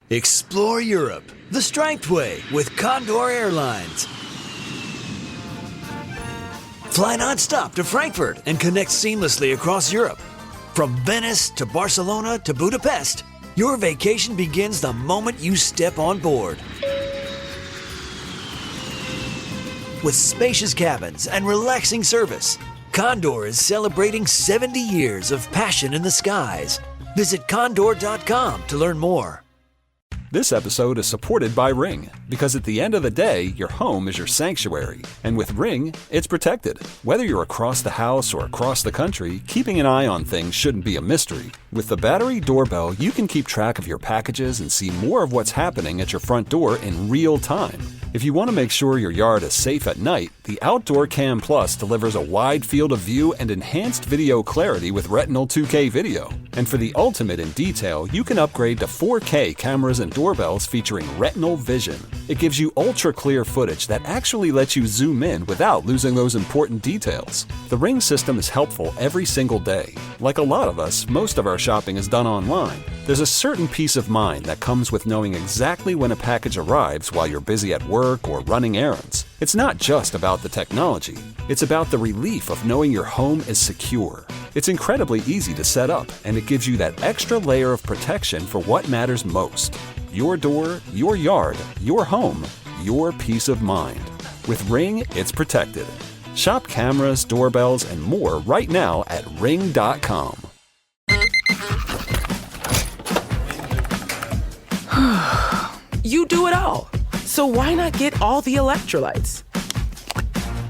Explore Europe the striped way with Condor Airlines. Fly non-stop to Frankfurt and connect seamlessly across Europe. From Venice to Barcelona to Budapest, your vacation begins the moment you step on board. With spacious cabins and relaxing service, Condor is celebrating 70 years of passion in the skies. Visit condor.com to learn more. This episode is supported by Ring, because at the end of the day, your home is your sanctuary. And with Ring, it's protected. Whether you're across the house or across the country, keeping an eye on things shouldn't be a mystery. With the battery doorbell, you can keep track of your packages and see more of what's happening at your front door in real time. If you want to make sure your yard is safe at night, the Outdoor Cam Plus delivers a wide field of view and enhanced video clarity with Retinal 2K video. And for the ultimate in detail, you can upgrade to 4K cameras and doorbells featuring Retinal Vision. It gives you ultra-clear footage that actually lets you zoom in without losing those important details. The Ring system is helpful every single day. Like a lot of us, most of our shopping is done online. There's a certain peace of mind that comes with knowing exactly when a package arrives while you're busy at work or running errands. It's not just about the technology. It's about the relief of knowing your home is secure. It's incredibly easy to set up, and it gives you that extra layer of protection for what matters most. Your door, your yard, your home, your peace of mind. With Ring, it's protected. Shop cameras, doorbells, and more right now at ring.com. You do it all. So why not get all the electrolytes?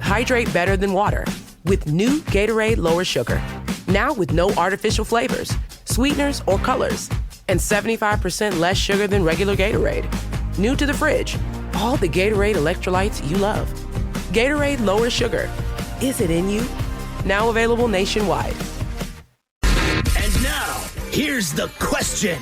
Hydrate better than water with new Gatorade Lower Sugar. Now with no artificial flavors, sweeteners, or colors. And 75% less sugar than regular Gatorade. New to the fridge, all the Gatorade electrolytes you love. Gatorade Lower Sugar. Is it in you? Now available nationwide. And now, here's the question.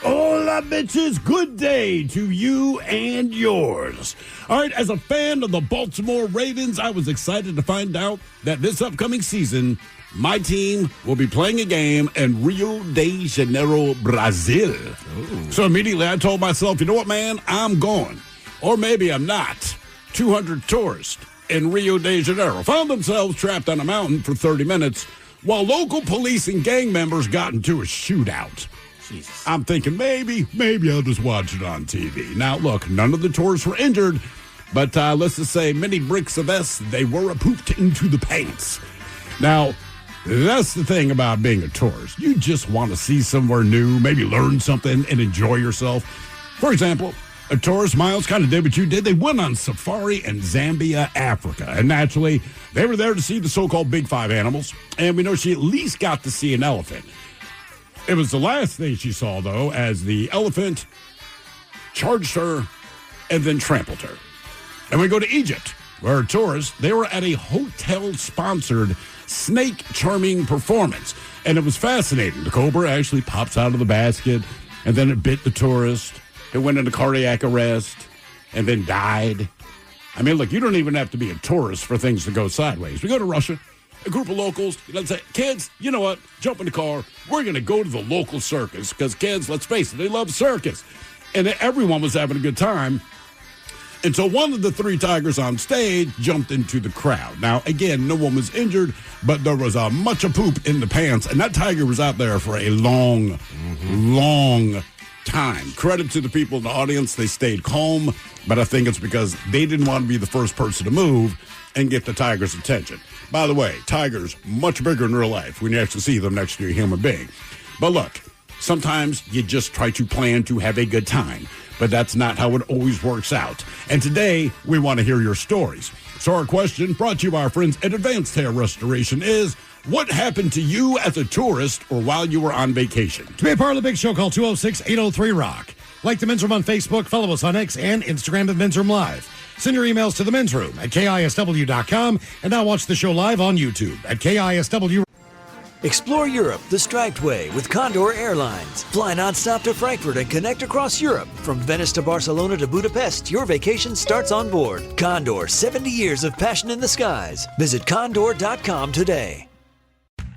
Hola, bitches. Good day to you and yours. All right, as a fan of the Baltimore Ravens, I was excited to find out that this upcoming season, my team will be playing a game in Rio de Janeiro, Brazil. Ooh. So immediately I told myself, you know what, man? I'm going. Or maybe I'm not. 200 tourists in Rio de Janeiro found themselves trapped on a mountain for 30 minutes while local police and gang members got into a shootout. Jesus. I'm thinking maybe I'll just watch it on TV. Now, look, none of the tourists were injured, but let's just say many bricks of S, they were pooped into the pants. Now, that's the thing about being a tourist. You just want to see somewhere new, maybe learn something and enjoy yourself. For example, a tourist, Miles, kind of did what you did. They went on safari in Zambia, Africa. And naturally, they were there to see the so-called Big Five animals. And we know she at least got to see an elephant. It was the last thing she saw, though, as the elephant charged her and then trampled her. And we go to Egypt, where tourists, they were at a hotel-sponsored snake charming performance. And it was fascinating. The cobra actually pops out of the basket, and then it bit the tourist. It went into cardiac arrest and then died. I mean, look, you don't even have to be a tourist for things to go sideways. We go to Russia, a group of locals, let's say, kids, you know what? Jump in the car. We're going to go to the local circus because kids, let's face it, they love circus. And everyone was having a good time. And so one of the three tigers on stage jumped into the crowd. Now, again, no one was injured, but there was a much of poop in the pants. And that tiger was out there for a long time. Credit to the people in the audience. They stayed calm, but I think it's because they didn't want to be the first person to move and get the tiger's attention. By the way, tigers, much bigger in real life when you actually see them next to a human being. But look, sometimes you just try to plan to have a good time, but that's not how it always works out. And today, we want to hear your stories. So our question, brought to you by our friends at Advanced Hair Restoration, is, what happened to you as a tourist or while you were on vacation? To be a part of the big show, call 206-803-ROCK. Like the Men's Room on Facebook, follow us on X and Instagram at Men's Room Live. Send your emails to the Men's Room at KISW.com, and now watch the show live on YouTube at KISW. Explore Europe the striped way with Condor Airlines. Fly non-stop to Frankfurt and connect across Europe. From Venice to Barcelona to Budapest, your vacation starts on board. Condor, 70 years of passion in the skies. Visit condor.com today.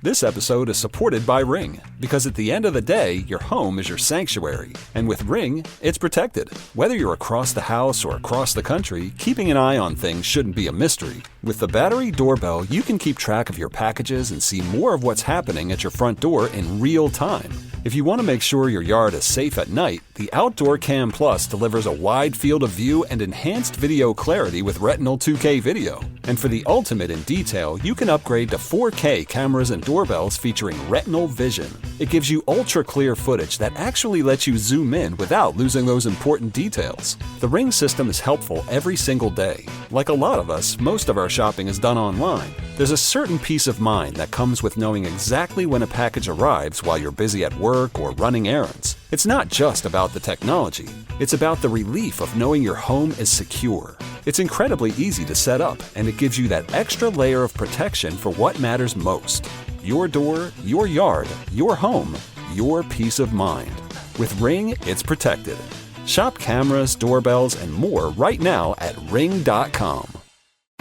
This episode is supported by Ring, because at the end of the day, your home is your sanctuary. And with Ring, it's protected. Whether you're across the house or across the country, keeping an eye on things shouldn't be a mystery. With the battery doorbell, you can keep track of your packages and see more of what's happening at your front door in real time. If you want to make sure your yard is safe at night, the Outdoor Cam Plus delivers a wide field of view and enhanced video clarity with Retinal 2K video. And for the ultimate in detail, you can upgrade to 4K cameras and doorbells featuring Retinal Vision. It gives you ultra-clear footage that actually lets you zoom in without losing those important details. The Ring system is helpful every single day. Like a lot of us, most of our shopping is done online. There's a certain peace of mind that comes with knowing exactly when a package arrives while you're busy at work or running errands. It's not just about the technology. It's about the relief of knowing your home is secure. It's incredibly easy to set up, and it gives you that extra layer of protection for what matters most. Your door, your yard, your home, your peace of mind. With Ring, it's protected. Shop cameras, doorbells, and more right now at ring.com.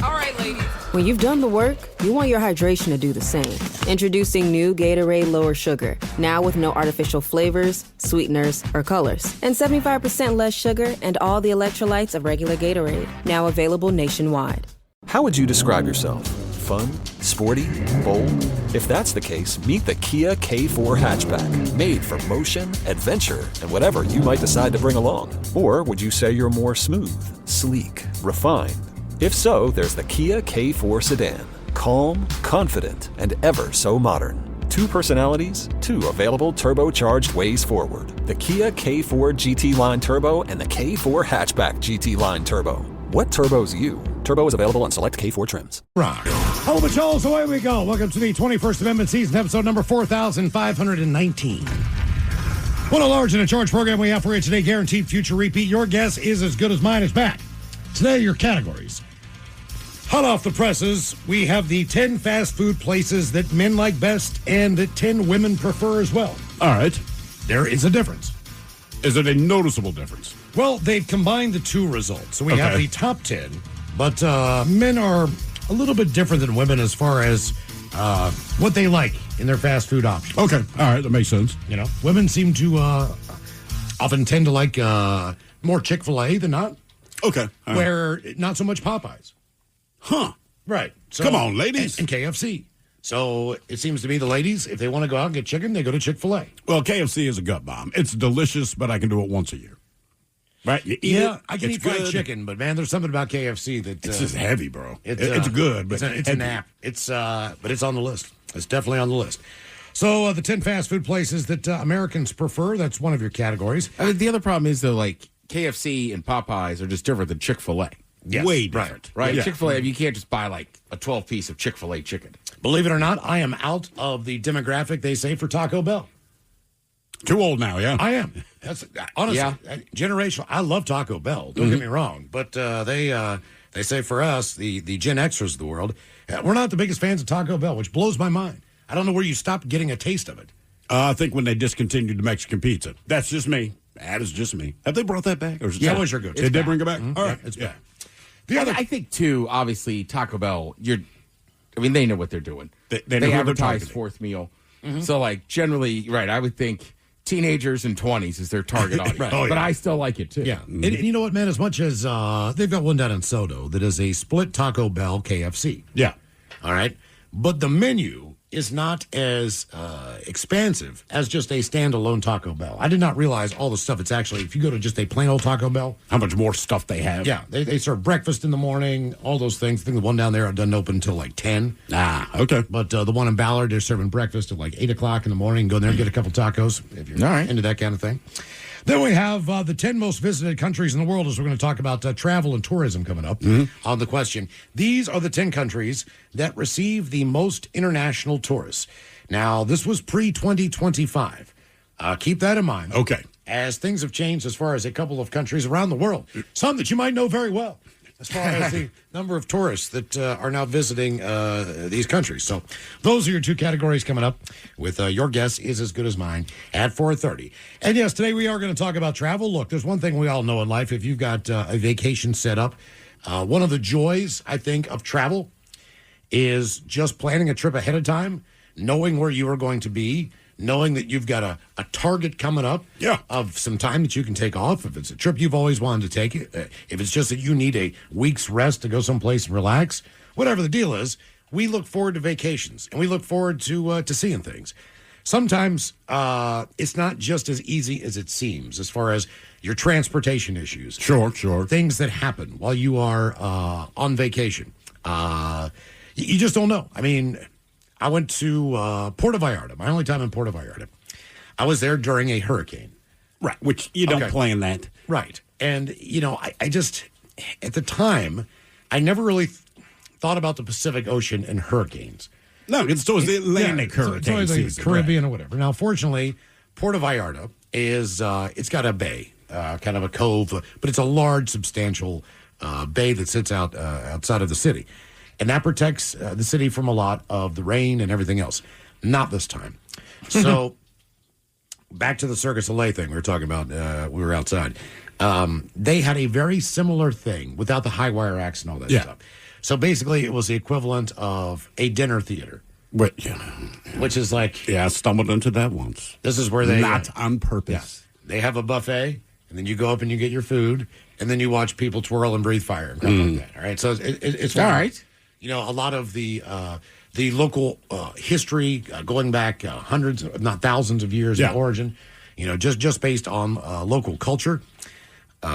All right, ladies. When you've done the work, you want your hydration to do the same. Introducing new Gatorade Lower Sugar, now with no artificial flavors, sweeteners, or colors. And 75% less sugar and all the electrolytes of regular Gatorade, now available nationwide. How would you describe yourself? Fun? Sporty? Bold? If that's the case, meet the Kia K4 hatchback. Made for motion, adventure, and whatever you might decide to bring along. Or would you say you're more smooth, sleek, refined? If so, there's the Kia K4 sedan. Calm, confident, and ever so modern. 2 personalities, 2 available turbocharged ways forward. The Kia K4 GT Line Turbo and the K4 Hatchback GT Line Turbo. What turbo's you? Turbo is available on select K4 trims. Rock. Hello, Patrols. Away we go. Welcome to the 21st Amendment season, episode number 4,519. What a large and a charge program we have for you today. Guaranteed future repeat. Your guess is as good as mine is back. Today, your categories. Hot off the presses, we have the 10 fast food places that men like best and that 10 women prefer as well. All right. There is a difference. Is it a noticeable difference? Well, they've combined the 2 results. So we have the top 10, but men are a little bit different than women as far as what they like in their fast food options. Okay. All right. That makes sense. You know, women seem to often tend to like more Chick-fil-A than not. Okay. All right. Where not so much Popeyes. Huh. Right. So, Come on, ladies. And KFC. So it seems to be the ladies, if they want to go out and get chicken, they go to Chick-fil-A. Well, KFC is a gut bomb. It's delicious, but I can do it once a year. Right? You eat it, I can eat fried chicken, but man, there's something about KFC that it's just heavy, bro. It's good, but it's a nap. But it's on the list. It's definitely on the list. So the 10 fast food places that Americans prefer. That's one of your categories. The other problem is though, like KFC and Popeyes are just different than Chick-fil-A. Yes, way different. Right? Yeah. Chick-fil-A, you can't just buy like a 12-piece of Chick-fil-A chicken. Believe it or not, I am out of the demographic they say for Taco Bell. Too old now, yeah. I am. That's honestly generational. I love Taco Bell. Don't get me wrong, but they say for us, the Gen Xers of the world, we're not the biggest fans of Taco Bell, which blows my mind. I don't know where you stopped getting a taste of it. I think when they discontinued the Mexican pizza. That's just me. That is just me. Have they brought that back? Or is it That was your go-to. Did they bring it back? All right. It's Yeah. back. The other, I think too, obviously Taco Bell, they know what they're doing. They know who they're advertise targeting. fourth meal. So like generally, right, I would think teenagers and 20s is their target audience. Right. Oh, yeah. But I still like it too. yeah. And you know what, man? As much as they've got one down in Soto that is a split Taco Bell KFC. Yeah. All right. But the menu is not as expansive as just a standalone Taco Bell. I did not realize all the stuff it's actually, if you go to just a plain old Taco Bell. How much more stuff they have? Yeah, they serve breakfast in the morning, all those things. I think the one down there doesn't open until like 10. Okay. But the one in Ballard, they're serving breakfast at like 8 o'clock in the morning. Go there and get a couple tacos if you're All right. into that kind of thing. Then we have the 10 most visited countries in the world as we're going to talk about travel and tourism coming up on the question. These are the 10 countries that receive the most international tourists. Now, this was pre-2025. Keep that in mind. Okay. As things have changed as far as a couple of countries around the world. Some that you might know very well. As far as the number of tourists that are now visiting these countries. So those are your 2 categories coming up with your guess is as good as mine at 4:30. And yes, today we are going to talk about travel. Look, there's one thing we all know in life. If you've got a vacation set up, one of the joys, I think, of travel is just planning a trip ahead of time knowing where you are going to be, knowing that you've got a target coming up of some time that you can take off. If it's a trip you've always wanted to take, if it's just that you need a week's rest to go someplace and relax, whatever the deal is, we look forward to vacations and we look forward to seeing things. Sometimes it's not just as easy as it seems as far as your transportation issues. Sure. Things that happen while you are on vacation. You just don't know. I mean, I went to Puerto Vallarta, my only time in Puerto Vallarta. I was there during a hurricane. Right, which you don't plan that. Right. And, I just, at the time, I never really thought about the Pacific Ocean and hurricanes. No, it's always the Atlantic hurricane it's always like season. Caribbean or whatever. Now, fortunately, Puerto Vallarta is, it's got a bay, kind of a cove, but it's a large, substantial bay that sits outside of the city. And that protects the city from a lot of the rain and everything else. Not this time. So, back to the Circus Soleil thing we were talking about. We were outside. They had a very similar thing without the high wire acts and all that stuff. So, basically, it was the equivalent of a dinner theater. But, which is like... Yeah, I stumbled into that once. This is where they... Not on purpose. Yeah, they have a buffet, and then you go up and you get your food, and then you watch people twirl and breathe fire and stuff like that. All right? So, it's all right. A lot of the local history going back hundreds, if not thousands of years in origin, just based on local culture.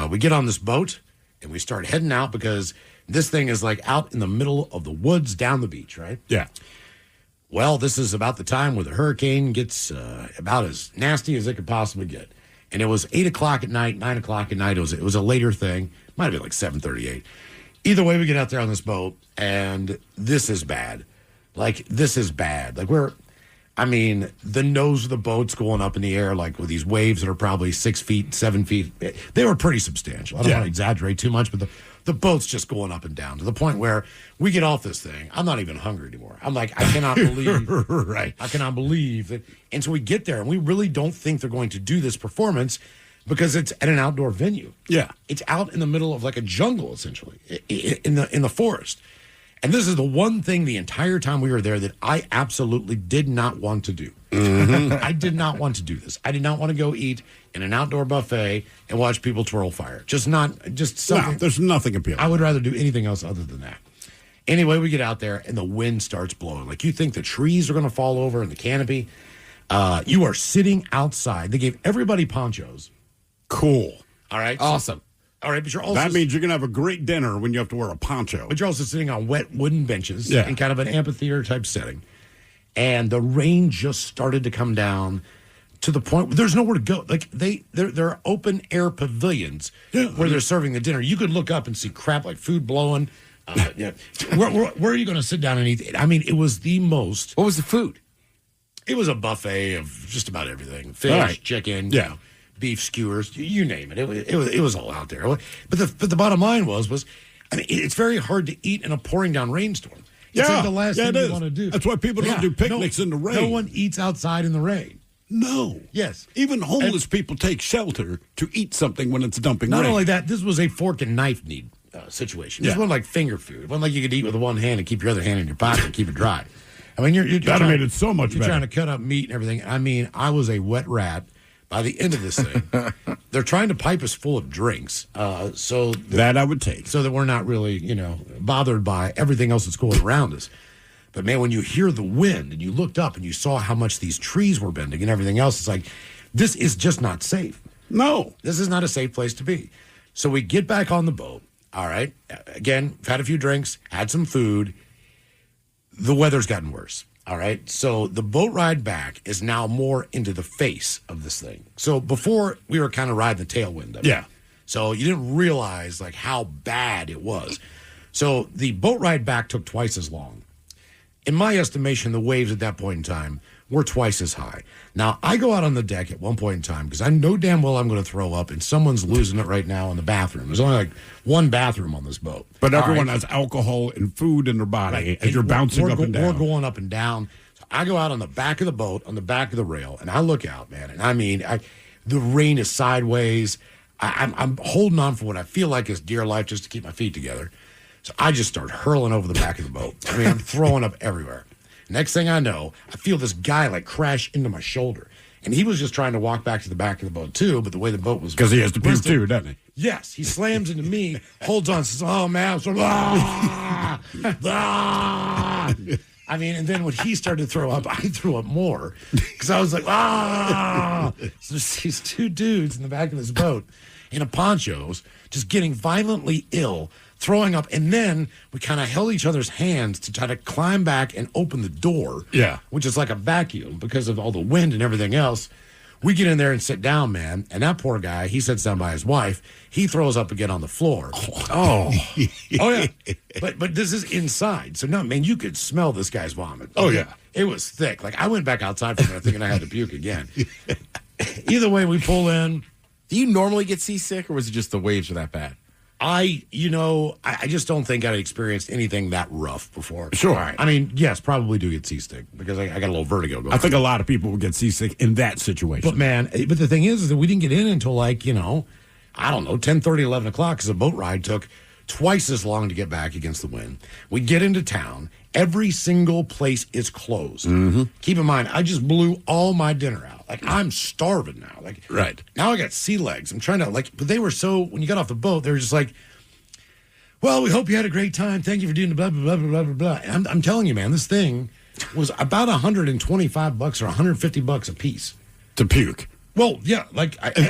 We get on this boat and we start heading out because this thing is like out in the middle of the woods down the beach, right? Yeah. Well, this is about the time where the hurricane gets about as nasty as it could possibly get. And it was 8 o'clock at night, 9 o'clock at night. It was a later thing. Might have been like 7:38. Either way, we get out there on this boat, and this is bad. This is bad. The nose of the boat's going up in the air, like with these waves that are probably 6 feet, 7 feet. They were pretty substantial. I don't want to exaggerate too much, but the boat's just going up and down to the point where we get off this thing. I'm not even hungry anymore. I'm like, I cannot believe. Right. I cannot believe that. And so we get there, and we really don't think they're going to do this performance because it's at an outdoor venue. Yeah. It's out in the middle of like a jungle, essentially, in the forest. And this is the one thing the entire time we were there that I absolutely did not want to do. I did not want to do this. I did not want to go eat in an outdoor buffet and watch people twirl fire. Just something. No, there's nothing appealing. I would rather do anything else other than that. Anyway, we get out there and the wind starts blowing. Like you think the trees are going to fall over in the canopy. You are sitting outside. They gave everybody ponchos. Cool. All right. Awesome. All right, but you're also... That means you're going to have a great dinner when you have to wear a poncho. But you're also sitting on wet wooden benches in kind of an amphitheater-type setting. And the rain just started to come down to the point where there's nowhere to go. Like, there are open-air pavilions where they're serving the dinner. You could look up and see crap like food blowing. Where are you going to sit down and eat? I mean, it was the most... What was the food? It was a buffet of just about everything. Fish, chicken, beef skewers, you name it. It was all out there. But the bottom line was I mean, it's very hard to eat in a pouring down rainstorm. It's like the last thing you want to do. That's why people don't do picnics in the rain. No one eats outside in the rain. No. Yes. Even homeless people take shelter to eat something when it's dumping rain. Not only that, this was a fork and knife need situation. This wasn't like finger food. It wasn't like you could eat with one hand and keep your other hand in your pocket and keep it dry. I mean, you're that made it so much better. You're trying to cut up meat and everything. I mean, I was a wet rat. By the end of this thing, they're trying to pipe us full of drinks. So that I would take. So that we're not really, bothered by everything else that's going around us. But, man, when you hear the wind and you looked up and you saw how much these trees were bending and everything else, it's like, this is just not safe. No. This is not a safe place to be. So we get back on the boat. All right. Again, we've had a few drinks, had some food. The weather's gotten worse. All right. So the boat ride back is now more into the face of this thing. So before we were kind of riding the tailwind of it. Yeah. So you didn't realize like how bad it was. So the boat ride back took twice as long. In my estimation, the waves at that point in time were twice as high. Now, I go out on the deck at one point in time because I know damn well I'm going to throw up and someone's losing it right now in the bathroom. There's only like one bathroom on this boat. But everyone has alcohol and food in their body as you're bouncing up and down. We're going up and down. So I go out on the back of the boat, on the back of the rail, and I look out, man. And I mean, the rain is sideways. I'm holding on for what I feel like is dear life just to keep my feet together. So I just start hurling over the back of the boat. I mean, I'm throwing up everywhere. Next thing I know, I feel this guy like crash into my shoulder. And he was just trying to walk back to the back of the boat, too, but the way the boat was... Because he has to puke, too, doesn't he? Yes. He slams into me, holds on, says, oh, man. I'm sort of, I mean, and then when he started to throw up, I threw up more. Because I was like, So there's these two dudes in the back of this boat in a ponchos just getting violently ill, throwing up, and then we kind of held each other's hands to try to climb back and open the door. Yeah. Which is like a vacuum because of all the wind and everything else. We get in there and sit down, man, and that poor guy, he sits down by his wife. He throws up again on the floor. Oh. Oh, yeah. But this is inside. So, no, man, you could smell this guy's vomit. Oh, yeah. It was thick. Like, I went back outside for a minute thinking I had to puke again. Either way, we pull in. Do you normally get seasick, or was it just the waves are that bad? I just don't think I'd experienced anything that rough before. Sure. Right. I mean, yes, probably do get seasick because I got a little vertigo going. I think a lot of people would get seasick in that situation. But, man, but the thing is that we didn't get in until, like, I don't know, 10:30, 11 o'clock, because the boat ride took twice as long to get back against the wind. We get into town. Every single place is closed. Mm-hmm. Keep in mind, I just blew all my dinner out. Like, I'm starving now. Like, right. Now I got sea legs. I'm trying to, but they were so, when you got off the boat, they were just like, well, we hope you had a great time. Thank you for doing the blah, blah, blah, blah, blah, blah. And I'm telling you, man, this thing was about $125 or $150 a piece. To puke. Well, yeah,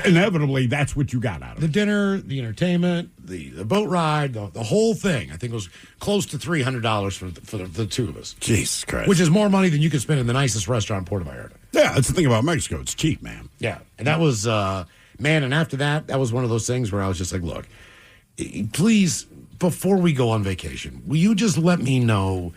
inevitably, that's what you got out of the dinner, the entertainment, the boat ride, the whole thing. I think it was close to $300 for the two of us. Jesus Christ. Which is more money than you could spend in the nicest restaurant in Puerto Vallarta. Yeah, that's the thing about Mexico. It's cheap, man. Yeah, and that was, man, and after that was one of those things where I was just like, look, please, before we go on vacation, will you just let me know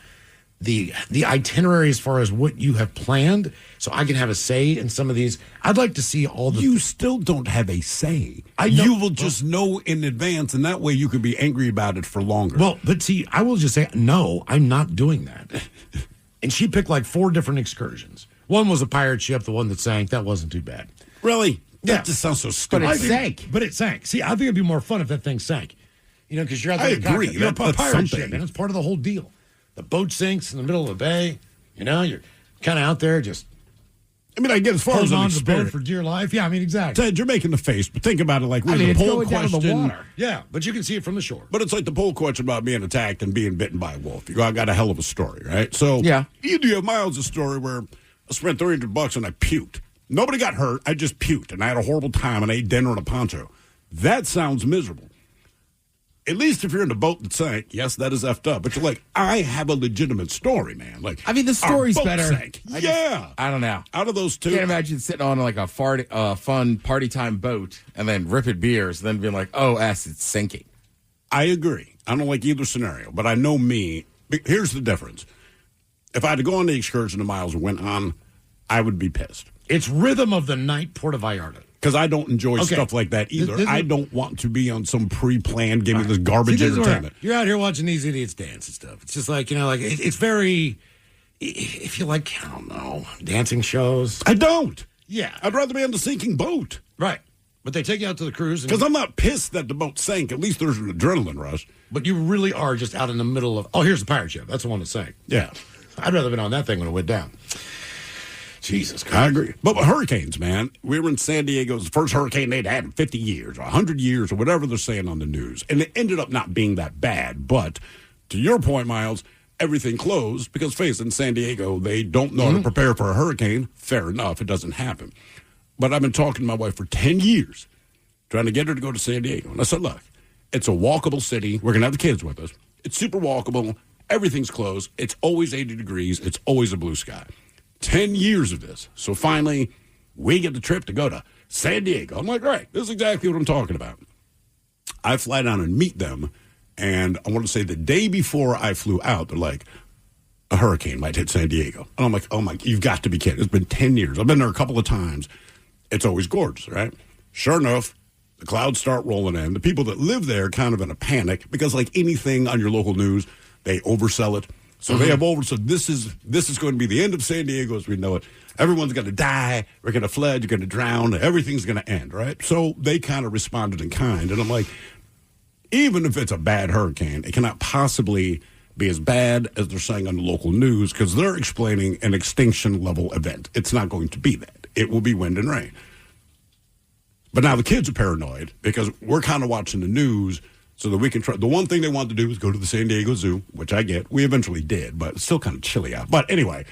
the itinerary as far as what you have planned so I can have a say in some of these? I'd like to see all the... You still don't have a say. I know, you will just know in advance, and that way you can be angry about it for longer. Well, but see, I will just say, no, I'm not doing that. And she picked like 4 different excursions. One was a pirate ship, the one that sank. That wasn't too bad. Really? Yeah. That just sounds so stupid. But it sank. See, I think it'd be more fun if that thing sank. Because you're out there. I agree. You're a That's pirate something. ship, and it's part of the whole deal. The boat sinks in the middle of the bay. You're kind of out there just... I mean, I get as far as hold an on to the boat experience. for dear life. Yeah, I mean, exactly. Ted, you're making the face, but think about it like we're the it's poll going down question. to the water. Yeah, but you can see it from the shore. But it's like the poll question about being attacked and being bitten by a wolf. You go, I got a hell of a story, right? So yeah, you do have Miles' story where I spent $300 and I puked. Nobody got hurt. I just puked, and I had a horrible time, and I ate dinner in a poncho. That sounds miserable. At least if you're in the boat that sank, yes, that is effed up. But you're like, I have a legitimate story, man. Like, I mean, the story's our boat better. sank. I don't know. Out of those two, Can't imagine sitting on like a fun party time boat and then ripping beers and then being like, oh, it's sinking. I agree. I don't like either scenario, but I know me. Here's the difference. If I had to go on the excursion the Miles went on, I would be pissed. It's Rhythm of the Night, Puerto Vallarta. Because I don't enjoy stuff like that either. I don't want to be on some pre-planned, give me this garbage entertainment. You're out here watching these idiots dance and stuff. It's just like, it's very, if you like, I don't know, dancing shows. I don't. Yeah. I'd rather be on the sinking boat. Right. But they take you out to the cruise. Because I'm not pissed that the boat sank. At least there's an adrenaline rush. But you really are just out in the middle of, here's the pirate ship. That's the one that sank. Yeah. I'd rather have been on that thing when it went down. Jesus Christ. I agree. But with hurricanes, man, we were in San Diego. It was the first hurricane they'd had in 50 years or 100 years or whatever they're saying on the news. And it ended up not being that bad. But to your point, Miles, everything closed because, face it, in San Diego, they don't know how to prepare for a hurricane. Fair enough. It doesn't happen. But I've been talking to my wife for 10 years, trying to get her to go to San Diego. And I said, look, it's a walkable city. We're going to have the kids with us. It's super walkable. Everything's closed. It's always 80 degrees. It's always a blue sky. 10 years of this. So finally, we get the trip to go to San Diego. I'm like, all right, this is exactly what I'm talking about. I fly down and meet them, and I want to say the day before I flew out, they're like, a hurricane might hit San Diego. And I'm like, oh my, you've got to be kidding. It's been 10 years. I've been there a couple of times. It's always gorgeous, right? Sure enough, the clouds start rolling in. The people that live there kind of in a panic because like anything on your local news, they oversell it. So they have over. So this is going to be the end of San Diego as we know it. Everyone's going to die. We're going to flood. You're going to drown. Everything's going to end, right? So they kind of responded in kind. And I'm like, even if it's a bad hurricane, it cannot possibly be as bad as they're saying on the local news because they're explaining an extinction level event. It's not going to be that. It will be wind and rain. But now the kids are paranoid because we're kind of watching the news so that we can try. The one thing they want to do is go to the San Diego Zoo, which I get. We eventually did, but it's still kind of chilly out. But anyway,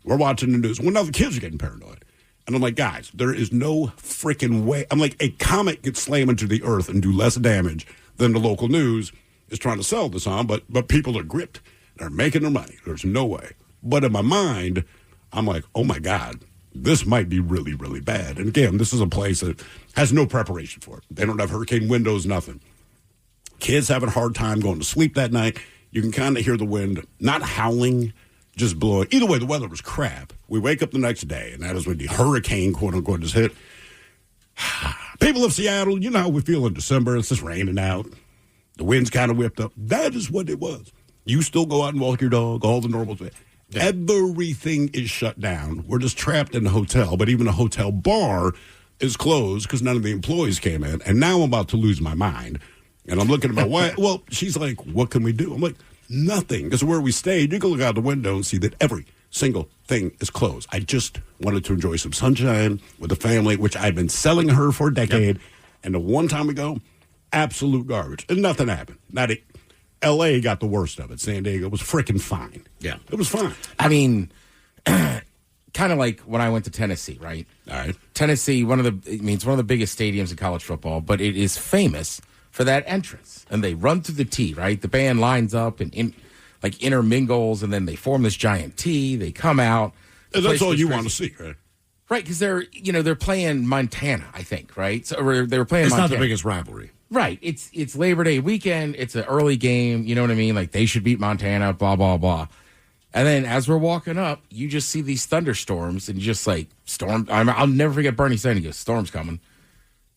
we're watching the news. Well, now the kids are getting paranoid. And I'm like, guys, there is no freaking way. I'm like, a comet could slam into the earth and do less damage than the local news is trying to sell this on. But people are gripped. They're making their money. There's no way. But in my mind, I'm like, oh, my God, this might be really, really bad. And again, this is a place that has no preparation for it. They don't have hurricane windows, nothing. Kids having a hard time going to sleep that night. You can kind of hear the wind, not howling, just blowing. Either way, the weather was crap. We wake up the next day, and that is when the hurricane, quote-unquote, is hit. People of Seattle, you know how we feel in December. It's just raining out. The wind's kind of whipped up. That is what it was. You still go out and walk your dog, all the normal things. Yeah. Everything is shut down. We're just trapped in the hotel, but even the hotel bar is closed because none of the employees came in. And now I'm about to lose my mind. And I'm looking at my wife. Well, she's like, what can we do? I'm like, nothing. Because where we stayed, you can look out the window and see that every single thing is closed. I just wanted to enjoy some sunshine with the family, which I've been selling her for a decade. Yep. And the one time we go, absolute garbage. And nothing happened. L.A. got the worst of it. San Diego was freaking fine. Yeah, it was fine. I mean, kind of like when I went to Tennessee, right? All right. Tennessee, it's one of the biggest stadiums in college football, but it is famous for that entrance. And they run through the T, right? The band lines up and intermingles, and then they form this giant T. They come out. And that's all you want to see, right? Right, because they're playing Montana, I think, right? So they were playing. It's Montana. not the biggest rivalry. Right. It's Labor Day weekend. It's an early game. You know what I mean? Like, they should beat Montana, blah, blah, blah. And then as we're walking up, you just see these thunderstorms, and you just like, storm. I'll never forget Bernie saying, he goes, storm's coming.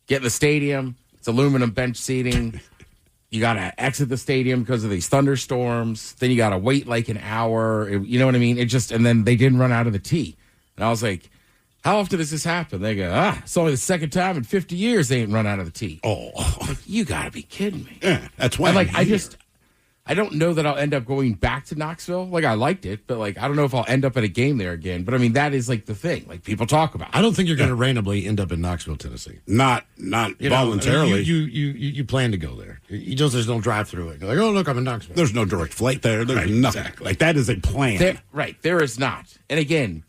Get in the stadium. It's aluminum bench seating. You got to exit the stadium because of these thunderstorms. Then you got to wait like an hour. You know what I mean? And then they didn't run out of the tee. And I was like, how often does this happen? They go, it's only the second time in 50 years they ain't run out of the tee. Oh. Like, you got to be kidding me. Yeah, that's why. And I don't know that I'll end up going back to Knoxville. Like, I liked it, but like, I don't know if I'll end up at a game there again. But I mean, that is like the thing. Like, people talk about. I don't think you're going to randomly end up in Knoxville, Tennessee. Not voluntarily. You plan to go there. You just don't drive through it. You're like, oh, look, I'm in Knoxville. There's no direct flight there. There's nothing. Exactly. Like, that is a plan. There is not. And again,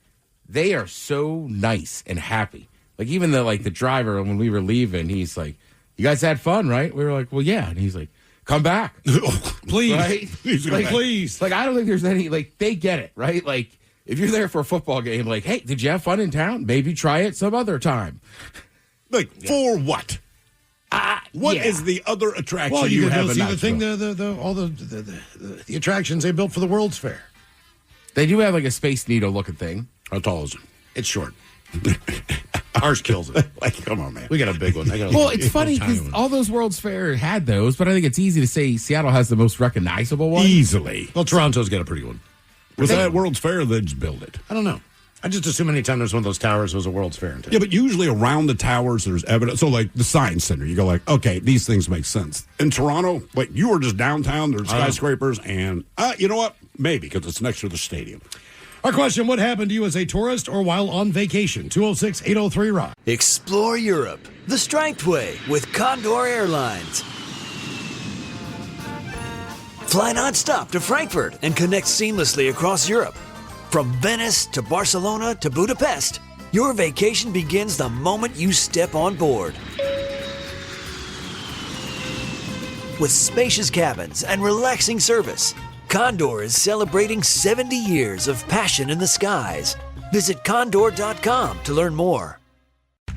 they are so nice and happy. Like, even the driver, when we were leaving, he's like, you guys had fun, right? We were like, well, yeah. And he's like, come back. Please. Right? Please. Like, I don't think there's any, like, they get it, right? Like, if you're there for a football game, like, hey, did you have fun in town? Maybe try it some other time. Like, for what? What is the other attraction well, you have go in see Knoxville? the thing, all the attractions they built for the World's Fair. They do have, like, a Space Needle looking thing. How tall is it? It's short. Ours kills it. Like, come on, man. We got a big one. Well, it's funny because all those World's Fair had those, but I think it's easy to say Seattle has the most recognizable one. Easily. Well, Toronto's got a pretty one. Was that World's Fair? They just build it. I don't know. I just assume anytime there's one of those towers, there's a World's Fair in town. Yeah, but usually around the towers, there's evidence. So, like, the Science Center, you go like, okay, these things make sense. In Toronto, like, you were just downtown, there's skyscrapers, and you know what? Maybe, because it's next to the stadium. Our question, what happened to you as a tourist or while on vacation? 206-803-ROCK. Explore Europe the Strength Way with Condor Airlines. Fly nonstop to Frankfurt and connect seamlessly across Europe. From Venice to Barcelona to Budapest, your vacation begins the moment you step on board. With spacious cabins and relaxing service, Condor is celebrating 70 years of passion in the skies. Visit condor.com to learn more.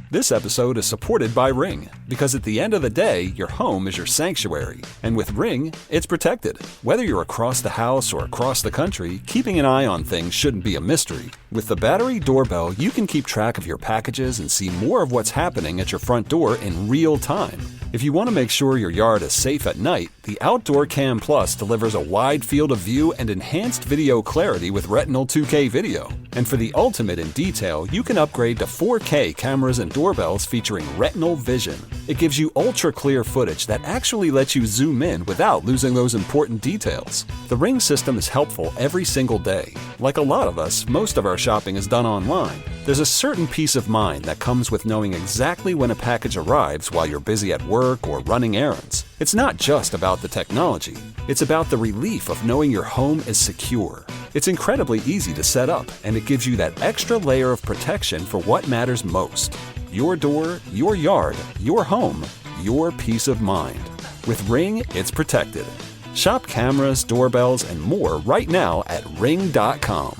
This episode is supported by Ring, because at the end of the day, your home is your sanctuary. And with Ring, it's protected. Whether you're across the house or across the country, keeping an eye on things shouldn't be a mystery. With the battery doorbell, you can keep track of your packages and see more of what's happening at your front door in real time. If you want to make sure your yard is safe at night, The Outdoor Cam Plus delivers a wide field of view and enhanced video clarity with Retinal 2K video. And for the ultimate in detail, you can upgrade to 4K cameras and doorbells featuring Retinal Vision. It gives you ultra-clear footage that actually lets you zoom in without losing those important details. The Ring system is helpful every single day. Like a lot of us, most of our shopping is done online. There's a certain peace of mind that comes with knowing exactly when a package arrives while you're busy at work or running errands. It's not just about the technology. It's about the relief of knowing your home is secure. It's incredibly easy to set up, and it gives you that extra layer of protection for what matters most. Your door, your yard, your home, your peace of mind. With Ring, it's protected. Shop cameras, doorbells, and more right now at ring.com.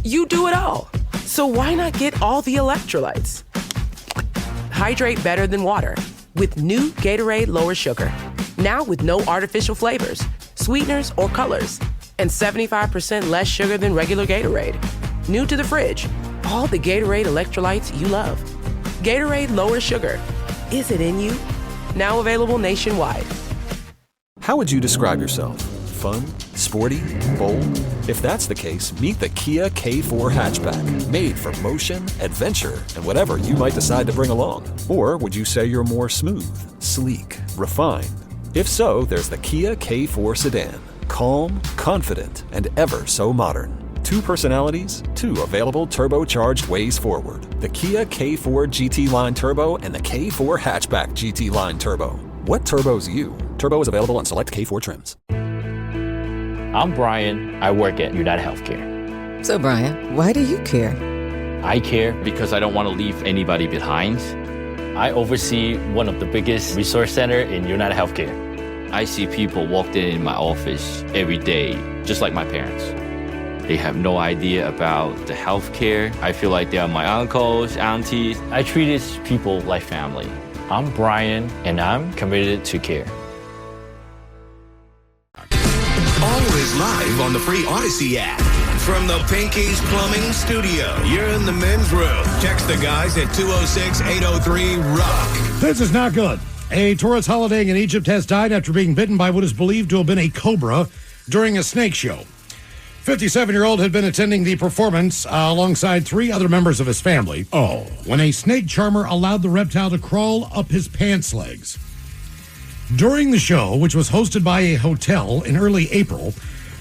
You do it all. So why not get all the electrolytes? Hydrate better than water with new Gatorade Lower Sugar. Now with no artificial flavors, sweeteners, or colors. And 75% less sugar than regular Gatorade. New to the fridge. All the Gatorade electrolytes you love. Gatorade Lower Sugar. Is it in you? Now available nationwide. How would you describe yourself? Fun? Sporty? Bold? If that's the case, meet the Kia K4 hatchback. Made for motion, adventure, and whatever you might decide to bring along. Or would you say you're more smooth, sleek, refined? If so, there's the Kia K4 sedan. Calm, confident, and ever so modern. 2 personalities, 2 available turbocharged ways forward. The Kia K4 GT Line Turbo and the K4 Hatchback GT Line Turbo. What turbo's you? Turbo is available on select K4 trims. I'm Brian. I work at United Healthcare. So, Brian, why do you care? I care because I don't want to leave anybody behind. I oversee one of the biggest resource centers in United Healthcare. I see people walk in my office every day, just like my parents. They have no idea about the healthcare. I feel like they are my uncles, aunties. I treat these people like family. I'm Brian, and I'm committed to care. Always live on the free Odyssey app. From the Pinky's Plumbing Studio, you're in the men's room. Text the guys at 206-803-ROCK. This is not good. A tourist holidaying in Egypt has died after being bitten by what is believed to have been a cobra during a snake show. 57-year-old had been attending the performance alongside 3 other members of his family. When a snake charmer allowed the reptile to crawl up his pants legs. During the show, which was hosted by a hotel in early April,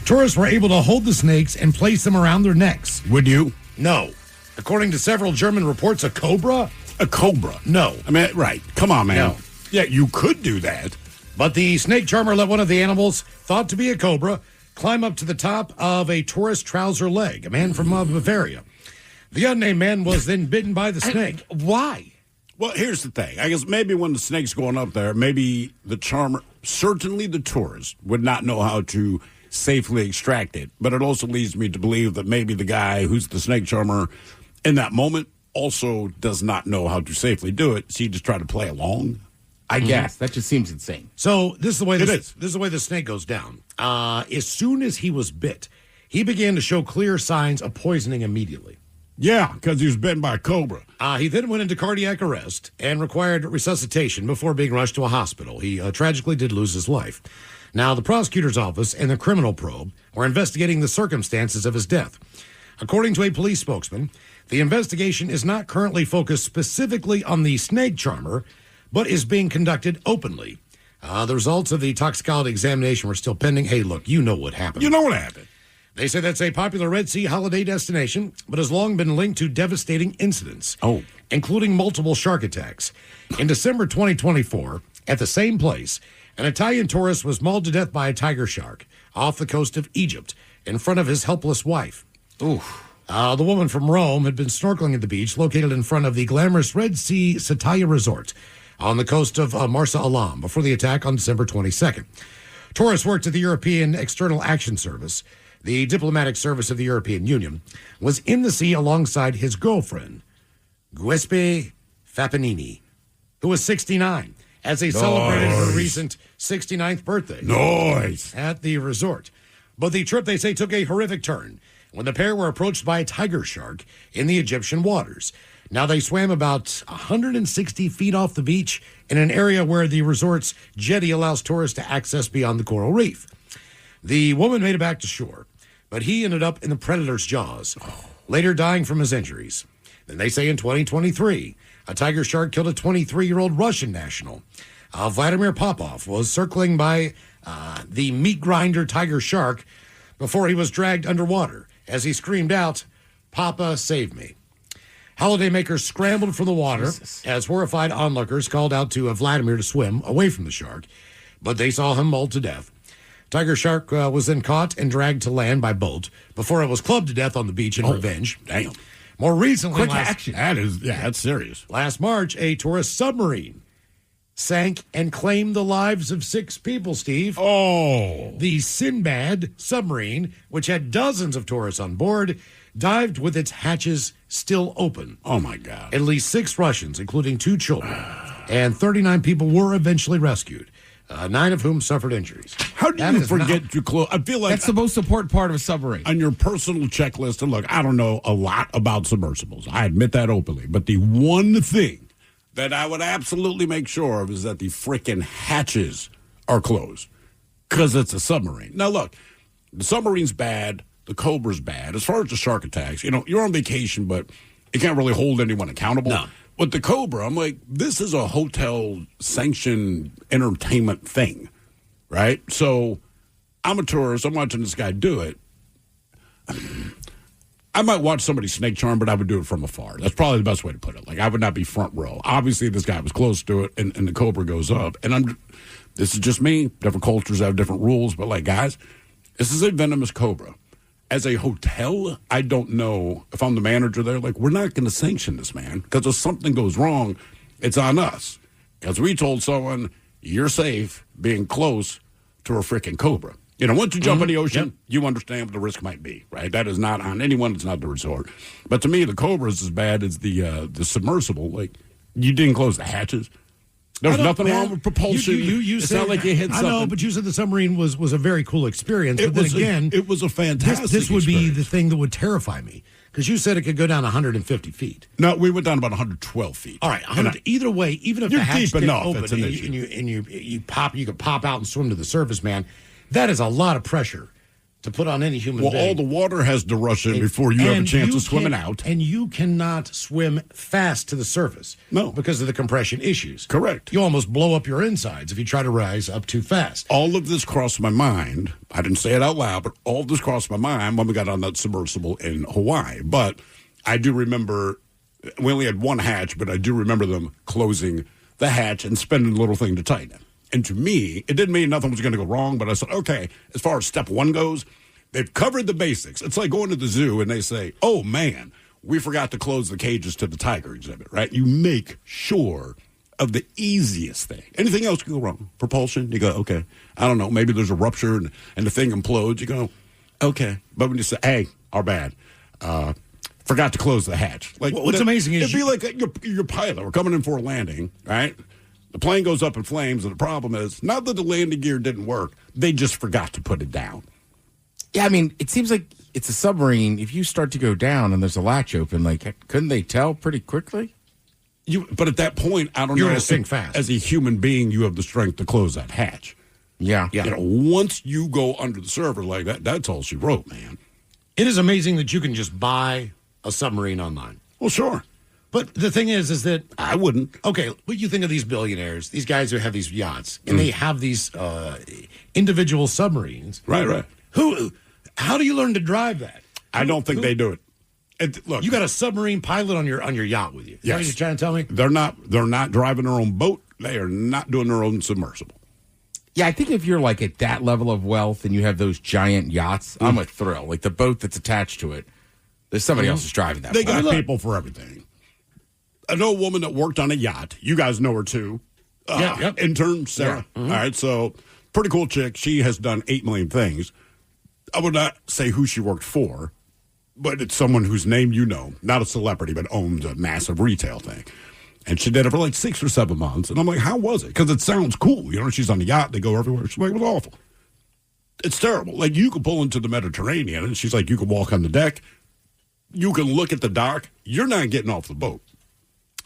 tourists were able to hold the snakes and place them around their necks. Would you? No. According to several German reports, a cobra? A cobra? No. I mean, right. Come on, man. No. Yeah, you could do that. But the snake charmer let one of the animals, thought to be a cobra, climb up to the top of a tourist trouser leg, a man from Bavaria. The unnamed man was then bitten by the snake. Why? Well, here's the thing. I guess maybe when the snake's going up there, maybe the charmer, certainly the tourist, would not know how to safely extract it. But it also leads me to believe that maybe the guy who's the snake charmer in that moment also does not know how to safely do it. So he just tried to play along. I guess. That just seems insane. So this is the way this is the way the snake goes down. As soon as he was bit, he began to show clear signs of poisoning immediately. Yeah, because he was bitten by a cobra. He then went into cardiac arrest and required resuscitation before being rushed to a hospital. He tragically did lose his life. Now, the prosecutor's office and the criminal probe are investigating the circumstances of his death. According to a police spokesman, the investigation is not currently focused specifically on the snake charmer, but is being conducted openly. The results of the toxicology examination were still pending. Hey, look, you know what happened. You know what happened. They say that's a popular Red Sea holiday destination, but has long been linked to devastating incidents, including multiple shark attacks. In December 2024, at the same place, an Italian tourist was mauled to death by a tiger shark off the coast of Egypt in front of his helpless wife. The woman from Rome had been snorkeling at the beach located in front of the glamorous Red Sea Sataya Resort on the coast of Marsa Alam before the attack on December 22nd. Tourists worked at the European External Action Service. The diplomatic service of the European Union was in the sea alongside his girlfriend, Giuseppe Fappanini, who was 69, as they celebrated her recent 69th birthday at the resort. But the trip, they say, took a horrific turn when the pair were approached by a tiger shark in the Egyptian waters. Now, they swam about 160 feet off the beach in an area where the resort's jetty allows tourists to access beyond the coral reef. The woman made it back to shore, but he ended up in the predator's jaws, later dying from his injuries. Then they say in 2023, a tiger shark killed a 23-year-old Russian national. Vladimir Popov was circling by the meat grinder tiger shark before he was dragged underwater as he screamed out, "Papa, save me." Holidaymakers scrambled from the water as horrified onlookers called out to Vladimir to swim away from the shark, but they saw him mauled to death. Tiger shark was then caught and dragged to land by boat before it was clubbed to death on the beach in revenge. Damn. More recently, Quick action. That's serious. Last March, a tourist submarine sank and claimed the lives of 6 people, Steve. Oh. The Sinbad submarine, which had dozens of tourists on board, dived with its hatches still open. Oh, my God. At least 6 Russians, including 2 children, and 39 people were eventually rescued, 9 of whom suffered injuries. How do you forget to close? I feel like That's the most important part of a submarine. on your personal checklist, and look, I don't know a lot about submersibles. I admit that openly. But the one thing that I would absolutely make sure of is that the frickin' hatches are closed because it's a submarine. Now, look, the submarine's bad. The Cobra's bad. As far as the shark attacks, you're on vacation, but you can't really hold anyone accountable. No. With the Cobra, I'm like, this is a hotel-sanctioned entertainment thing, right? So I'm a tourist. I'm watching this guy do it. I might watch somebody snake charm, but I would do it from afar. That's probably the best way to put it. Like, I would not be front row. Obviously, this guy was close to it, and the Cobra goes up. And this is just me. Different cultures have different rules. But, like, guys, this is a venomous Cobra. As a hotel, I don't know if I'm the manager there. Like, we're not going to sanction this, man, because if something goes wrong, it's on us. Because we told someone, you're safe being close to a freaking Cobra. Once you jump in the ocean, you understand what the risk might be, right? That is not on anyone. It's not the resort. But to me, the Cobra is as bad as the submersible. Like, you didn't close the hatches. There's nothing wrong with propulsion. You it's said, not like you hit something. I know, but you said the submarine was a very cool experience. But then again, it was a fantastic This would be experience. the thing that would terrify me. Because you said it could go down 150 feet. No, we went down about 112 feet. All right, either way, even if You're the hatch deep didn't enough, open it's an and, issue. you could pop out and swim to the surface, man, that is a lot of pressure to put on any human being. All the water has to rush in before you have a chance of swimming out. And you cannot swim fast to the surface. No. Because of the compression issues. Correct. You almost blow up your insides if you try to rise up too fast. All of this crossed my mind. I didn't say it out loud, but all of this crossed my mind when we got on that submersible in Hawaii. But I do remember, we only had one hatch, but I do remember them closing the hatch and spending a little thing to tighten it. And to me, it didn't mean nothing was going to go wrong, but I said, okay, as far as step 1 goes, they've covered the basics. It's like going to the zoo and they say, oh, man, we forgot to close the cages to the tiger exhibit, right? You make sure of the easiest thing. Anything else can go wrong. Propulsion, you go, okay, I don't know, maybe there's a rupture and the thing implodes. You go, okay. But when you say, hey, our bad, forgot to close the hatch. Like, what's amazing is it'd be like your pilot. We're coming in for a landing, right? The plane goes up in flames, and the problem is not that the landing gear didn't work. They just forgot to put it down. Yeah, I mean, it seems like it's a submarine. If you start to go down and there's a latch open, like, couldn't they tell pretty quickly? But at that point, I don't You're know. going to sink fast. As a human being, you have the strength to close that hatch. Yeah. Once you go under the surface like that, that's all she wrote, man. It is amazing that you can just buy a submarine online. Well, sure. But the thing is that I wouldn't. Okay, but you think of these billionaires, these guys who have these yachts, and they have these individual submarines. Right. How do you learn to drive that? I don't think they do it. Look, you got a submarine pilot on your yacht with you. Is that what you're trying to tell me? They're not driving their own boat. They are not doing their own submersible. Yeah, I think if you're like at that level of wealth and you have those giant yachts, I'm a thrill. Like the boat that's attached to it, there's somebody else is driving that. They got people for everything. I know a woman that worked on a yacht. You guys know her too. Intern Sarah. Yeah. Mm-hmm. All right, so pretty cool chick. She has done 8 million things. I would not say who she worked for, but it's someone whose name you know, not a celebrity, but owns a massive retail thing. And she did it for like 6 or 7 months. And I'm like, how was it? Because it sounds cool. She's on the yacht. They go everywhere. She's like, it was awful. It's terrible. Like, you could pull into the Mediterranean, and she's like, you could walk on the deck. You can look at the dock. You're not getting off the boat.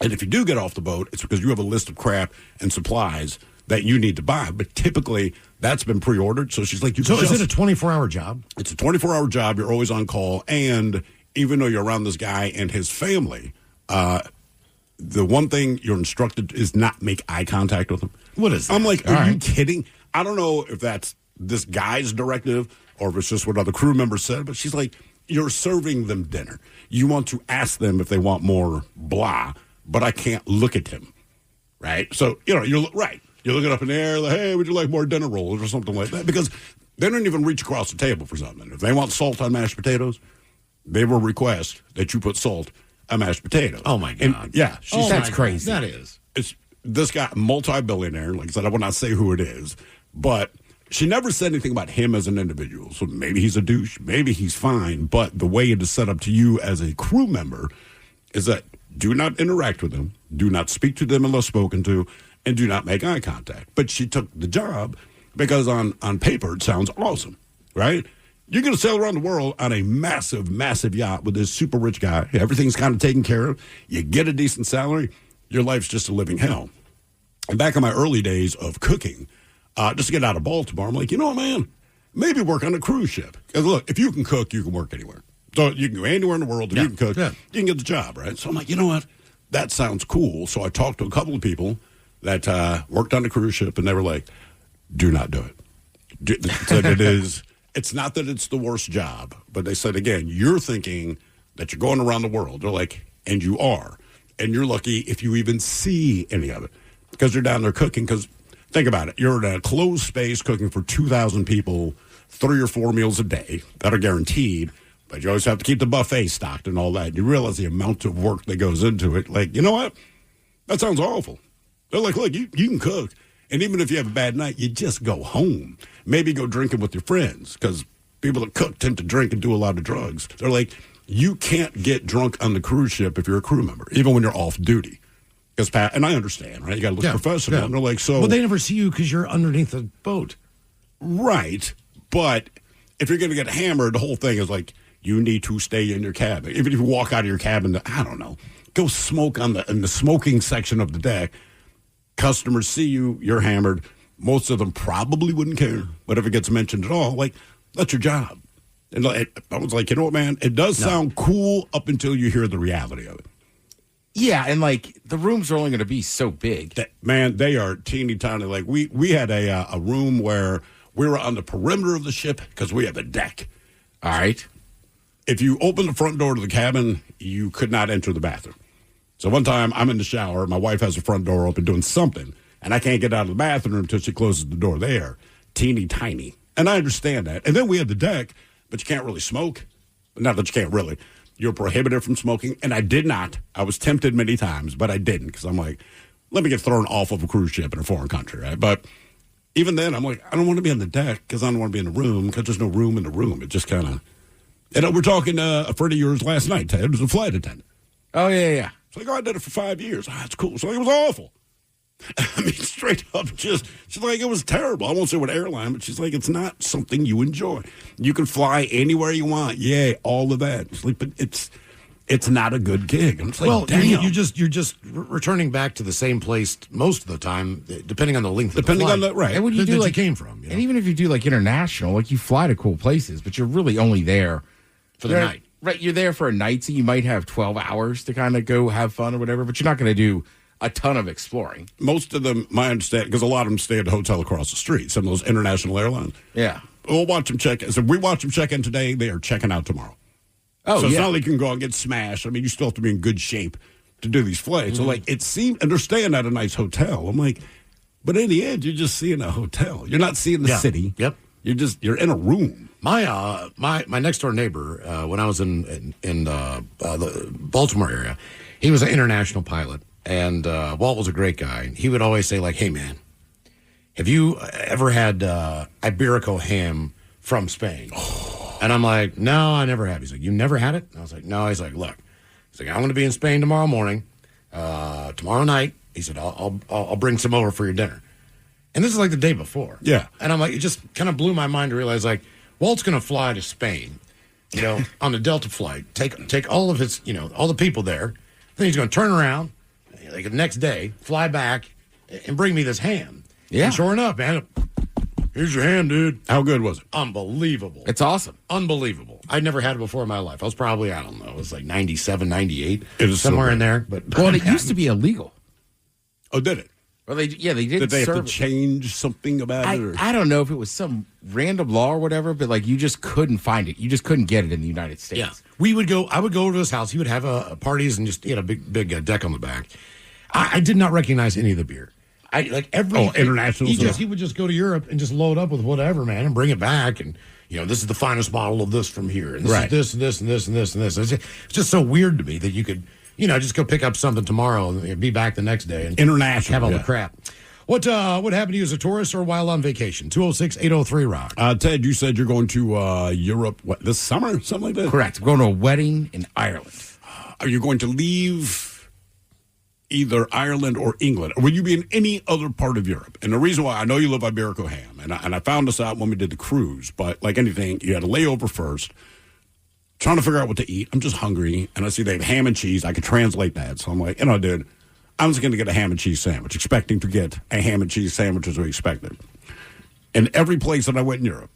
And if you do get off the boat, it's because you have a list of crap and supplies that you need to buy. But typically, that's been pre-ordered. So she's like, is it a 24-hour job? It's a 24-hour job. You're always on call. And even though you're around this guy and his family, the one thing you're instructed is not make eye contact with him. What is that? I'm like, are you kidding? I don't know if that's this guy's directive or if it's just what other crew members said, but she's like, you're serving them dinner. You want to ask them if they want more blah, but I can't look at them, right? So, you're right. You're looking up in the air, like, hey, would you like more dinner rolls or something like that? Because they don't even reach across the table for something. If they want salt on mashed potatoes, they will request that you put salt on mashed potatoes. Oh, my God. And, yeah. That's crazy. That is. It's this guy, multi-billionaire. Like I said, I will not say who it is, but she never said anything about him as an individual. So maybe he's a douche. Maybe he's fine. But the way it is set up to you as a crew member is that do not interact with them. Do not speak to them unless spoken to. And do not make eye contact. But she took the job because on paper it sounds awesome, right? You're going to sail around the world on a massive, massive yacht with this super rich guy. Everything's kind of taken care of. You get a decent salary. Your life's just a living hell. And back in my early days of cooking, just to get out of Baltimore, I'm like, you know what, man? Maybe work on a cruise ship. Because look, if you can cook, you can work anywhere. So you can go anywhere in the world. If you can cook, you can get the job, right? So I'm like, you know what? That sounds cool. So I talked to a couple of people that worked on the cruise ship, and they were like, do not do it. Said it's not that it's the worst job, but they said, again, you're thinking that you're going around the world. They're like, and you are. And you're lucky if you even see any of it because you're down there cooking. Because think about it. You're in a closed space cooking for 2,000 people, 3 or 4 meals a day that are guaranteed. But you always have to keep the buffet stocked and all that. You realize the amount of work that goes into it. Like, you know what? That sounds awful. They're like, look, you can cook. And even if you have a bad night, you just go home. Maybe go drinking with your friends because people that cook tend to drink and do a lot of drugs. They're like, you can't get drunk on the cruise ship if you're a crew member, even when you're off duty. And I understand, right? You got to look professional. And they're like, so. But they never see you because you're underneath the boat. Right. But if you're going to get hammered, the whole thing is like, you need to stay in your cabin. Even if you walk out of your cabin, I don't know, go smoke in the smoking section of the deck. Customers see you, you're hammered. Most of them probably wouldn't care. But if it gets mentioned at all, like, that's your job. And I was like, you know what, man? It does sound cool up until you hear the reality of it. Yeah, and, like, the rooms are only going to be so big. Man, they are teeny tiny. Like, we had a room where we were on the perimeter of the ship because we have a deck. All right. If you open the front door to the cabin, you could not enter the bathroom. So one time I'm in the shower, my wife has the front door open doing something, and I can't get out of the bathroom until she closes the door there. Teeny tiny. And I understand that. And then we had the deck, but you can't really smoke. Not that you can't really. You're prohibited from smoking, and I did not. I was tempted many times, but I didn't because I'm like, let me get thrown off of a cruise ship in a foreign country, right? But even then, I'm like, I don't want to be on the deck because I don't want to be in the room because there's no room in the room. It just kind of, we're talking a friend of yours last night, Ted, who's a flight attendant. Oh, yeah. It's like, I did it for 5 years. That's cool. So it was awful. I mean, straight up, she's like, it was terrible. I won't say what airline, but she's like, it's not something you enjoy. You can fly anywhere you want. Yay, all of that. She's like, but it's not a good gig. I'm just like, well, damn. you're just returning back to the same place most of the time, depending on the length of the flight. On the, right. And when you do, like, you came from. You know? And even if you do, like, international, like, you fly to cool places, but you're really only there for the night. Right, you're there for a night, so you might have 12 hours to kind of go have fun or whatever, but you're not going to do a ton of exploring. Most of them, my understanding, because a lot of them stay at a hotel across the street, some of those international airlines. Yeah. We'll watch them check in. So if we watch them check in today, they are checking out tomorrow. Oh, so it's not like you can go out and get smashed. I mean, you still have to be in good shape to do these flights. Mm-hmm. So, like, it seemed, and they're staying at a nice hotel. I'm like, but in the end, you're just seeing a hotel. You're not seeing the city. Yep. You're in a room. My next door neighbor, when I was in the Baltimore area, he was an international pilot, and Walt was a great guy. He would always say, like, "Hey, man, have you ever had Iberico ham from Spain?" And I'm like, "No, I never have." He's like, "You never had it?" And I was like, "No." He's like, "Look," he's like, "I'm going to be in Spain tomorrow morning, tomorrow night." He said, "I'll bring some over for your dinner." And this is like the day before. Yeah. And I'm like, it just kind of blew my mind to realize, like, Walt's going to fly to Spain, on the Delta flight, take all of his, all the people there. Then he's going to turn around, like the next day, fly back and bring me this ham. Yeah. And sure enough, man, here's your ham, dude. How good was it? Unbelievable. It's awesome. Unbelievable. I'd never had it before in my life. I was probably, I don't know, it was like 97, 98. It was somewhere so in there. But Well, it used to be illegal. Oh, did it? Well, they didn't Did they have serve to change something about it? Or? I don't know if it was some random law or whatever, but like you just couldn't find it. You just couldn't get it in the United States. yeah, I would go to his house. He would have parties and just he had a big deck on the back. I did not recognize any of the beer. I like every international. He would just go to Europe and just load up with whatever, man, and bring it back. And this is the finest bottle of this from here, and this is this and this and this and this and this. It's just so weird to me that you could just go pick up something tomorrow and be back the next day and international have all the crap. What happened to you as a tourist or while on vacation? 206-803-ROCK. Ted, you said you're going to Europe this summer, something like that? Correct. I'm going to a wedding in Ireland. Are you going to leave either Ireland or England? Or will you be in any other part of Europe? And the reason why, I know you love Iberico ham, and I found this out when we did the cruise, but like anything, you had to lay over first, trying to figure out what to eat. I'm just hungry, and I see they have ham and cheese. I could translate that. So I'm like, dude, I'm just going to get a ham and cheese sandwich, expecting to get a ham and cheese sandwich as we expected. In every place that I went in Europe,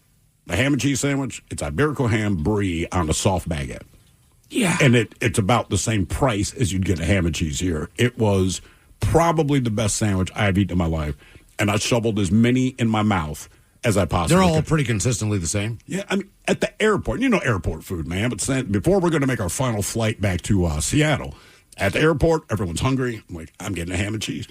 the ham and cheese sandwich, it's Iberico ham brie on a soft baguette. Yeah. And it's about the same price as you'd get a ham and cheese here. It was probably the best sandwich I've eaten in my life, and I shoveled as many in my mouth as I possibly They're all could. pretty consistently the same. Yeah, I mean, at the airport, airport food, man. But before we're going to make our final flight back to Seattle, at the airport, everyone's hungry. I'm like, I'm getting a ham and cheese.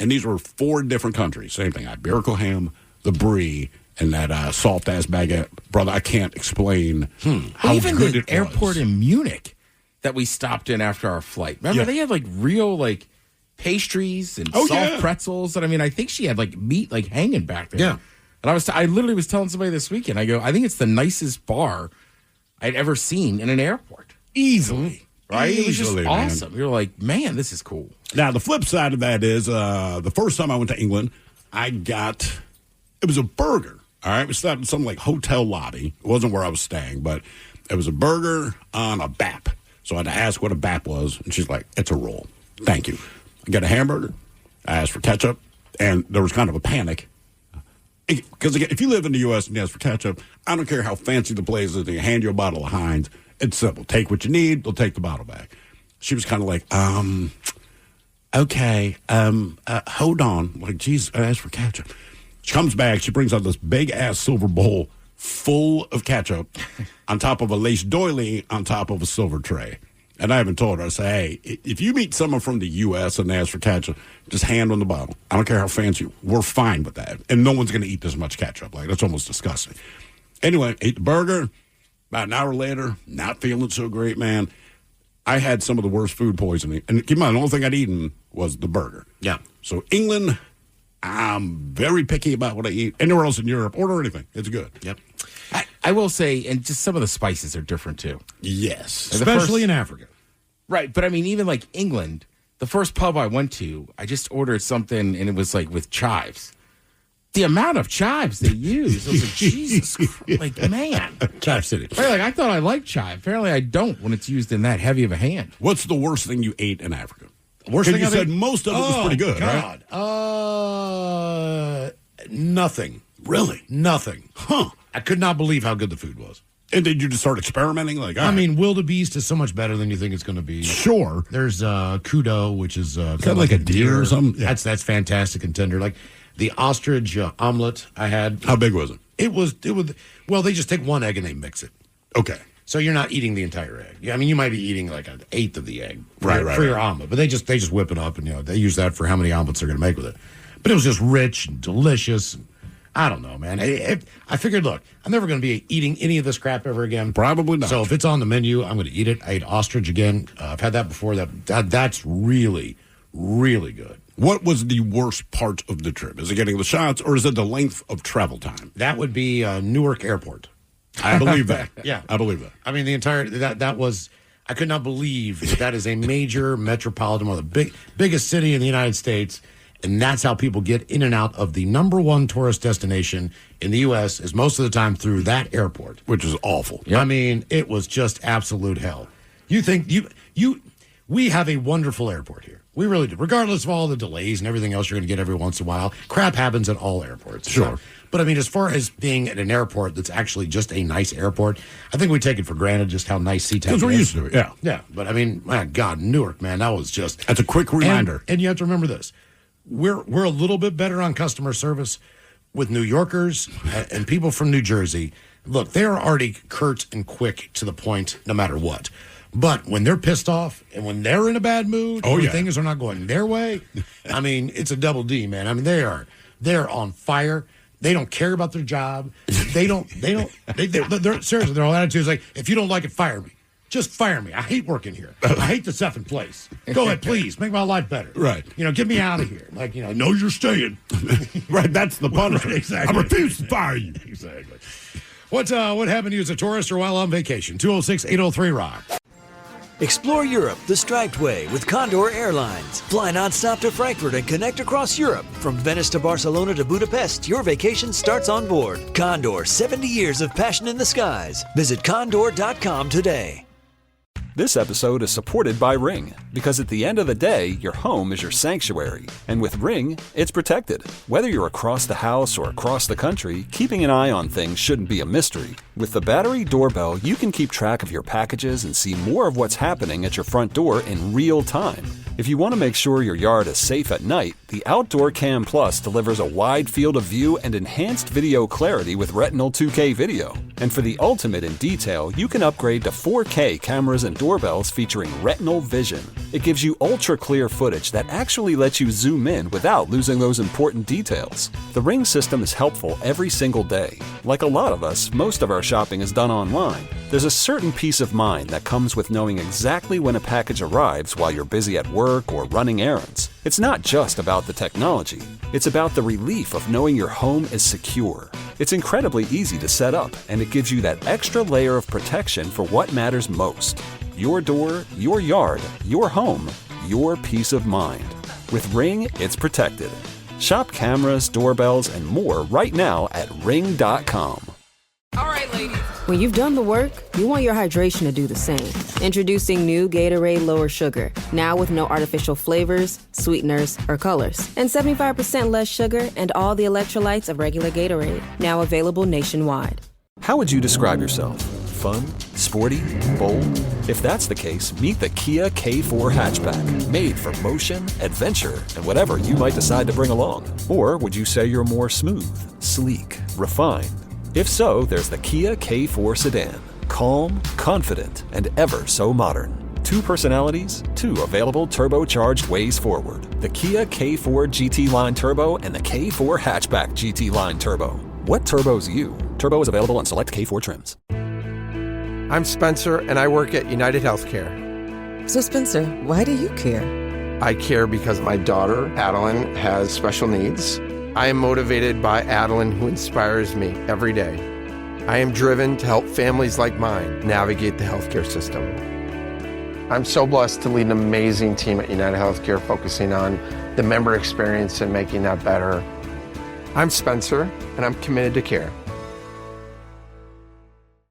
And these were 4 different countries. Same thing, Iberico ham, the brie, and that soft-ass baguette. Brother, I can't explain how Even good the it airport was. in Munich that we stopped in after our flight. Remember, they had like real like pastries and soft pretzels. And I think she had like meat like hanging back there. Yeah. And I literally was telling somebody this weekend, I go, I think it's the nicest bar I'd ever seen in an airport. Easily. Right? It was just Easily, man. awesome. You're like, man, this is cool. Now, the flip side of that is the first time I went to England, it was a burger. All right, we stopped in some like hotel lobby. It wasn't where I was staying, but it was a burger on a BAP. So I had to ask what a BAP was, and she's like, it's a roll. Thank you. I got a hamburger. I asked for ketchup, and there was kind of a panic. Because again, if you live in the U.S. and you ask for ketchup, I don't care how fancy the place is, they hand you a bottle of Heinz. It's simple. Take what you need, they'll take the bottle back. She was kind of like, okay, hold on. Like, geez, I asked for ketchup. She comes back, she brings out this big-ass silver bowl full of ketchup on top of a lace doily on top of a silver tray. And I haven't told her. I say, hey, if you meet someone from the U.S. and they ask for ketchup, just hand on the bottle. I don't care how fancy. We're fine with that. And no one's going to eat this much ketchup. Like, that's almost disgusting. Anyway, ate the burger. About an hour later, not feeling so great, man. I had some of the worst food poisoning. And keep in mind, the only thing I'd eaten was the burger. Yeah. So England, I'm very picky about what I eat. Anywhere else in Europe, order anything. It's good. Yep. I will say, and just some of the spices are different too. Yes. Especially in Africa. Right, but even like England, the first pub I went to, I just ordered something and it was like with chives. The amount of chives they use, I was like, Jesus Christ, like, man. Chive City. Right, like, I thought I liked chive. Apparently I don't when it's used in that heavy of a hand. What's the worst thing you ate in Africa? Worst thing you I've said eaten? most of it was pretty good, right? God. Nothing. Really? Nothing. Huh. I could not believe how good the food was. And did you just start experimenting? Like, all I right. mean, wildebeest is so much better than you think it's going to be. Sure. There's kudo, which is that like a deer or something? Yeah. That's fantastic and tender. Like the ostrich omelet I had. How big was it? It was. Well, they just take one egg and they mix it. Okay. So you're not eating the entire egg. Yeah, I mean, you might be eating like an eighth of the egg for your omelet, but they just whip it up and they use that for how many omelets they're going to make with it. But it was just rich and delicious. And I don't know, man. I figured, look, I'm never going to be eating any of this crap ever again. Probably not. So if it's on the menu, I'm going to eat it. I ate ostrich again. I've had that before. That's really, really good. What was the worst part of the trip? Is it getting the shots, or is it the length of travel time? That would be Newark Airport. I believe that. Yeah. I believe that. I mean, the entire that was. I could not believe that is a major metropolitan, one of the biggest city in the United States. And that's how people get in and out of the number one tourist destination in the U.S. is most of the time through that airport. Which is awful. Yep. I mean, it was just absolute hell. You think we have a wonderful airport here. We really do. Regardless of all the delays and everything else you're going to get every once in a while, crap happens at all airports. Sure. But I mean, as far as being at an airport that's actually just a nice airport, I think we take it for granted just how nice SeaTac is. Because we're used to it, yeah. Yeah, but I mean, my God, Newark, man, that was just... That's a quick reminder. And you have to remember this. We're a little bit better on customer service with New Yorkers and people from New Jersey. Look, they're already curt and quick to the point no matter what. But when they're pissed off and when they're in a bad mood, things are not going their way, I mean, it's a double D, man. I mean, they're on fire. They don't care about their job. They're seriously, their whole attitude is like, if you don't like it, fire me. Just fire me. I hate working here. I hate this effing place. Go ahead, please. Make my life better. Right. Get me out of here. Like, No, you're staying. Right, that's the punishment. Right, exactly. I refuse to fire you. Exactly. What happened to you as a tourist or while on vacation? 206-803-ROCK. Explore Europe the Striped Way with Condor Airlines. Fly nonstop to Frankfurt and connect across Europe. From Venice to Barcelona to Budapest, your vacation starts on board. Condor, 70 years of passion in the skies. Visit condor.com today. This episode is supported by Ring, because at the end of the day, your home is your sanctuary. And with Ring, it's protected. Whether you're across the house or across the country, keeping an eye on things shouldn't be a mystery. With the battery doorbell, you can keep track of your packages and see more of what's happening at your front door in real time. If you want to make sure your yard is safe at night, the Outdoor Cam Plus delivers a wide field of view and enhanced video clarity with Retinal 2K video. And for the ultimate in detail, you can upgrade to 4K cameras and doorbells featuring Retinal Vision. It gives you ultra-clear footage that actually lets you zoom in without losing those important details. The Ring system is helpful every single day. Like a lot of us, most of our shopping is done online. There's a certain peace of mind that comes with knowing exactly when a package arrives while you're busy at work or running errands. It's not just about the technology. It's about the relief of knowing your home is secure. It's incredibly easy to set up, and it gives you that extra layer of protection for what matters most. Your door, your yard, your home, your peace of mind. With Ring, it's protected. Shop cameras, doorbells, and more right now at ring.com. All right, ladies. When you've done the work, you want your hydration to do the same. Introducing new Gatorade Lower Sugar, now with no artificial flavors, sweeteners, or colors. And 75% less sugar and all the electrolytes of regular Gatorade, now available nationwide. How would you describe yourself? Fun? Sporty? Bold? If that's the case, meet the Kia K4 hatchback. Made for motion, adventure, and whatever you might decide to bring along. Or would you say you're more smooth, sleek, refined? If so, there's the Kia K4 sedan. Calm, confident, and ever so modern. 2 personalities, 2 available turbocharged ways forward. The Kia K4 GT Line Turbo and the K4 Hatchback GT Line Turbo. What turbo's you? Turbo is available on select K4 trims. I'm Spencer, and I work at United Healthcare. So, Spencer, why do you care? I care because my daughter, Adeline, has special needs. I am motivated by Adeline, who inspires me every day. I am driven to help families like mine navigate the healthcare system. I'm so blessed to lead an amazing team at United Healthcare focusing on the member experience and making that better. I'm Spencer, and I'm committed to care.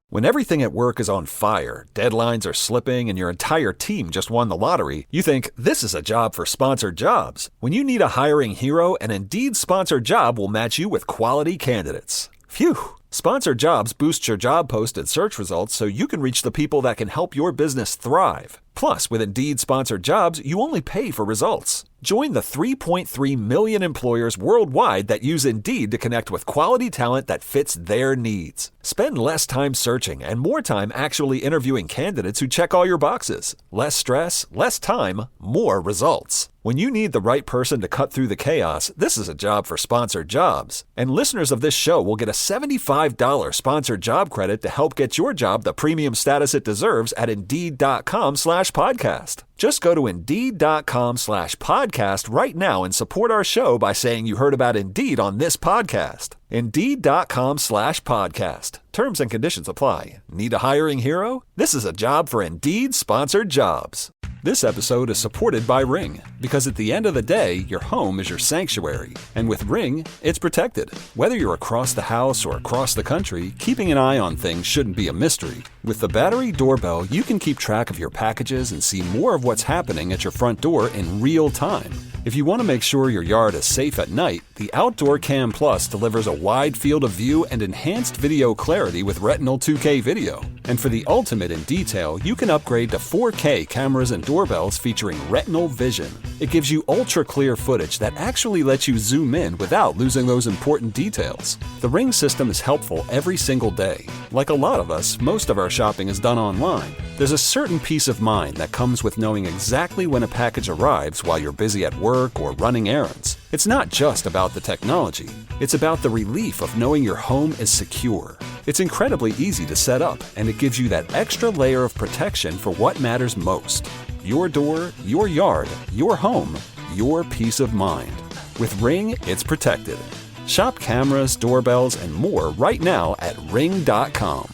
When everything at work is on fire, deadlines are slipping, and your entire team just won the lottery, you think, this is a job for Sponsored Jobs. When you need a hiring hero, an Indeed sponsored job will match you with quality candidates. Phew! Sponsored Jobs boosts your job post and search results so you can reach the people that can help your business thrive. Plus, with Indeed Sponsored Jobs, you only pay for results. Join the 3.3 million employers worldwide that use Indeed to connect with quality talent that fits their needs. Spend less time searching and more time actually interviewing candidates who check all your boxes. Less stress, less time, more results. When you need the right person to cut through the chaos, this is a job for Sponsored Jobs. And listeners of this show will get a $75 sponsored job credit to help get your job the premium status it deserves at Indeed.com/podcast. Just go to Indeed.com/podcast right now and support our show by saying you heard about Indeed on this podcast. Indeed.com/podcast. Terms and conditions apply. Need a hiring hero? This is a job for Indeed Sponsored Jobs. This episode is supported by Ring, because at the end of the day, your home is your sanctuary. And with Ring, it's protected. Whether you're across the house or across the country, keeping an eye on things shouldn't be a mystery. With the battery doorbell, you can keep track of your packages and see more of what's happening at your front door in real time. If you want to make sure your yard is safe at night, the Outdoor Cam Plus delivers a wide field of view and enhanced video clarity with Retinal 2K video. And for the ultimate in detail, you can upgrade to 4K cameras and doorbells featuring Retinal Vision. It gives you ultra-clear footage that actually lets you zoom in without losing those important details. The Ring system is helpful every single day. Like a lot of us, most of our shopping is done online. There's a certain peace of mind that comes with knowing exactly when a package arrives while you're busy at work or running errands. It's not just about the technology. It's about the relief of knowing your home is secure. It's incredibly easy to set up, and it gives you that extra layer of protection for what matters most. Your door, your yard, your home, your peace of mind. With Ring, it's protected. Shop cameras, doorbells, and more right now at ring.com.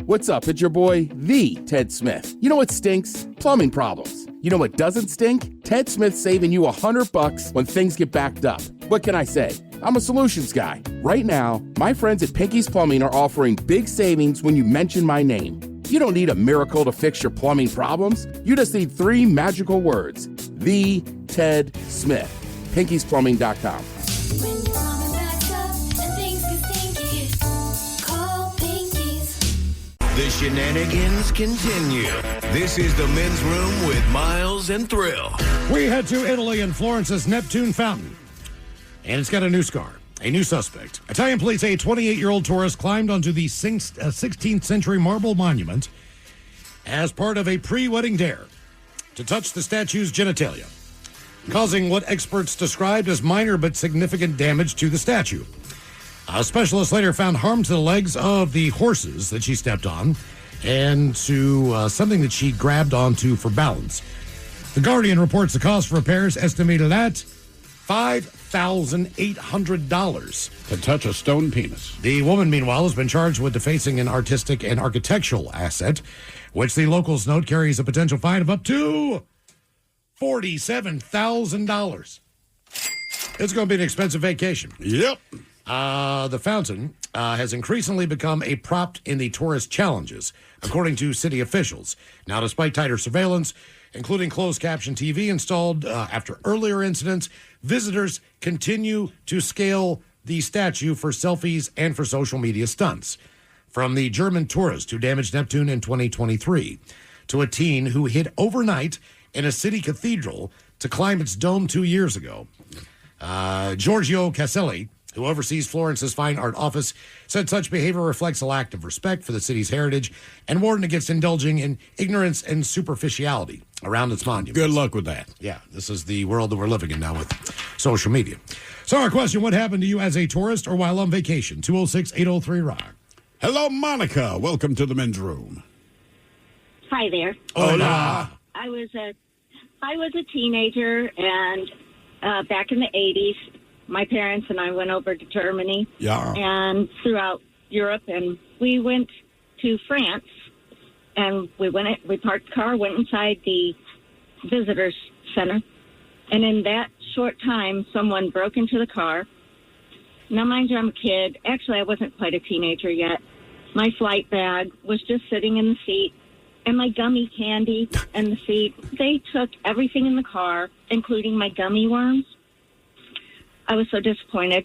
What's up? It's your boy, the Ted Smith. You know what stinks? Plumbing problems. You know what doesn't stink? Ted Smith saving you $100 when things get backed up. What can I say? I'm a solutions guy. Right now, my friends at Pinky's Plumbing are offering big savings when you mention my name. You don't need a miracle to fix your plumbing problems. You just need 3 magical words. The Ted Smith. Pinky'sPlumbing.com. The shenanigans continue. This is the Men's Room with Miles and Thrill. We head to Italy and Florence's Neptune Fountain. And it's got a new scar, a new suspect. Italian police say a 28-year-old tourist climbed onto the 16th century marble monument as part of a pre-wedding dare to touch the statue's genitalia, causing what experts described as minor but significant damage to the statue. Specialists later found harm to the legs of the horses that she stepped on and to something that she grabbed onto for balance. The Guardian reports the cost for repairs estimated at $5,800. To touch a stone penis. The woman, meanwhile, has been charged with defacing an artistic and architectural asset, which the locals note carries a potential fine of up to $47,000. It's going to be an expensive vacation. Yep. The fountain has increasingly become a prop in the tourist challenges, according to city officials. Now, despite tighter surveillance, including closed-caption TV installed after earlier incidents, visitors continue to scale the statue for selfies and for social media stunts. From the German tourist who damaged Neptune in 2023 to a teen who hid overnight in a city cathedral to climb its dome 2 years ago. Giorgio Caselli, who oversees Florence's Fine Art Office, said such behavior reflects a lack of respect for the city's heritage and warned against indulging in ignorance and superficiality around its monuments. Good luck with that. Yeah, this is the world that we're living in now with social media. So our question, what happened to you as a tourist or while on vacation? 206-803-ROCK. Hello, Monica. Welcome to the Men's Room. Hi there. Hola. I was a teenager, and back in the 80s, my parents and I went over to Germany and throughout Europe, and we went to France, and we parked the car, went inside the visitors center, and in that short time, someone broke into the car. Now, mind you, I'm a kid. Actually, I wasn't quite a teenager yet. My flight bag was just sitting in the seat, and my gummy candy in the seat. They took everything in the car, including my gummy worms. I was so disappointed.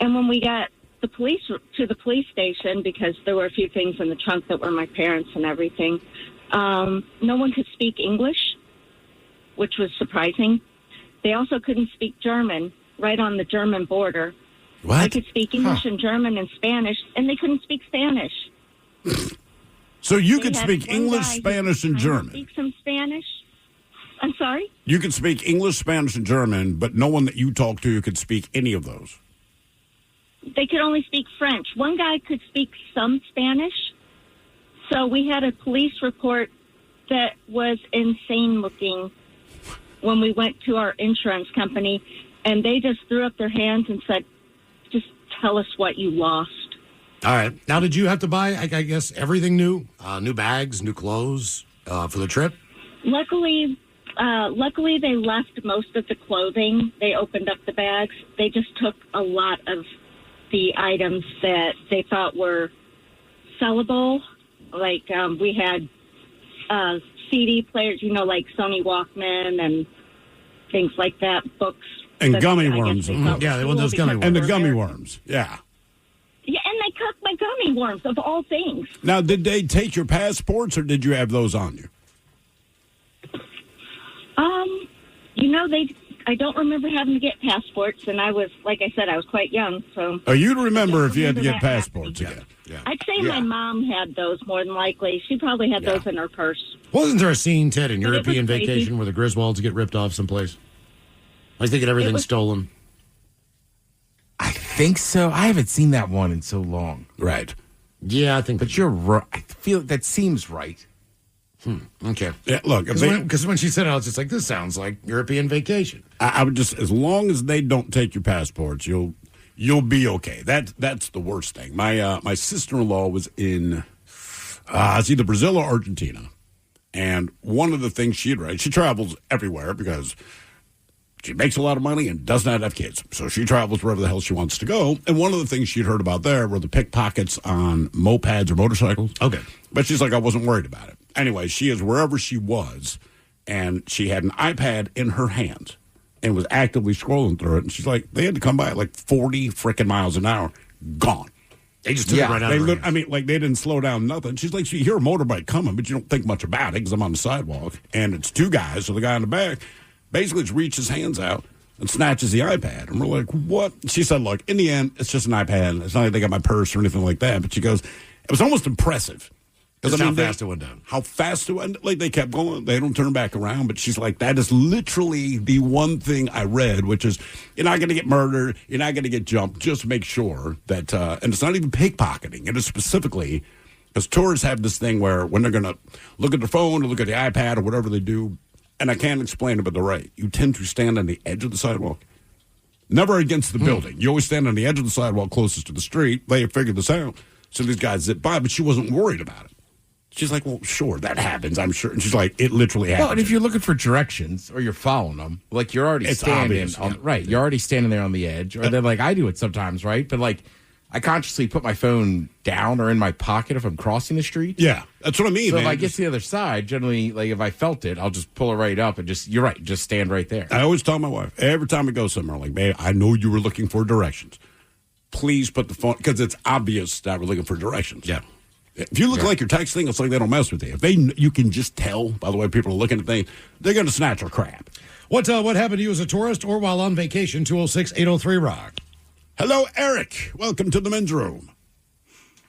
And when we got the police to the police station, because there were a few things in the trunk that were my parents and everything, no one could speak English, which was surprising. They also couldn't speak German right on the German border. What? I could speak English and German and Spanish, and they couldn't speak Spanish. So you could speak English, Spanish, and German. Speak some Spanish. I'm sorry? You could speak English, Spanish, and German, but no one that you talk to could speak any of those. They could only speak French. One guy could speak some Spanish. So we had a police report that was insane looking when we went to our insurance company, and they just threw up their hands and said, just tell us what you lost. All right. Now, did you have to buy, I guess, everything new? New bags, new clothes for the trip? Luckily, Luckily, they left most of the clothing. They opened up the bags. They just took a lot of the items that they thought were sellable. Like we had CD players, like Sony Walkman and things like that, books. And gummy worms. Yeah, they want those gummy worms. And the gummy worms, yeah. Yeah, and they took my gummy worms, of all things. Now, did they take your passports, or did you have those on you? I don't remember having to get passports, and I was, like I said, I was quite young, so... Oh, you'd remember if you had to get passports again. Yeah. I'd say my mom had those more than likely. She probably had those in her purse. Wasn't there a scene, Ted, in But it was European crazy. Vacation where the Griswolds get ripped off someplace? Like they get everything stolen. I think so. I haven't seen that one in so long. Right. Yeah, I think. But you're right. I feel that seems right. Okay. Yeah, look, because when she said it, I was just like, this sounds like European Vacation. I would just, as long as they don't take your passports, you'll be okay. That's the worst thing. My sister-in-law was in it's either Brazil or Argentina, and one of the things she travels everywhere because she makes a lot of money and does not have kids, so she travels wherever the hell she wants to go. And one of the things she'd heard about there were the pickpockets on mopeds or motorcycles. Okay, but she's like, I wasn't worried about it. Anyway, she is wherever she was, and she had an iPad in her hand and was actively scrolling through it. And she's like, they had to come by at like 40 freaking miles an hour. Gone. They just took it right out of her hands. I mean, like, they didn't slow down, nothing. She's like, you hear a motorbike coming, but you don't think much about it because I'm on the sidewalk. And it's two guys, so the guy in the back basically just reaches his hands out and snatches the iPad. And we're like, what? She said, look, in the end, it's just an iPad. It's not like they got my purse or anything like that. But she goes, it was almost impressive. Because how fast it went down. How fast it went. Like, they kept going. They don't turn back around. But she's like, that is literally the one thing I read, which is, you're not going to get murdered. You're not going to get jumped. Just make sure that, and it's not even pickpocketing. It is specifically, because tourists have this thing where when they're going to look at their phone or look at the iPad or whatever they do, and I can't explain it, but they're right. You tend to stand on the edge of the sidewalk. Never against the building. You always stand on the edge of the sidewalk closest to the street. They have figured this out. So these guys zip by, but she wasn't worried about it. She's like, well, sure, that happens, I'm sure. And she's like, it literally happens. Well, and if you're looking for directions or you're following them, like you're already standing on, right, you're already standing there on the edge. Or then, like, I do it sometimes, right? But, like, I consciously put my phone down or in my pocket if I'm crossing the street. Yeah, that's what I mean, So man. if I get to the other side, generally, like, if I felt it, I'll just pull it right up and just, you're right, just stand right there. I always tell my wife, every time we go somewhere, like, babe, I know you were looking for directions. Please put the phone, because it's obvious that we're looking for directions. Yeah. If you look like you're texting, it's like they don't mess with you. If you can just tell by the way people are looking at things, they're going to snatch our crap. What happened to you as a tourist or while on vacation? 206-803-ROCK. Hello, Eric. Welcome to the men's room.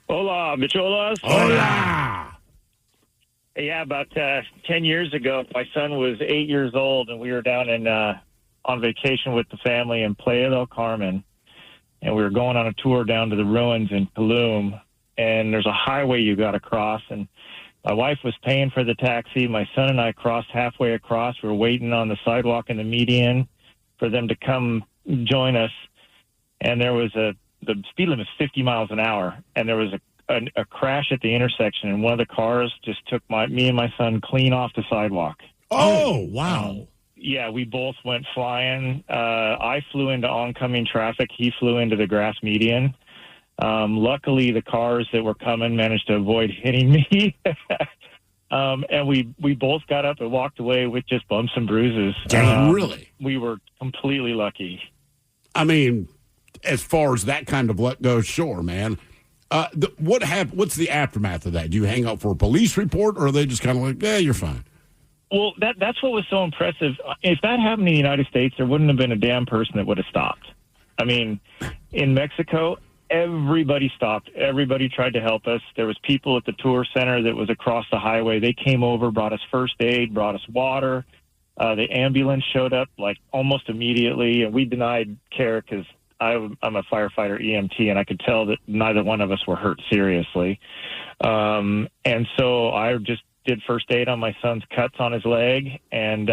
Hola, bicholas. Hola. Yeah, about 10 years ago, my son was 8 years old, and we were down in on vacation with the family in Playa del Carmen, and we were going on a tour down to the ruins in Tulum. And there's a highway you got to cross. And my wife was paying for the taxi. My son and I crossed halfway across. We were waiting on the sidewalk in the median for them to come join us. And there was the speed limit is 50 miles an hour. And there was a crash at the intersection. And one of the cars just took me and my son clean off the sidewalk. Oh, wow. Yeah, we both went flying. I flew into oncoming traffic. He flew into the grass median. Luckily, the cars that were coming managed to avoid hitting me. And we both got up and walked away with just bumps and bruises. Really? We were completely lucky. I mean, as far as that kind of luck goes, sure, man. What happened? What's the aftermath of that? Do you hang out for a police report, or are they just kind of like, yeah, you're fine? Well, that's what was so impressive. If that happened in the United States, there wouldn't have been a damn person that would have stopped. I mean, in Mexico, everybody stopped. Everybody tried to help us. There was people at the tour center that was across the highway. They came over, brought us first aid, brought us water. The ambulance showed up like almost immediately, and we denied care because I'm a firefighter EMT, and I could tell that neither one of us were hurt seriously. And so I just did first aid on my son's cuts on his leg, and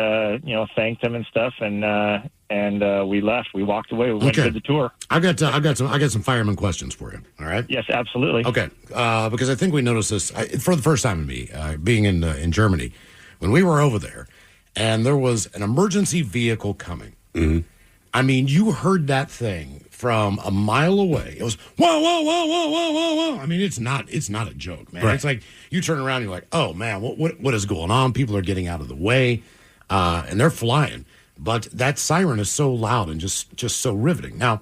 thanked him and stuff, and we left. We walked away. We went to the tour. I got some fireman questions for you. All right. Yes, absolutely. Okay, because I think we noticed this for the first time in me being in Germany when we were over there. and there was an emergency vehicle coming. Mm-hmm. I mean, you heard that thing from a mile away. It was whoa, whoa, whoa, whoa, whoa, whoa, whoa. I mean, it's not a joke, man. Right. It's like you turn around and you're like, oh man, what is going on? People are getting out of the way, and they're flying. But that siren is so loud and just so riveting. Now,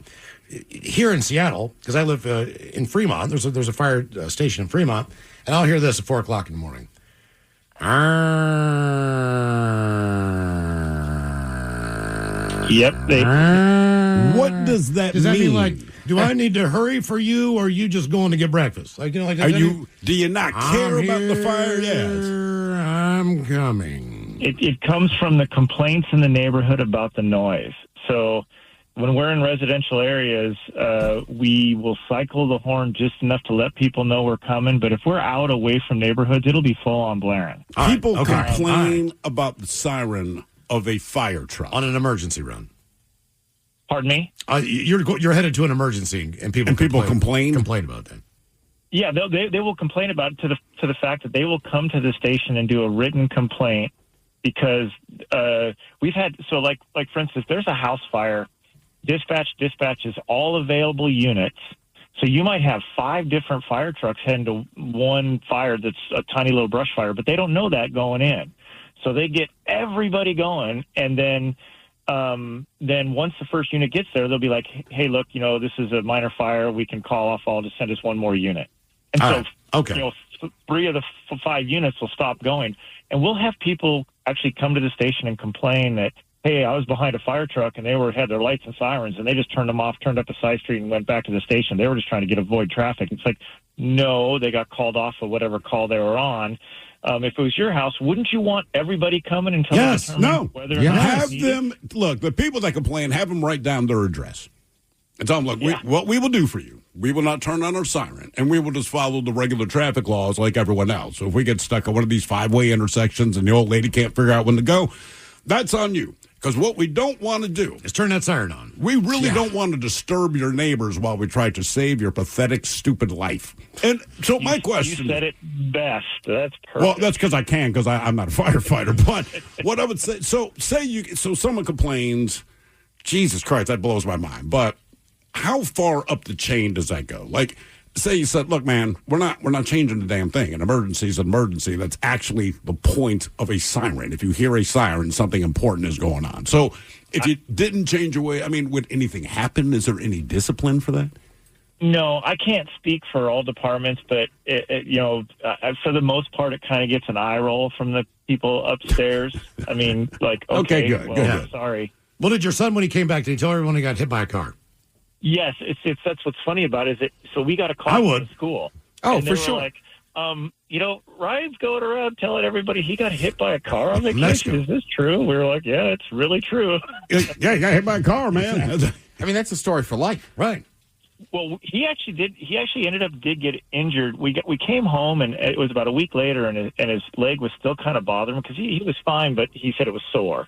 here in Seattle, because I live in Fremont, there's a fire station in Fremont, and I'll hear this at 4:00 in the morning. Yep. What does that Does that mean mean? Do I need to hurry for you, or are you just going to get breakfast? Like, you know, like do you not care about the fire? Yes. I'm coming. It comes from the complaints in the neighborhood about the noise. So when we're in residential areas, we will cycle the horn just enough to let people know we're coming. But if we're out away from neighborhoods, it'll be full on blaring. People complain about the siren of a fire truck on an emergency run. Pardon me? You're headed to an emergency, and people complain about that. Yeah, they will complain about it to the fact that they will come to the station and do a written complaint because we've had like for instance, there's a house fire. Dispatches all available units. So you might have 5 different fire trucks heading to one fire that's a tiny little brush fire, but they don't know that going in. So they get everybody going, and then once the first unit gets there, they'll be like, hey, look, this is a minor fire. We can call off all to send us one more unit. And so 3 of the 5 units will stop going. And we'll have people actually come to the station and complain that, hey, I was behind a fire truck and they had their lights and sirens and they just turned them off, turned up a side street and went back to the station. They were just trying to avoid traffic. It's like, no, they got called off of whatever call they were on. If it was your house, wouldn't you want everybody coming and telling whether or not have them look? The people that complain, have them write down their address and tell them, look, what we will do for you, we will not turn on our siren, and we will just follow the regular traffic laws like everyone else. So if we get stuck at one of these 5-way intersections and the old lady can't figure out when to go, that's on you. Because what we don't want to do is turn that siren on. We really don't want to disturb your neighbors while we try to save your pathetic, stupid life. And so my question... You said it best. That's perfect. Well, that's because I can, because I'm not a firefighter. But what I would say... So someone complains, Jesus Christ, that blows my mind. But how far up the chain does that go? Like... Say you said, look, man, we're not changing the damn thing. An emergency is an emergency. That's actually the point of a siren. If you hear a siren, something important is going on. So if you didn't change your way, I mean, would anything happen? Is there any discipline for that? No, I can't speak for all departments, but for the most part, it kind of gets an eye roll from the people upstairs. I mean, like, okay, good. Sorry. What did your son, when he came back, did he tell everyone he got hit by a car? Yes, that's what's funny about it. So we got a call from the school. Oh, and they for were sure. Like, Ryan's going around telling everybody he got hit by a car on vacation. Is this true? We were like, yeah, it's really true. Yeah, you got hit by a car, man. I mean, that's a story for life, right? Well, he actually did. He actually did get injured. We came home, and it was about a week later, and his leg was still kind of bothering him because he was fine, but he said it was sore.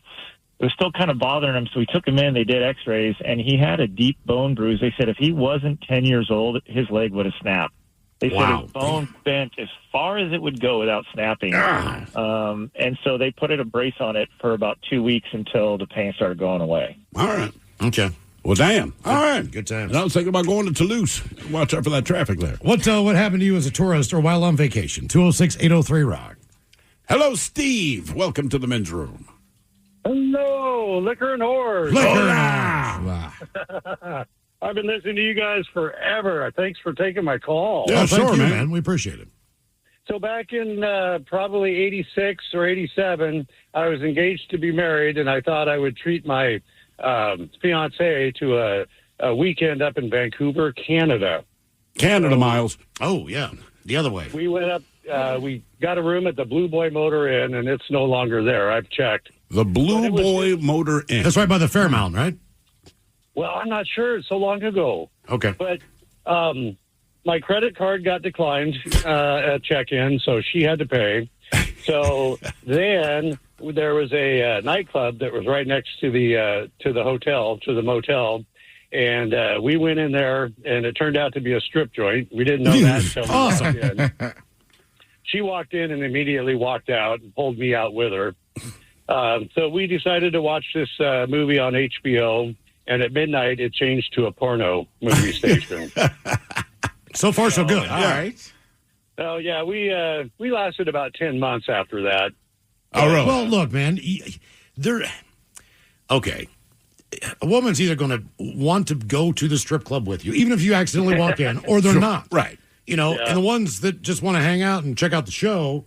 It was still kind of bothering him, so we took him in. They did X-rays, and he had a deep bone bruise. They said if he wasn't 10 years old, his leg would have snapped. They said his bone bent as far as it would go without snapping. And so they put a brace on it for about 2 weeks until the pain started going away. All right. Okay. Well, damn. All right. Good times. And I was thinking about going to Toulouse. Watch out for that traffic there. What happened to you as a tourist or while on vacation? 206-803-ROCK. Hello, Steve. Welcome to the men's room. Hello, Liquor and Whores. I've been listening to you guys forever. Thanks for taking my call. Yeah, sure, man. We appreciate it. So back in probably 86 or 87, I was engaged to be married, and I thought I would treat my fiancée to a weekend up in Vancouver, Canada. Canada, Miles. Oh, yeah. The other way. We went up, we got a room at the Blue Boy Motor Inn, and it's no longer there. I've checked. The Blue Boy Motor Inn. That's right by the Fairmount, right? Well, I'm not sure. It's so long ago. Okay. But my credit card got declined at check-in, so she had to pay. So then there was a nightclub that was right next to the hotel, to the motel, and we went in there, and it turned out to be a strip joint. We didn't know that until we walked in. She walked in and immediately walked out and pulled me out with her. So we decided to watch this movie on HBO, and at midnight it changed to a porno movie station. So far, so good. All right. Oh yeah, we lasted about 10 months after that. Oh, really? Well, look, man, okay. A woman's either going to want to go to the strip club with you, even if you accidentally walk in, or they're not. Right. You know, and the ones that just want to hang out and check out the show,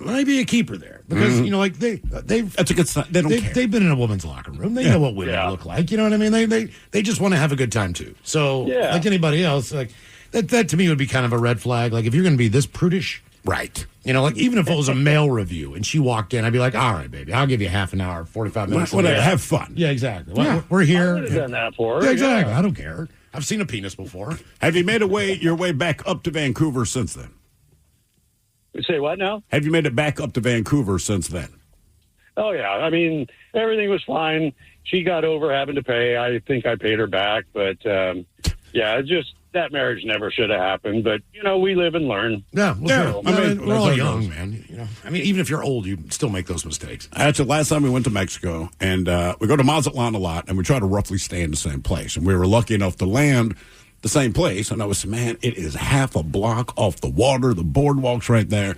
might be a keeper there because you know, like they've that's a good sign. They don't care. They've been in a woman's locker room. They know what women look like. You know what I mean? They just want to have a good time too. So, like anybody else, like that to me would be kind of a red flag. Like if you're going to be this prudish, right? You know, like even if it was a male review and she walked in, I'd be like, all right, baby, I'll give you half an hour, 45 minutes. Whatever, have fun. Yeah, exactly. We're here. I would have done that for her. Yeah, exactly. I don't care. I've seen a penis before. Have you made your way back up to Vancouver since then? You say what now? Have you made it back up to Vancouver since then? Oh, yeah. I mean, everything was fine. She got over having to pay. I think I paid her back. But, yeah, it's just that marriage never should have happened. But, you know, we live and learn. Yeah, well, I mean, we're all young, man. You know, I mean, even if you're old, you still make those mistakes. Actually, last time we went to Mexico, and we go to Mazatlan a lot, and we try to roughly stay in the same place. And we were lucky enough to land the same place. And I was, man, it is half a block off the water. The boardwalk's right there.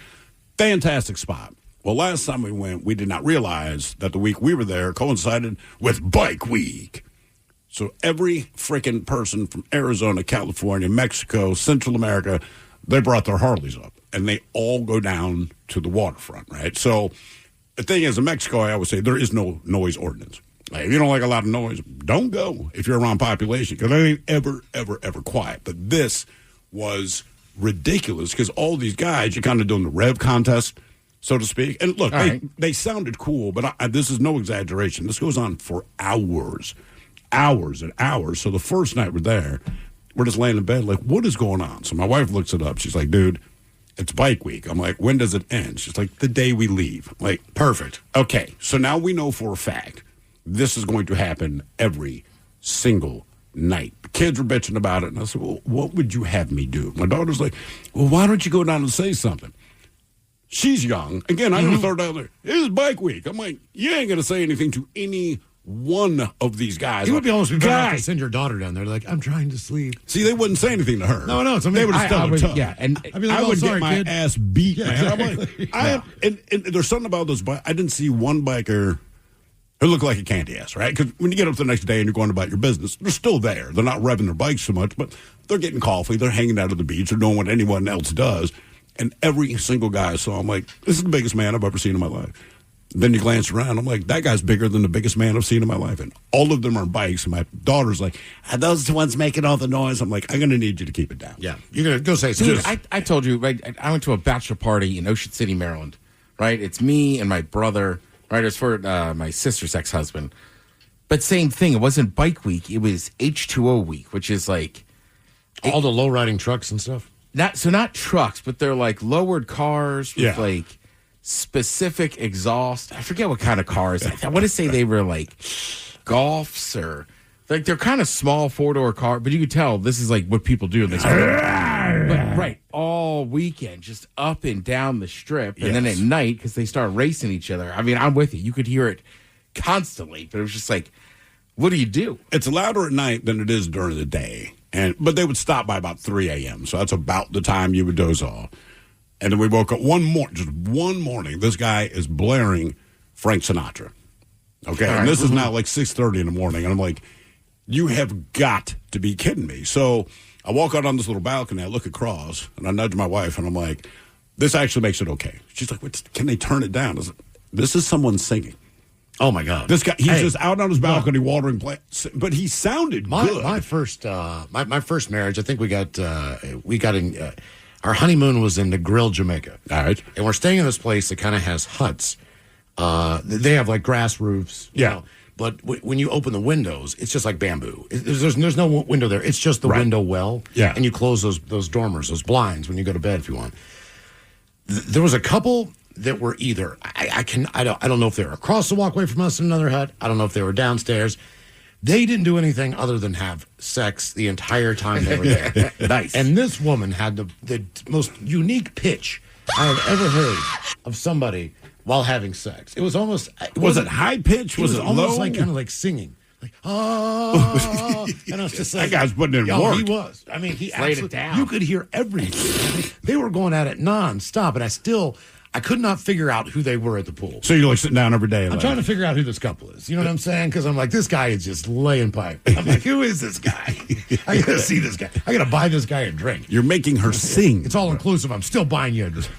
Fantastic spot. Well, last time we went, we did not realize that the week we were there coincided with Bike Week. So every freaking person from Arizona, California, Mexico, Central America, they brought their Harleys up, and they all go down to the waterfront, right? So the thing is, in Mexico, I always say there is no noise ordinance. Like, if you don't like a lot of noise, don't go if you're around population, because they ain't ever quiet. But this was ridiculous because all these guys, you're kind of doing the rev contest, so to speak. And look, they sounded cool, but this is no exaggeration. This goes on for hours and hours. So the first night we're there, we're just laying in bed like, what is going on? So my wife looks it up. She's like, dude, it's Bike Week. I'm like, when does it end? She's like, the day we leave. I'm like, perfect. Okay, so now we know for a fact this is going to happen every single night. The kids were bitching about it, and I said, well, what would you have me do? My daughter's like, well, why don't you go down and say something? She's young. Again, I don't throw her down there. It is Bike Week. I'm like, you ain't going to say anything to any one of these guys. It would be almost be better to send your daughter down there. Like, I'm trying to sleep. See, they wouldn't say anything to her. No, it's amazing. They would have still her tongue. Yeah, and I'd be like, I would sorry, get my kid. ass beat, man. I'm like, and there's something about those bikes. I didn't see one biker who looked like a candy ass, right? Because when you get up the next day and you're going about your business, they're still there. They're not revving their bikes so much, but they're getting coffee. They're hanging out at the beach. They're doing what anyone else does. And every single guy I saw, I'm like, this is the biggest man I've ever seen in my life. Then you glance around, I'm like, that guy's bigger than the biggest man I've seen in my life. And all of them are on bikes. And my daughter's like, are those the ones making all the noise? I'm like, I'm going to need you to keep it down. Yeah. You're going to go say something. Dude, I told you, right? I went to a bachelor party in Ocean City, Maryland, right? It's me and my brother, right? It's for my sister's ex-husband. But same thing. It wasn't Bike Week. It was H2O Week, which is like all the low-riding trucks and stuff. Not trucks, but they're like lowered cars with like specific exhaust. I forget what kind of cars. I want to say they were like Golfs or like they're kind of small 4-door car, but you could tell this is like what people do in this. Right, all weekend, just up and down the strip, and then at night because they start racing each other. I mean, I'm with you. You could hear it constantly, but it was just like, what do you do? It's louder at night than it is during the day. But they would stop by about 3 a.m., so that's about the time you would doze off. And then we woke up one morning, this guy is blaring Frank Sinatra. Okay, and this is now like 6:30 in the morning, and I'm like, you have got to be kidding me. So I walk out on this little balcony, I look across, and I nudge my wife, and I'm like, this actually makes it okay. She's like, can they turn it down? I was like, this is someone singing. Oh, my God. This guy, he's just out on his balcony watering plants, but he sounded good. My first marriage, I think we got in, our honeymoon was in Negril, Jamaica. All right. And we're staying in this place that kind of has huts. They have like grass roofs. You know, but when you open the windows, it's just like bamboo. There's no window there. It's just the window well. Yeah. And you close those dormers, those blinds when you go to bed if you want. There was a couple that were either I don't know if they were across the walkway from us in another hut. I don't know if they were downstairs. They didn't do anything other than have sex the entire time they were there. Nice. And this woman had the most unique pitch I have ever heard of somebody while having sex. It was almost... Was it high pitch? Was it almost low? like kind of like singing. Like, oh, and I was just like... That guy's putting in work. He was. I mean, he laid it down. You could hear everything. I mean, they were going at it nonstop, and I could not figure out who they were at the pool. So you're like sitting down every day. I'm trying to figure out who this couple is. You know what I'm saying? Because I'm like, this guy is just laying pipe. I'm like, who is this guy? I got to see this guy. I got to buy this guy a drink. You're making her sing. It's all inclusive. I'm still buying you a drink.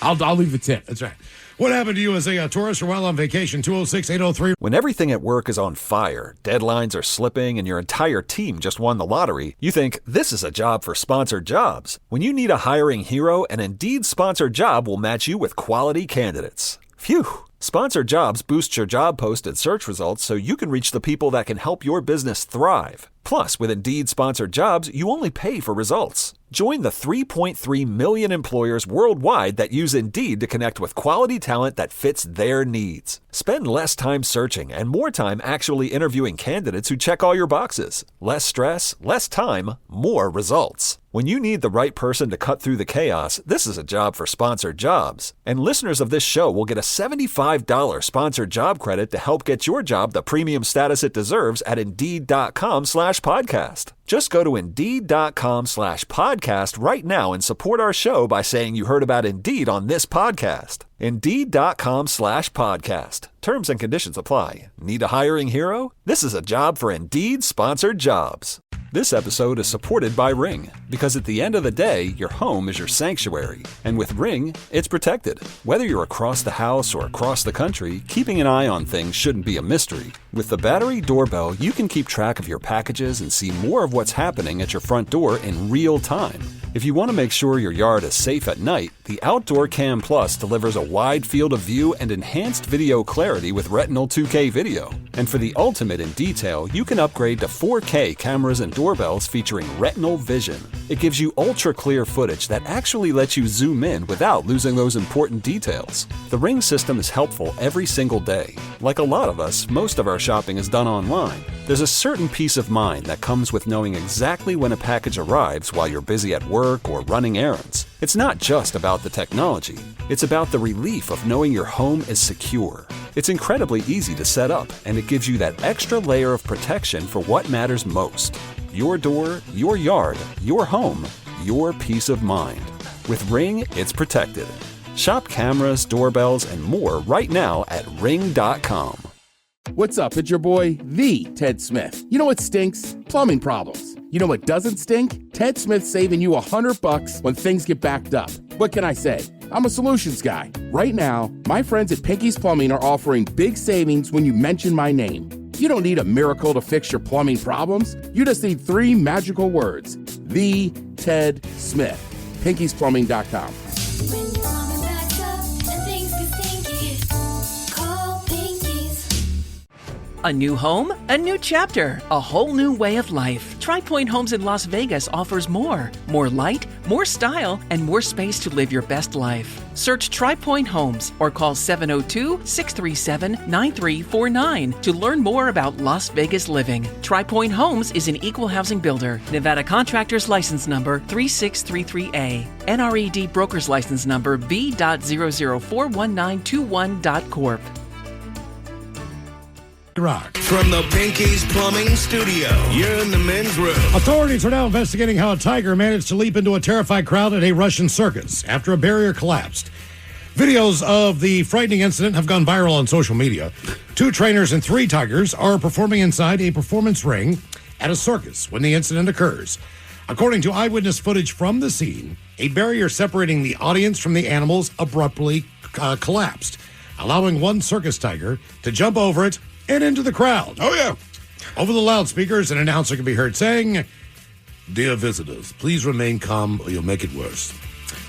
I'll leave a tip. That's right. What happened to you as a tourist or while on vacation? 206-803. When everything at work is on fire, deadlines are slipping, and your entire team just won the lottery, you think, this is a job for sponsored jobs. When you need a hiring hero, an Indeed sponsored job will match you with quality candidates. Phew! Sponsored jobs boost your job post and search results so you can reach the people that can help your business thrive. Plus, with Indeed sponsored jobs, you only pay for results. Join the 3.3 million employers worldwide that use Indeed to connect with quality talent that fits their needs. Spend less time searching and more time actually interviewing candidates who check all your boxes. Less stress, less time, more results. When you need the right person to cut through the chaos, this is a job for sponsored jobs. And listeners of this show will get a $75 sponsored job credit to help get your job the premium status it deserves at Indeed.com/podcast. Just go to Indeed.com/podcast right now and support our show by saying you heard about Indeed on this podcast. Indeed.com/podcast. Terms and conditions apply. Need a hiring hero? This is a job for Indeed sponsored jobs. This episode is supported by Ring, because at the end of the day, your home is your sanctuary. And with Ring, it's protected. Whether you're across the house or across the country, keeping an eye on things shouldn't be a mystery. With the battery doorbell, you can keep track of your packages and see more of what's happening at your front door in real time. If you want to make sure your yard is safe at night, the Outdoor Cam Plus delivers a wide field of view and enhanced video clarity with Retinal 2K video. And for the ultimate in detail, you can upgrade to 4K cameras and doorbells featuring Retinal Vision. It gives you ultra-clear footage that actually lets you zoom in without losing those important details. The Ring system is helpful every single day. Like a lot of us, most of our shopping is done online. There's a certain peace of mind that comes with knowing exactly when a package arrives while you're busy at work or running errands. It's not just about the technology. It's about the relief of knowing your home is secure. It's incredibly easy to set up, and it gives you that extra layer of protection for what matters most. Your door, your yard, your home, your peace of mind. With Ring, it's protected. Shop cameras, doorbells, and more right now at Ring.com. What's up? It's your boy, the Ted Smith. You know what stinks? Plumbing problems. You know what doesn't stink? Ted Smith saving you $100 when things get backed up. What can I say? I'm a solutions guy. Right now, my friends at Pinky's Plumbing are offering big savings when you mention my name. You don't need a miracle to fix your plumbing problems. You just need 3 magical words. The Ted Smith. Pinky'sPlumbing.com. A new home, a new chapter, a whole new way of life. Tri Point Homes in Las Vegas offers more. More light, more style, and more space to live your best life. Search Tri Point Homes or call 702-637-9349 to learn more about Las Vegas living. Tri Point Homes is an equal housing builder. Nevada Contractors License Number 3633A. NRED Broker's License Number B.0041921.corp. Rock. From the Pinky's Plumbing Studio, you're in the men's room. Authorities are now investigating how a tiger managed to leap into a terrified crowd at a Russian circus after a barrier collapsed. Videos of the frightening incident have gone viral on social media. 2 trainers and 3 tigers are performing inside a performance ring at a circus when the incident occurs. According to eyewitness footage from the scene, a barrier separating the audience from the animals abruptly collapsed, allowing one circus tiger to jump over it and into the crowd. Oh, yeah. Over the loudspeakers, an announcer can be heard saying, "Dear visitors, please remain calm or you'll make it worse."